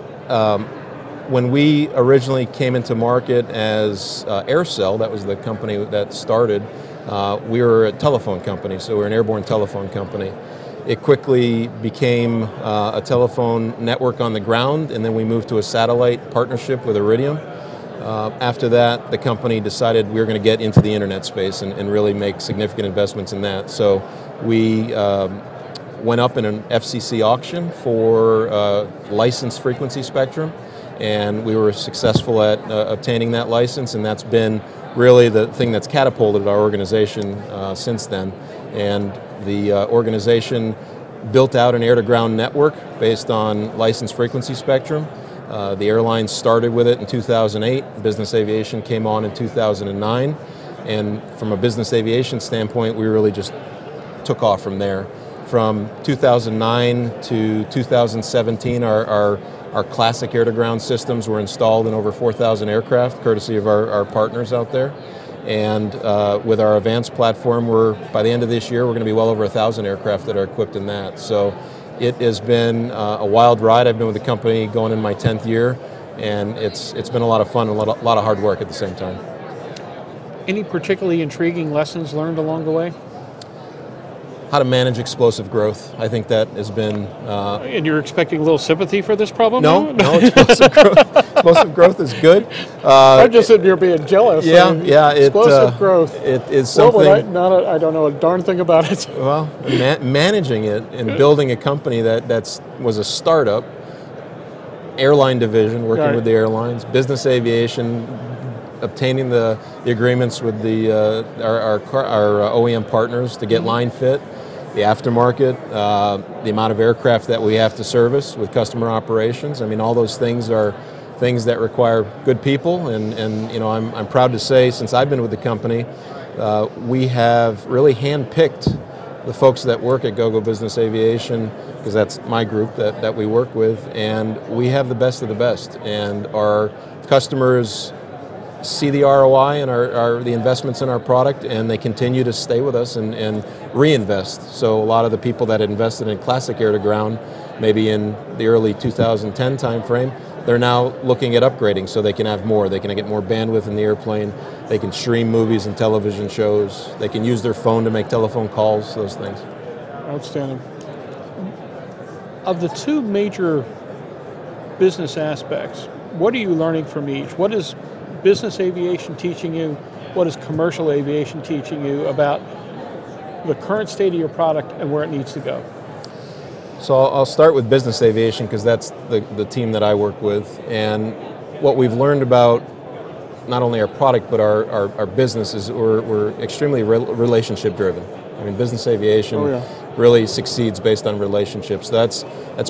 when we originally came into market as AirCell, that was the company that started, we were a telephone company, so we're an airborne telephone company. It quickly became a telephone network on the ground, and then we moved to a satellite partnership with Iridium. After that, the company decided we were going to get into the internet space and really make significant investments in that. So we went up in an FCC auction for licensed frequency spectrum, and we were successful at obtaining that license, and that's been really the thing that's catapulted our organization since then. And the organization built out an air-to-ground network based on licensed frequency spectrum. The airlines started with it in 2008. Business aviation came on in 2009. And from a business aviation standpoint, we really just took off from there. From 2009 to 2017, our classic air-to-ground systems were installed in over 4,000 aircraft, courtesy of our partners out there. And with our advanced platform, by the end of this year, we're going to be well over 1,000 aircraft that are equipped in that. So it has been a wild ride. I've been with the company going in my 10th year, and it's been a lot of fun and a lot of hard work at the same time. Any particularly intriguing lessons learned along the way? How to manage explosive growth. I think that has been... and you're expecting a little sympathy for this problem? No, explosive growth. Explosive growth is good. I'm just sitting here being jealous. Yeah. Explosive growth. It is something... I don't know a darn thing about it. Well, managing it and building a company that was a startup, airline division, working with the airlines, business aviation, obtaining the agreements with our OEM partners to get line fit, the aftermarket, the amount of aircraft that we have to service with customer operations. I mean, all those things are things that require good people, and you know, I'm proud to say, since I've been with the company, we have really handpicked the folks that work at Gogo Business Aviation, because that's my group that we work with, and we have the best of the best, and our customers see the ROI and the investments in our product, and they continue to stay with us and reinvest. So a lot of the people that invested in classic air-to-ground, maybe in the early 2010 timeframe, they're now looking at upgrading so they can have more. They can get more bandwidth in the airplane. They can stream movies and television shows. They can use their phone to make telephone calls, those things. Outstanding. Of the two major business aspects, what are you learning from each? What is business aviation teaching you? What is commercial aviation teaching you about the current state of your product and where it needs to go? So I'll start with business aviation, because that's the team that I work with. And what we've learned about not only our product but our business is we're extremely relationship driven. I mean, business aviation really succeeds based on relationships. That's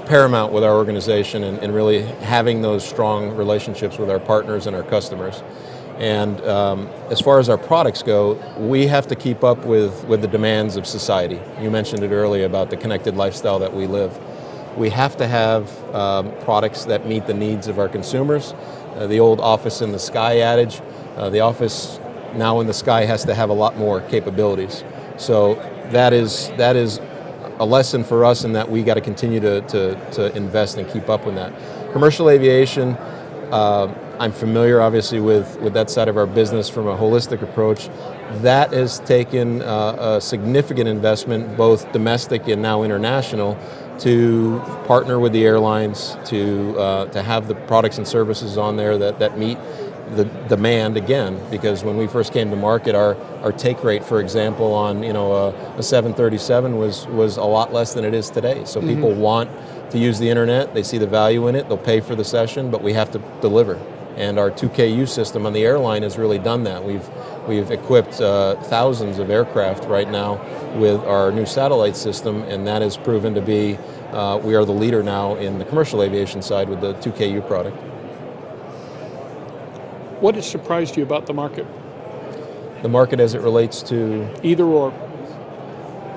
paramount with our organization, and really having those strong relationships with our partners and our customers. And as far as our products go, we have to keep up with the demands of society. You mentioned it earlier about the connected lifestyle that we live. We have to have products that meet the needs of our consumers. The old office in the sky adage, the office now in the sky has to have a lot more capabilities. So that is a lesson for us, in that we got to continue to invest and keep up with that. Commercial aviation, I'm familiar, obviously, with that side of our business from a holistic approach. That has taken a significant investment, both domestic and now international, to partner with the airlines to have the products and services on there that meet the demand again. Because when we first came to market, our take rate, for example, on a 737 was a lot less than it is today. So people want to use the internet, they see the value in it, they'll pay for the session, but we have to deliver. And our 2KU system on the airline has really done that. We've equipped thousands of aircraft right now with our new satellite system, and that has proven to be, we are the leader now in the commercial aviation side with the 2KU product. What has surprised you about the market? The market as it relates to? Either or.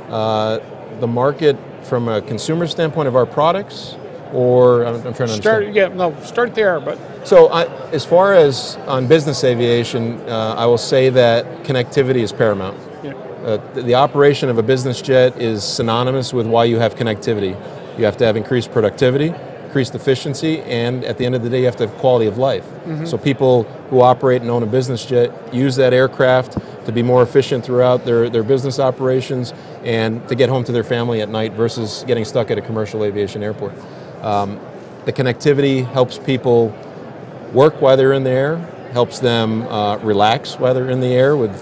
The market from a consumer standpoint of our products, or I'm trying to understand. Start there. But so as far as on business aviation, I will say that connectivity is paramount. Yeah. The operation of a business jet is synonymous with why you have connectivity. You have to have increased productivity, increased efficiency, and at the end of the day, you have to have quality of life. So people who operate and own a business jet use that aircraft to be more efficient throughout their business operations and to get home to their family at night versus getting stuck at a commercial aviation airport. The connectivity helps people work while they're in the air, helps them relax while they're in the air with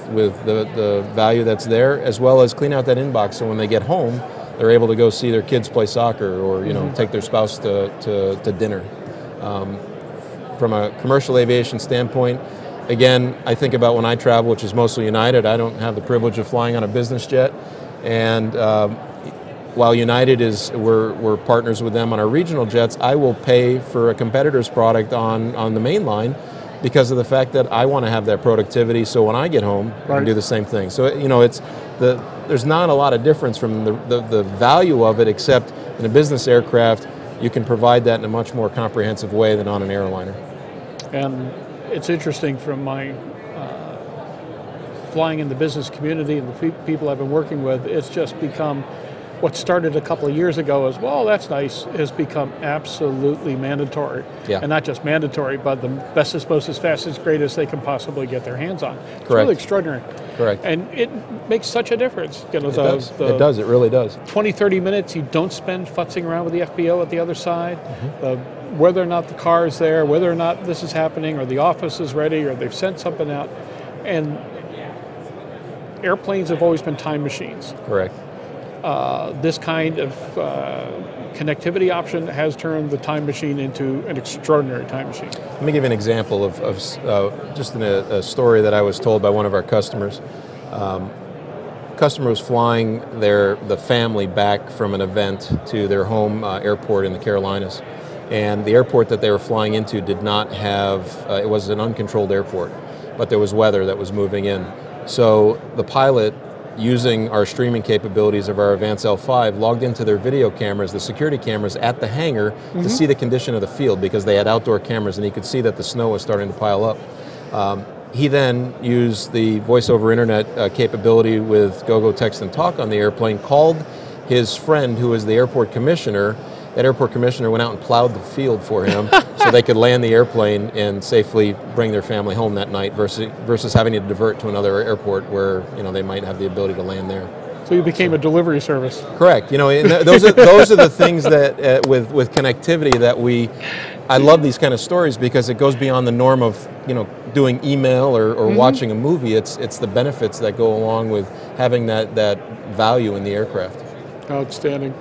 the value that's there, as well as clean out that inbox so when they get home, they're able to go see their kids play soccer or take their spouse to dinner. From a commercial aviation standpoint, again, I think about when I travel, which is mostly United. I don't have the privilege of flying on a business jet, and while United we're partners with them on our regional jets, I will pay for a competitor's product on the main line because of the fact that I want to have that productivity. So when I get home, I can do the same thing. So there's not a lot of difference from the value of it, except in a business aircraft, you can provide that in a much more comprehensive way than on an airliner. And it's interesting from my flying in the business community and the people I've been working with, it's just become what started a couple of years ago as, well, that's nice, has become absolutely mandatory. Yeah. And not just mandatory, but the bestest, mostest, fastest, greatest they can possibly get their hands on. It's Correct. Really extraordinary. Correct. And it makes such a difference. It does, it really does. 20, 30 minutes you don't spend futzing around with the FBO at the other side. Whether or not the car is there, whether or not this is happening, or the office is ready, or they've sent something out. And airplanes have always been time machines. Correct. This kind of connectivity option has turned the time machine into an extraordinary time machine. Let me give you an example of just a story that I was told by one of our customers. Customer was flying the family back from an event to their home airport in the Carolinas. And the airport that they were flying into did not have, it was an uncontrolled airport, but there was weather that was moving in. So the pilot, using our streaming capabilities of our AVANCE L5, logged into their video cameras, the security cameras at the hangar, to see the condition of the field because they had outdoor cameras and he could see that the snow was starting to pile up. He then used the voice over internet capability with Gogo Text and Talk on the airplane, called his friend who was the airport commissioner. That airport commissioner went out and plowed the field for him so they could land the airplane and safely bring their family home that night versus having to divert to another airport where they might have the ability to land there. So you became a delivery service. Correct. Those are the things that with connectivity that I love these kind of stories because it goes beyond the norm of doing email or watching a movie. It's the benefits that go along with having that value in the aircraft. Outstanding.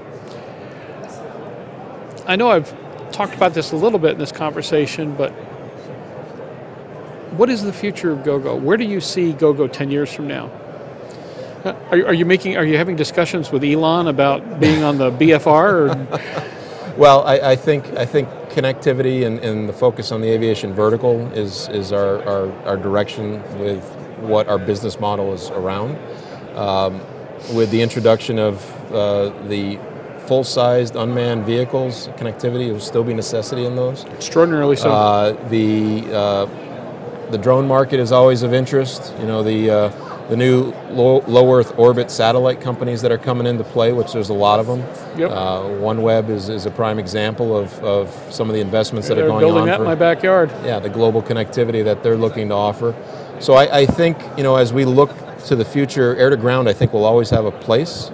I know I've talked about this a little bit in this conversation, but what is the future of Gogo? Where do you see Gogo 10 years from now? Are you having discussions with Elon about being on the BFR? Or? Well, I think connectivity and the focus on the aviation vertical is our direction with what our business model is around. With the introduction of the full-sized unmanned vehicles, connectivity will still be a necessity in those. Extraordinarily so. The drone market is always of interest. The the new low Earth orbit satellite companies that are coming into play, which there's a lot of them. Yep. OneWeb is a prime example of some of the investments that are going on. They're building that in my backyard. Yeah, the global connectivity that they're looking to offer. So I think, as we look to the future, air to ground I think will always have a place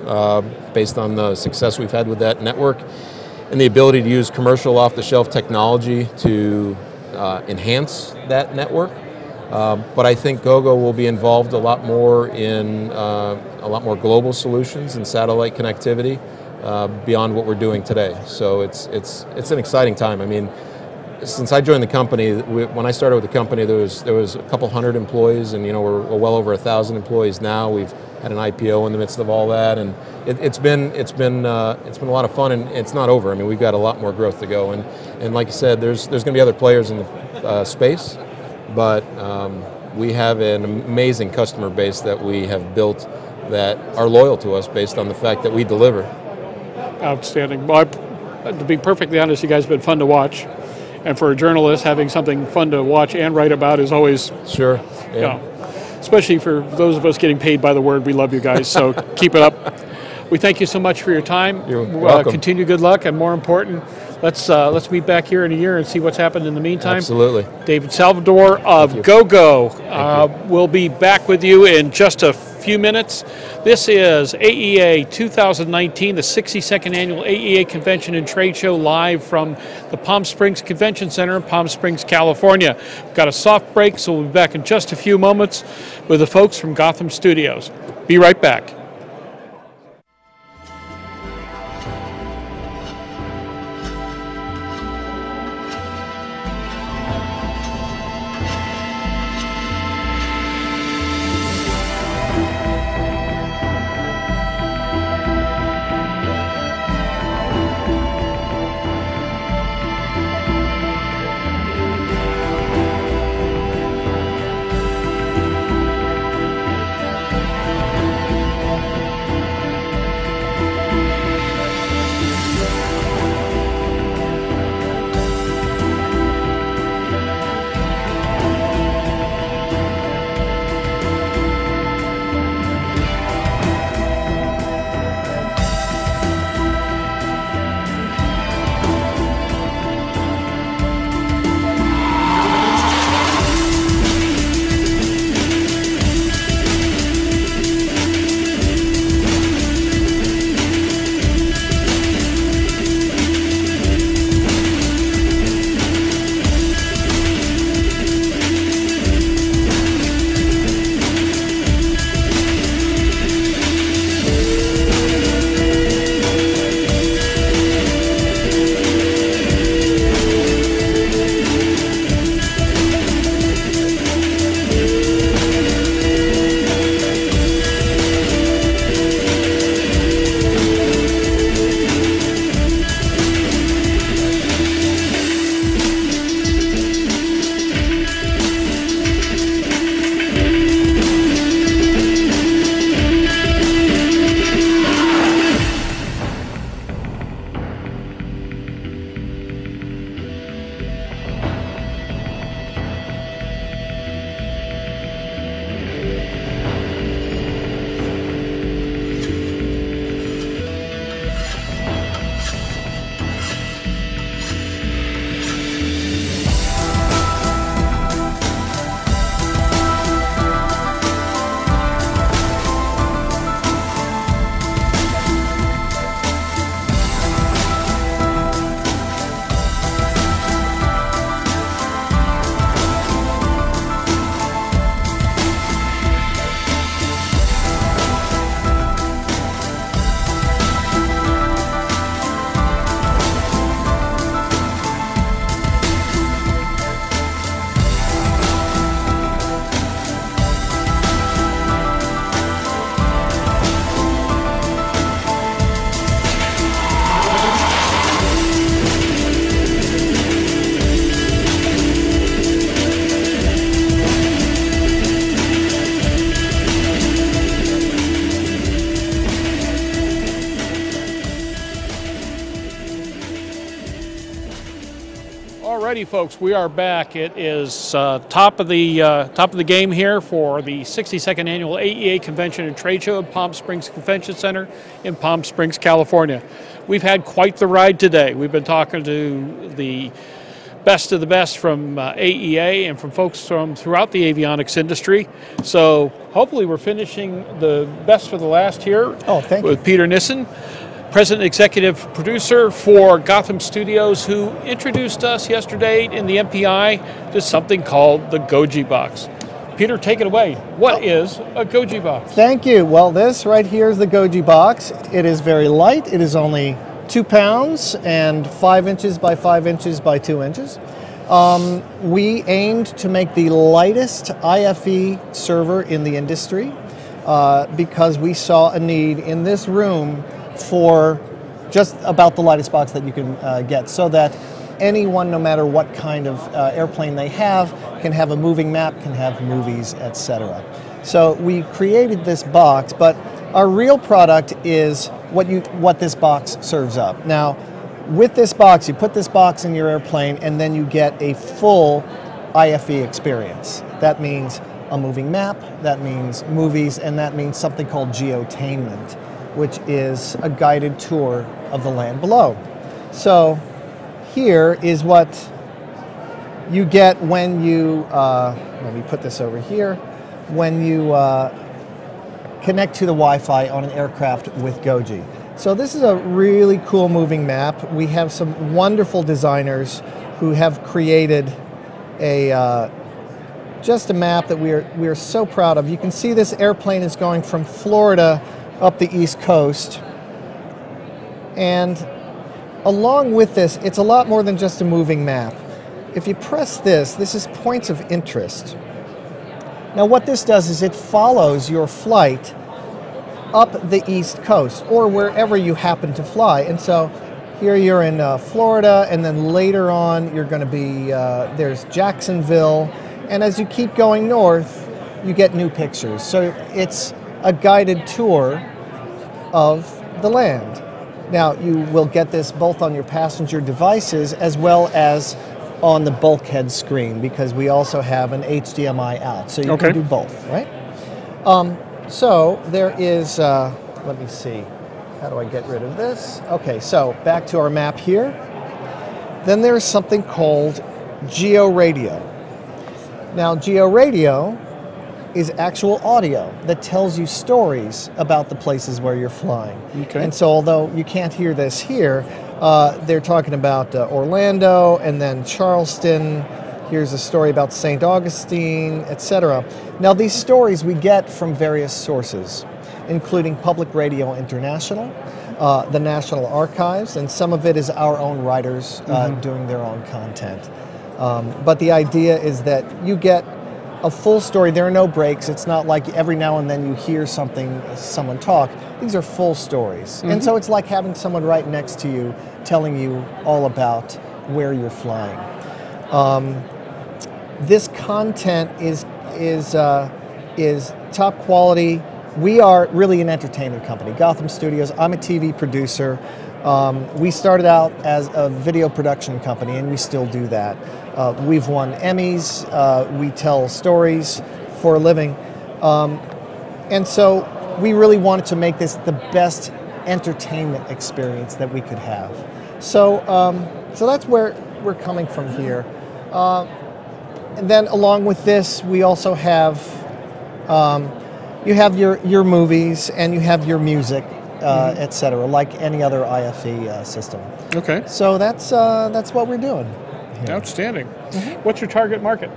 based on the success we've had with that network and the ability to use commercial off-the-shelf technology to enhance that network. But I think Gogo will be involved a lot more in a lot more global solutions and satellite connectivity beyond what we're doing today. So it's an exciting time. I mean, since I joined the company, when I started with the company, there was a couple hundred employees, and we're well over 1,000 employees now. We've had an IPO in the midst of all that, and it's been a lot of fun, and it's not over. I mean, we've got a lot more growth to go, and like you said, there's going to be other players in the space, but we have an amazing customer base that we have built that are loyal to us based on the fact that we deliver. Outstanding. Well, to be perfectly honest, you guys have been fun to watch. And for a journalist, having something fun to watch and write about is always... Sure, yeah. Especially for those of us getting paid by the word. We love you guys, so keep it up. We thank you so much for your time. You're welcome. Continue good luck, and more important, let's meet back here in a year and see what's happened in the meantime. Absolutely. David Salvador of Gogo will be back with you in just a few minutes. This is AEA 2019, the 62nd Annual AEA Convention and Trade Show, live from the Palm Springs Convention Center in Palm Springs, California. We've got a soft break, so we'll be back in just a few moments with the folks from Gotham Studios. Be right back. Alrighty, folks, we are back. It is top of the game here for the 62nd Annual AEA Convention and Trade Show at Palm Springs Convention Center in Palm Springs, California. We've had quite the ride today. We've been talking to the best of the best from AEA and from folks from throughout the avionics industry. So hopefully we're finishing the best for the last here with Peter Nissen, President Executive Producer for Gotham Studios, who introduced us yesterday in the MPI to something called the Goji Box. Peter, take it away. What is a Goji Box? Thank you. Well, this right here is the Goji Box. It is very light. It is only 2 pounds and 5 inches by 5 inches by 2 inches. We aimed to make the lightest IFE server in the industry because we saw a need in this room for just about the lightest box that you can get, so that anyone, no matter what kind of airplane they have, can have a moving map, can have movies, etc. So we created this box, but our real product is what this box serves up. Now, with this box, you put this box in your airplane and then you get a full IFE experience. That means a moving map, that means movies, and that means something called geotainment, which is a guided tour of the land below. So here is what you get when you, let me put this over here, when you connect to the Wi-Fi on an aircraft with Goji. So this is a really cool moving map. We have some wonderful designers who have created just a map that we are so proud of. You can see this airplane is going from Florida up the East Coast, and along with this, it's a lot more than just a moving map. If you press this is points of interest. Now what this does is it follows your flight up the East Coast, or wherever you happen to fly. And so here you're in Florida, and then later on you're going to be, there's Jacksonville, and as you keep going north, you get new pictures. So it's a guided tour of the land. Now, you will get this both on your passenger devices as well as on the bulkhead screen, because we also have an HDMI out, so you can do both, right? So there is, let me see, how do I get rid of this? Okay, so back to our map here. Then there's something called Geo Radio. Now, Geo Radio is actual audio that tells you stories about the places where you're flying. And so although you can't hear this here, they're talking about Orlando and then Charleston. Here's a story about St. Augustine, etc. Now these stories we get from various sources, including Public Radio International, the National Archives, and some of it is our own writers doing their own content. But the idea is that you get a full story. There are no breaks. It's not like every now and then you hear someone talk. These are full stories. And so it's like having someone right next to you telling you all about where you're flying. This content is top quality. We are really an entertainment company. Gotham Studios, I'm a TV producer. We started out as a video production company, and we still do that. We've won Emmys. We tell stories for a living. And so we really wanted to make this the best entertainment experience that we could have. So, so that's where we're coming from here. And then along with this, we also have, you have your movies and you have your music, etc., like any other IFE system. So that's what we're doing here. Outstanding. What's your target market?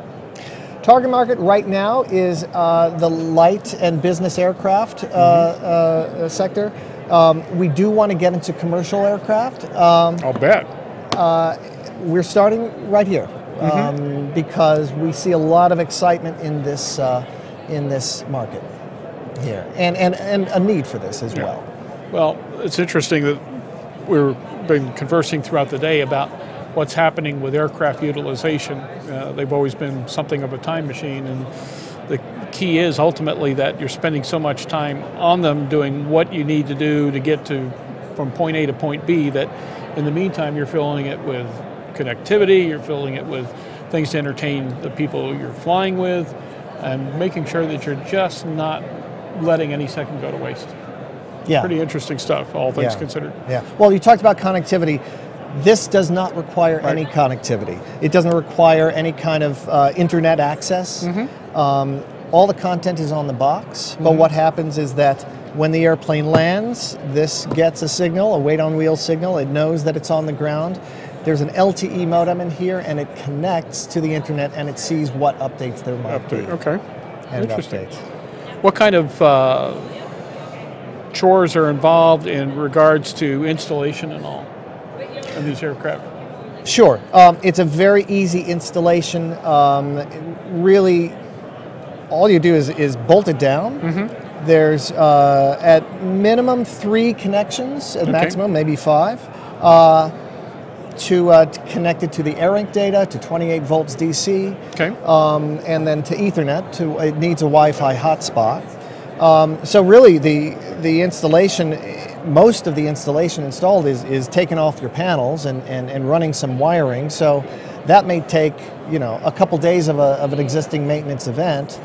Target market right now is the light and business aircraft sector. We do want to get into commercial aircraft. I'll bet. We're starting right here because we see a lot of excitement in this market here, and a need for this as well. Well, it's interesting that we've been conversing throughout the day about what's happening with aircraft utilization. They've always been something of a time machine, and the key is ultimately that you're spending so much time on them doing what you need to do to get from point A to point B that in the meantime you're filling it with connectivity, you're filling it with things to entertain the people you're flying with, and making sure that you're just not letting any second go to waste. Yeah. Pretty interesting stuff, all things considered. Yeah. Well, you talked about connectivity. This does not require any connectivity. It doesn't require any kind of internet access. All the content is on the box, but what happens is that when the airplane lands, this gets a signal, a weight on wheel signal. It knows that it's on the ground. There's an LTE modem in here, and it connects to the internet, and it sees what updates there might be. Okay. And Interesting. updates. What kind of chores are involved in regards to installation and all of these aircraft? Sure. It's a very easy installation. Really, all you do is bolt it down. There's at minimum 3 connections, at maximum maybe 5, to connect it to the AirInc data, to 28 volts DC, and then to Ethernet. It needs a Wi-Fi hotspot. So really, the installation, most of the installation installed is taking off your panels and running some wiring. So that may take a couple days of an existing maintenance event,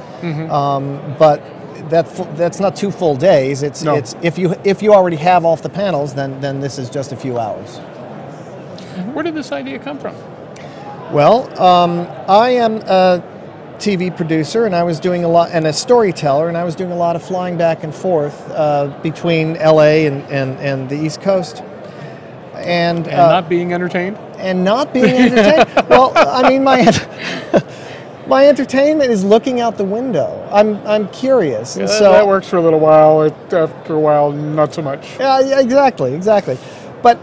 but that's not 2 full days. It's if you already have off the panels, then this is just a few hours. Where did this idea come from? Well, I am a TV producer, and I was doing a lot, and a storyteller, and I was doing a lot of flying back and forth between LA and the East Coast. And not being entertained? And not being entertained. Well, I mean, my entertainment is looking out the window. I'm curious. Yeah, and so that works for a little while. After a while, not so much. Yeah, exactly. But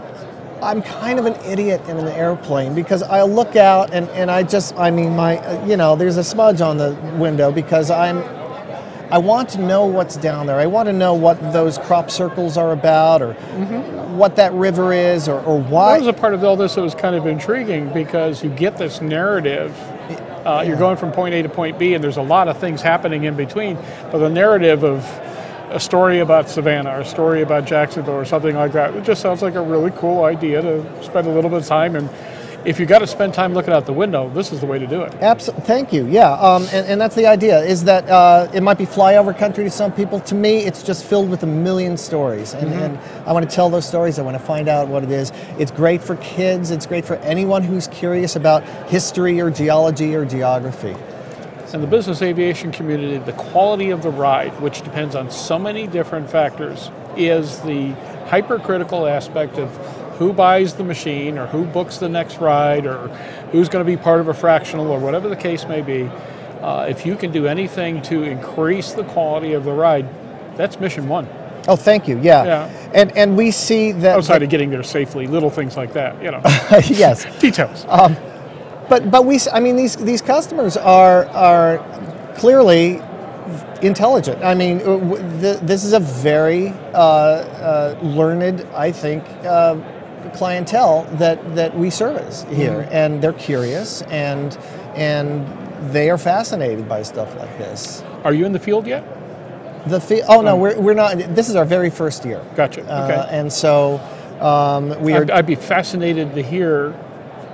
I'm kind of an idiot in an airplane because I look out and there's a smudge on the window because I want to know what's down there. I want to know what those crop circles are about, or what that river is, or why. That was a part of all this that was kind of intriguing because you get this narrative. You're going from point A to point B, and there's a lot of things happening in between. But the narrative of a story about Savannah or a story about Jacksonville or something like that, it just sounds like a really cool idea to spend a little bit of time. And if you got to spend time looking out the window, this is the way to do it. Absolutely. Thank you. Yeah, and that's the idea, is that it might be flyover country to some people. To me, it's just filled with a million stories, and I want to tell those stories. I want to find out what it is. It's great for kids. It's great for anyone who's curious about history or geology or geography. In the business aviation community, the quality of the ride, which depends on so many different factors, is the hypercritical aspect of who buys the machine or who books the next ride or who's going to be part of a fractional or whatever the case may be. If you can do anything to increase the quality of the ride, that's mission one. Oh, thank you. Yeah. And we see that outside of getting there safely, little things like that, Yes. Details. But these customers are clearly intelligent. I mean, this is a very learned, I think, clientele that we service here, and they're curious and they are fascinated by stuff like this. Are you in the field yet? Oh no, we're not. This is our very first year. Gotcha. Okay. And so I'd be fascinated to hear,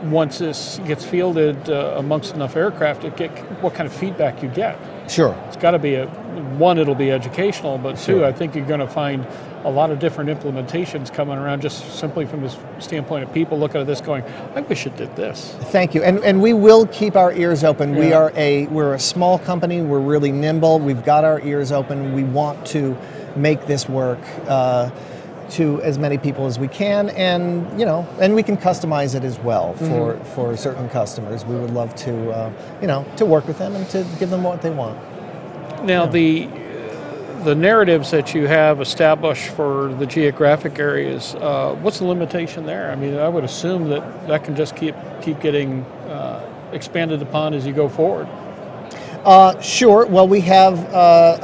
once this gets fielded amongst enough aircraft, what kind of feedback you get. Sure. It's got to be it'll be educational, but two, I think you're going to find a lot of different implementations coming around just simply from the standpoint of people looking at this going, I wish it did this. Thank you. And we will keep our ears open. Yeah. We're a small company. We're really nimble. We've got our ears open. We want to make this work to as many people as we can, and we can customize it as well for certain customers. We would love to to work with them and to give them what they want. Now the narratives that you have established for the geographic areas, what's the limitation there? I mean, I would assume that can just keep getting expanded upon as you go forward. Sure. Well, we have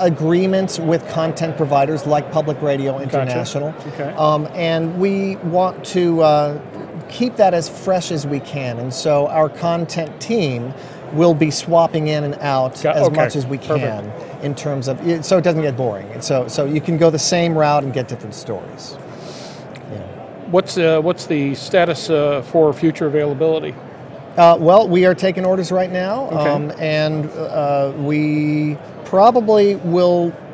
agreements with content providers like Public Radio International. Gotcha. Okay. And we want to keep that as fresh as we can. And so our content team will be swapping in and out as much as we can. Perfect. In terms of, so it doesn't get boring. And so you can go the same route and get different stories. Yeah. What's the status for future availability? Well, we are taking orders right now, Okay. and we probably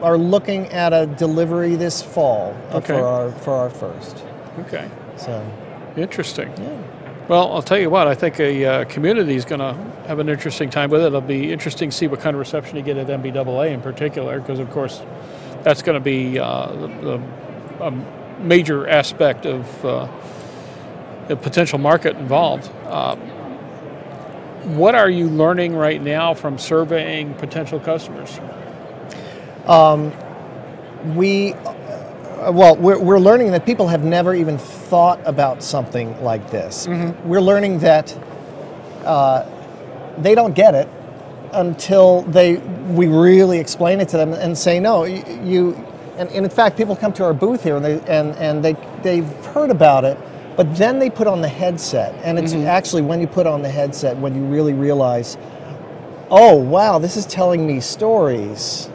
are looking at a delivery this fall Okay. for our first. Okay. So interesting. Yeah. Well, I'll tell you what, I think a community is going to have an interesting time with it. It'll be interesting to see what kind of reception you get at MBAA in particular, because of course that's going to be a major aspect of the potential market involved. What are you learning right now from surveying potential customers? We're learning that people have never even thought about something like this. Mm-hmm. We're learning that they don't get it until we really explain it to them and say, no, and in fact, people come to our booth here and they've heard about it, but then they put on the headset, and it's actually when you put on the headset when you really realize, oh wow, this is telling me stories.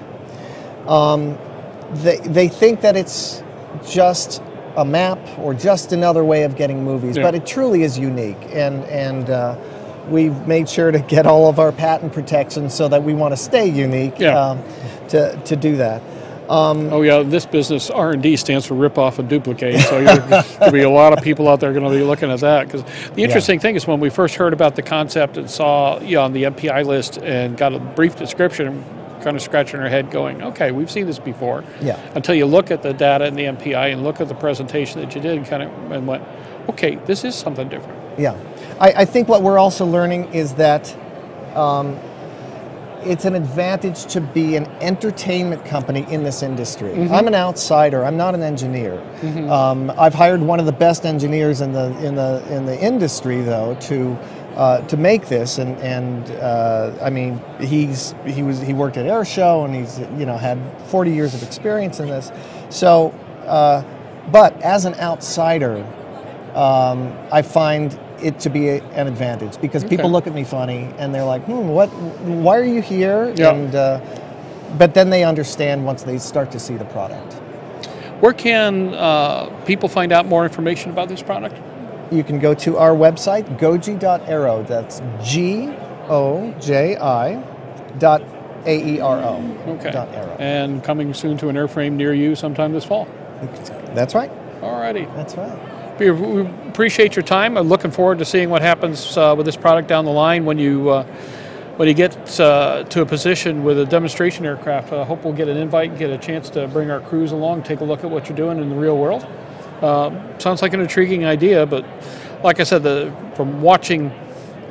They think that it's just a map or just another way of getting movies, but it truly is unique, and we've made sure to get all of our patent protection so that we want to stay unique to do that. This business R&D stands for rip off and duplicate, so there'll be a lot of people out there going to be looking at that. Because the interesting thing is when we first heard about the concept and saw on the MPI list and got a brief description, kind of scratching our head going, okay, we've seen this before. Yeah. Until you look at the data in the MPI and look at the presentation that you did and went, okay, this is something different. Yeah. I think what we're also learning is that it's an advantage to be an entertainment company in this industry. I'm an outsider. I'm not an engineer. I've hired one of the best engineers in the industry, though, to make this, and I mean, he worked at Air Show, and he's had 40 years of experience in this. So, but as an outsider, I find it to be an advantage because people look at me funny and they're like, why are you here? And but then they understand once they start to see the product. Where can people find out more information about this product? You can go to our website, goji.aero. That's GOJI.AERO. Okay. .aero. And coming soon to an airframe near you sometime this fall. That's right. Alrighty. That's right. We appreciate your time. I'm looking forward to seeing what happens with this product down the line when you get to a position with a demonstration aircraft. I hope we'll get an invite and get a chance to bring our crews along, take a look at what you're doing in the real world. Sounds like an intriguing idea, but like I said, from watching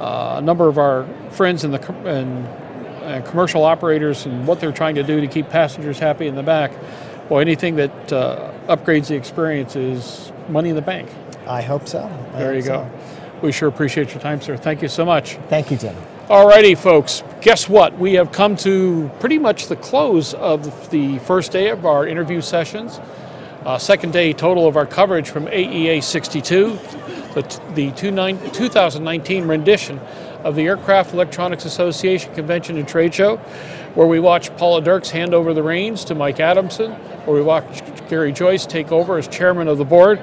a number of our friends and commercial operators and what they're trying to do to keep passengers happy in the back, well, anything that upgrades the experience is money in the bank. I hope so. There you go. We sure appreciate your time, sir. Thank you so much. Thank you, Tim. Alrighty, folks. Guess what? We have come to pretty much the close of the first day of our interview sessions. Second day total of our coverage from AEA 62, the 2019 rendition of the Aircraft Electronics Association Convention and Trade Show, where we watched Paula Derks hand over the reins to Mike Adamson, where we watched Gary Joyce take over as chairman of the board,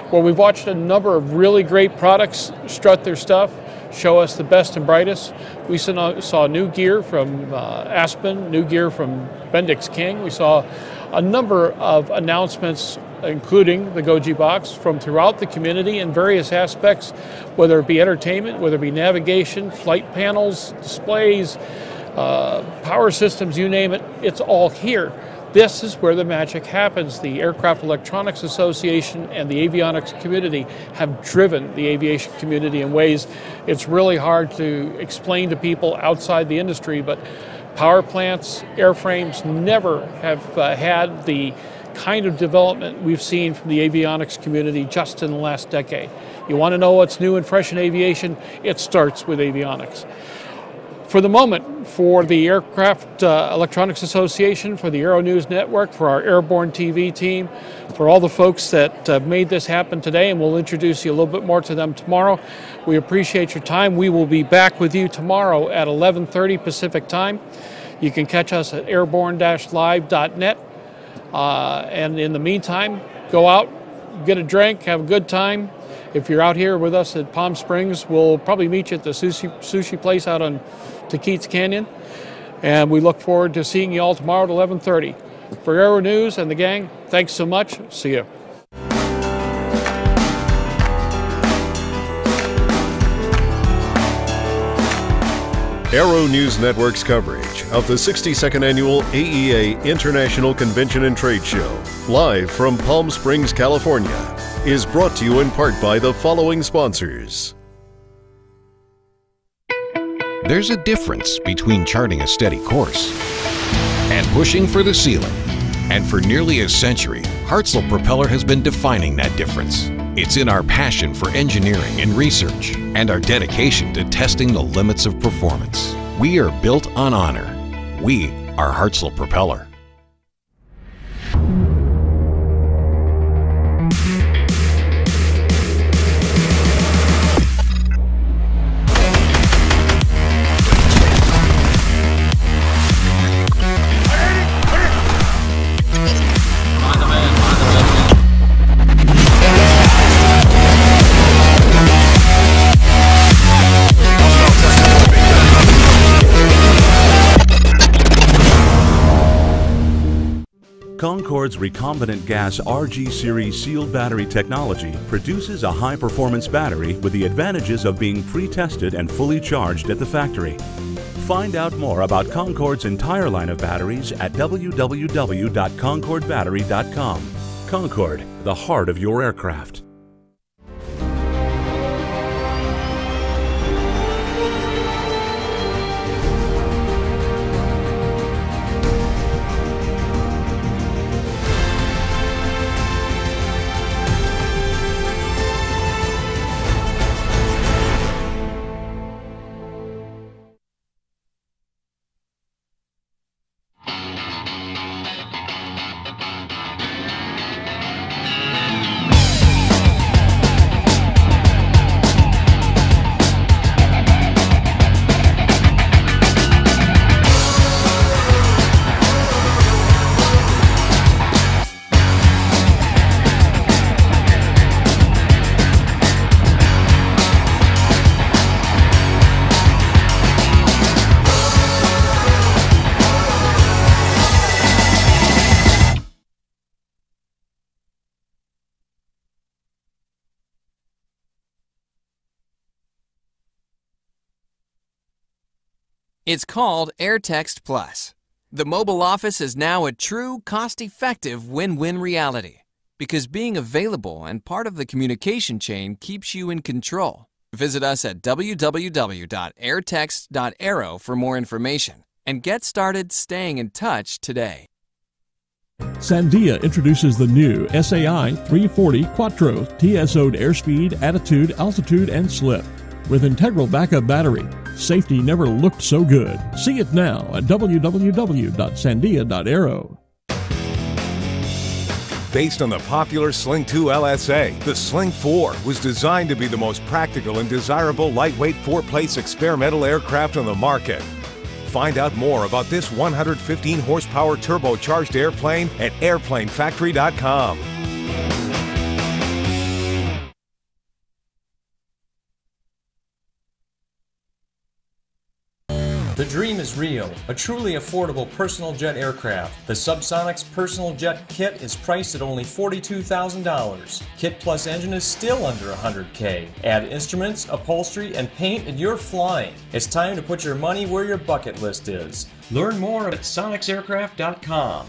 where we've watched a number of really great products strut their stuff, show us the best and brightest. We saw new gear from Aspen, new gear from Bendix King. We saw a number of announcements, including the Goji box, from throughout the community in various aspects, whether it be entertainment, whether it be navigation, flight panels, displays, power systems, you name it, it's all here. This is where the magic happens. The Aircraft Electronics Association and the avionics community have driven the aviation community in ways it's really hard to explain to people outside the industry, but power plants, airframes never have had the kind of development we've seen from the avionics community just in the last decade. You want to know what's new and fresh in aviation? It starts with avionics. For the moment, for the Aircraft Electronics Association, for the Aero-News Network, for our Airborne TV team, for all the folks that made this happen today, and we'll introduce you a little bit more to them tomorrow. We appreciate your time. We will be back with you tomorrow at 11:30 Pacific time. You can catch us at airborne-live.net. And in the meantime, go out, get a drink, have a good time. If you're out here with us at Palm Springs, we'll probably meet you at the sushi place out on Taquitz Canyon. And we look forward to seeing you all tomorrow at 11:30. For Aero-News and the gang, thanks so much. See you. Aero-News Network's coverage of the 62nd Annual AEA International Convention and Trade Show, live from Palm Springs, California, is brought to you in part by the following sponsors. There's a difference between charting a steady course and pushing for the ceiling. And for nearly a century, Hartzell Propeller has been defining that difference. It's in our passion for engineering and research and our dedication to testing the limits of performance. We are built on honor. We are Hartzell Propeller. Concorde's recombinant gas RG series sealed battery technology produces a high-performance battery with the advantages of being pre-tested and fully charged at the factory. Find out more about Concorde's entire line of batteries at www.concordebattery.com. Concorde, the heart of your aircraft. It's called Airtext Plus. The mobile office is now a true, cost-effective win-win reality because being available and part of the communication chain keeps you in control. Visit us at www.airtext.aero for more information and get started staying in touch today. Sandia introduces the new SAI 340 Quattro TSO'd airspeed, attitude, altitude, and slip. With integral backup battery, safety never looked so good. See it now at www.sandia.aero. Based on the popular Sling 2 LSA, the Sling 4 was designed to be the most practical and desirable lightweight four-place experimental aircraft on the market. Find out more about this 115 horsepower turbocharged airplane at airplanefactory.com. The dream is real, a truly affordable personal jet aircraft. The Subsonics Personal Jet Kit is priced at only $42,000. Kit plus engine is still under $100K. Add instruments, upholstery, and paint and you're flying. It's time to put your money where your bucket list is. Learn more at sonicsaircraft.com.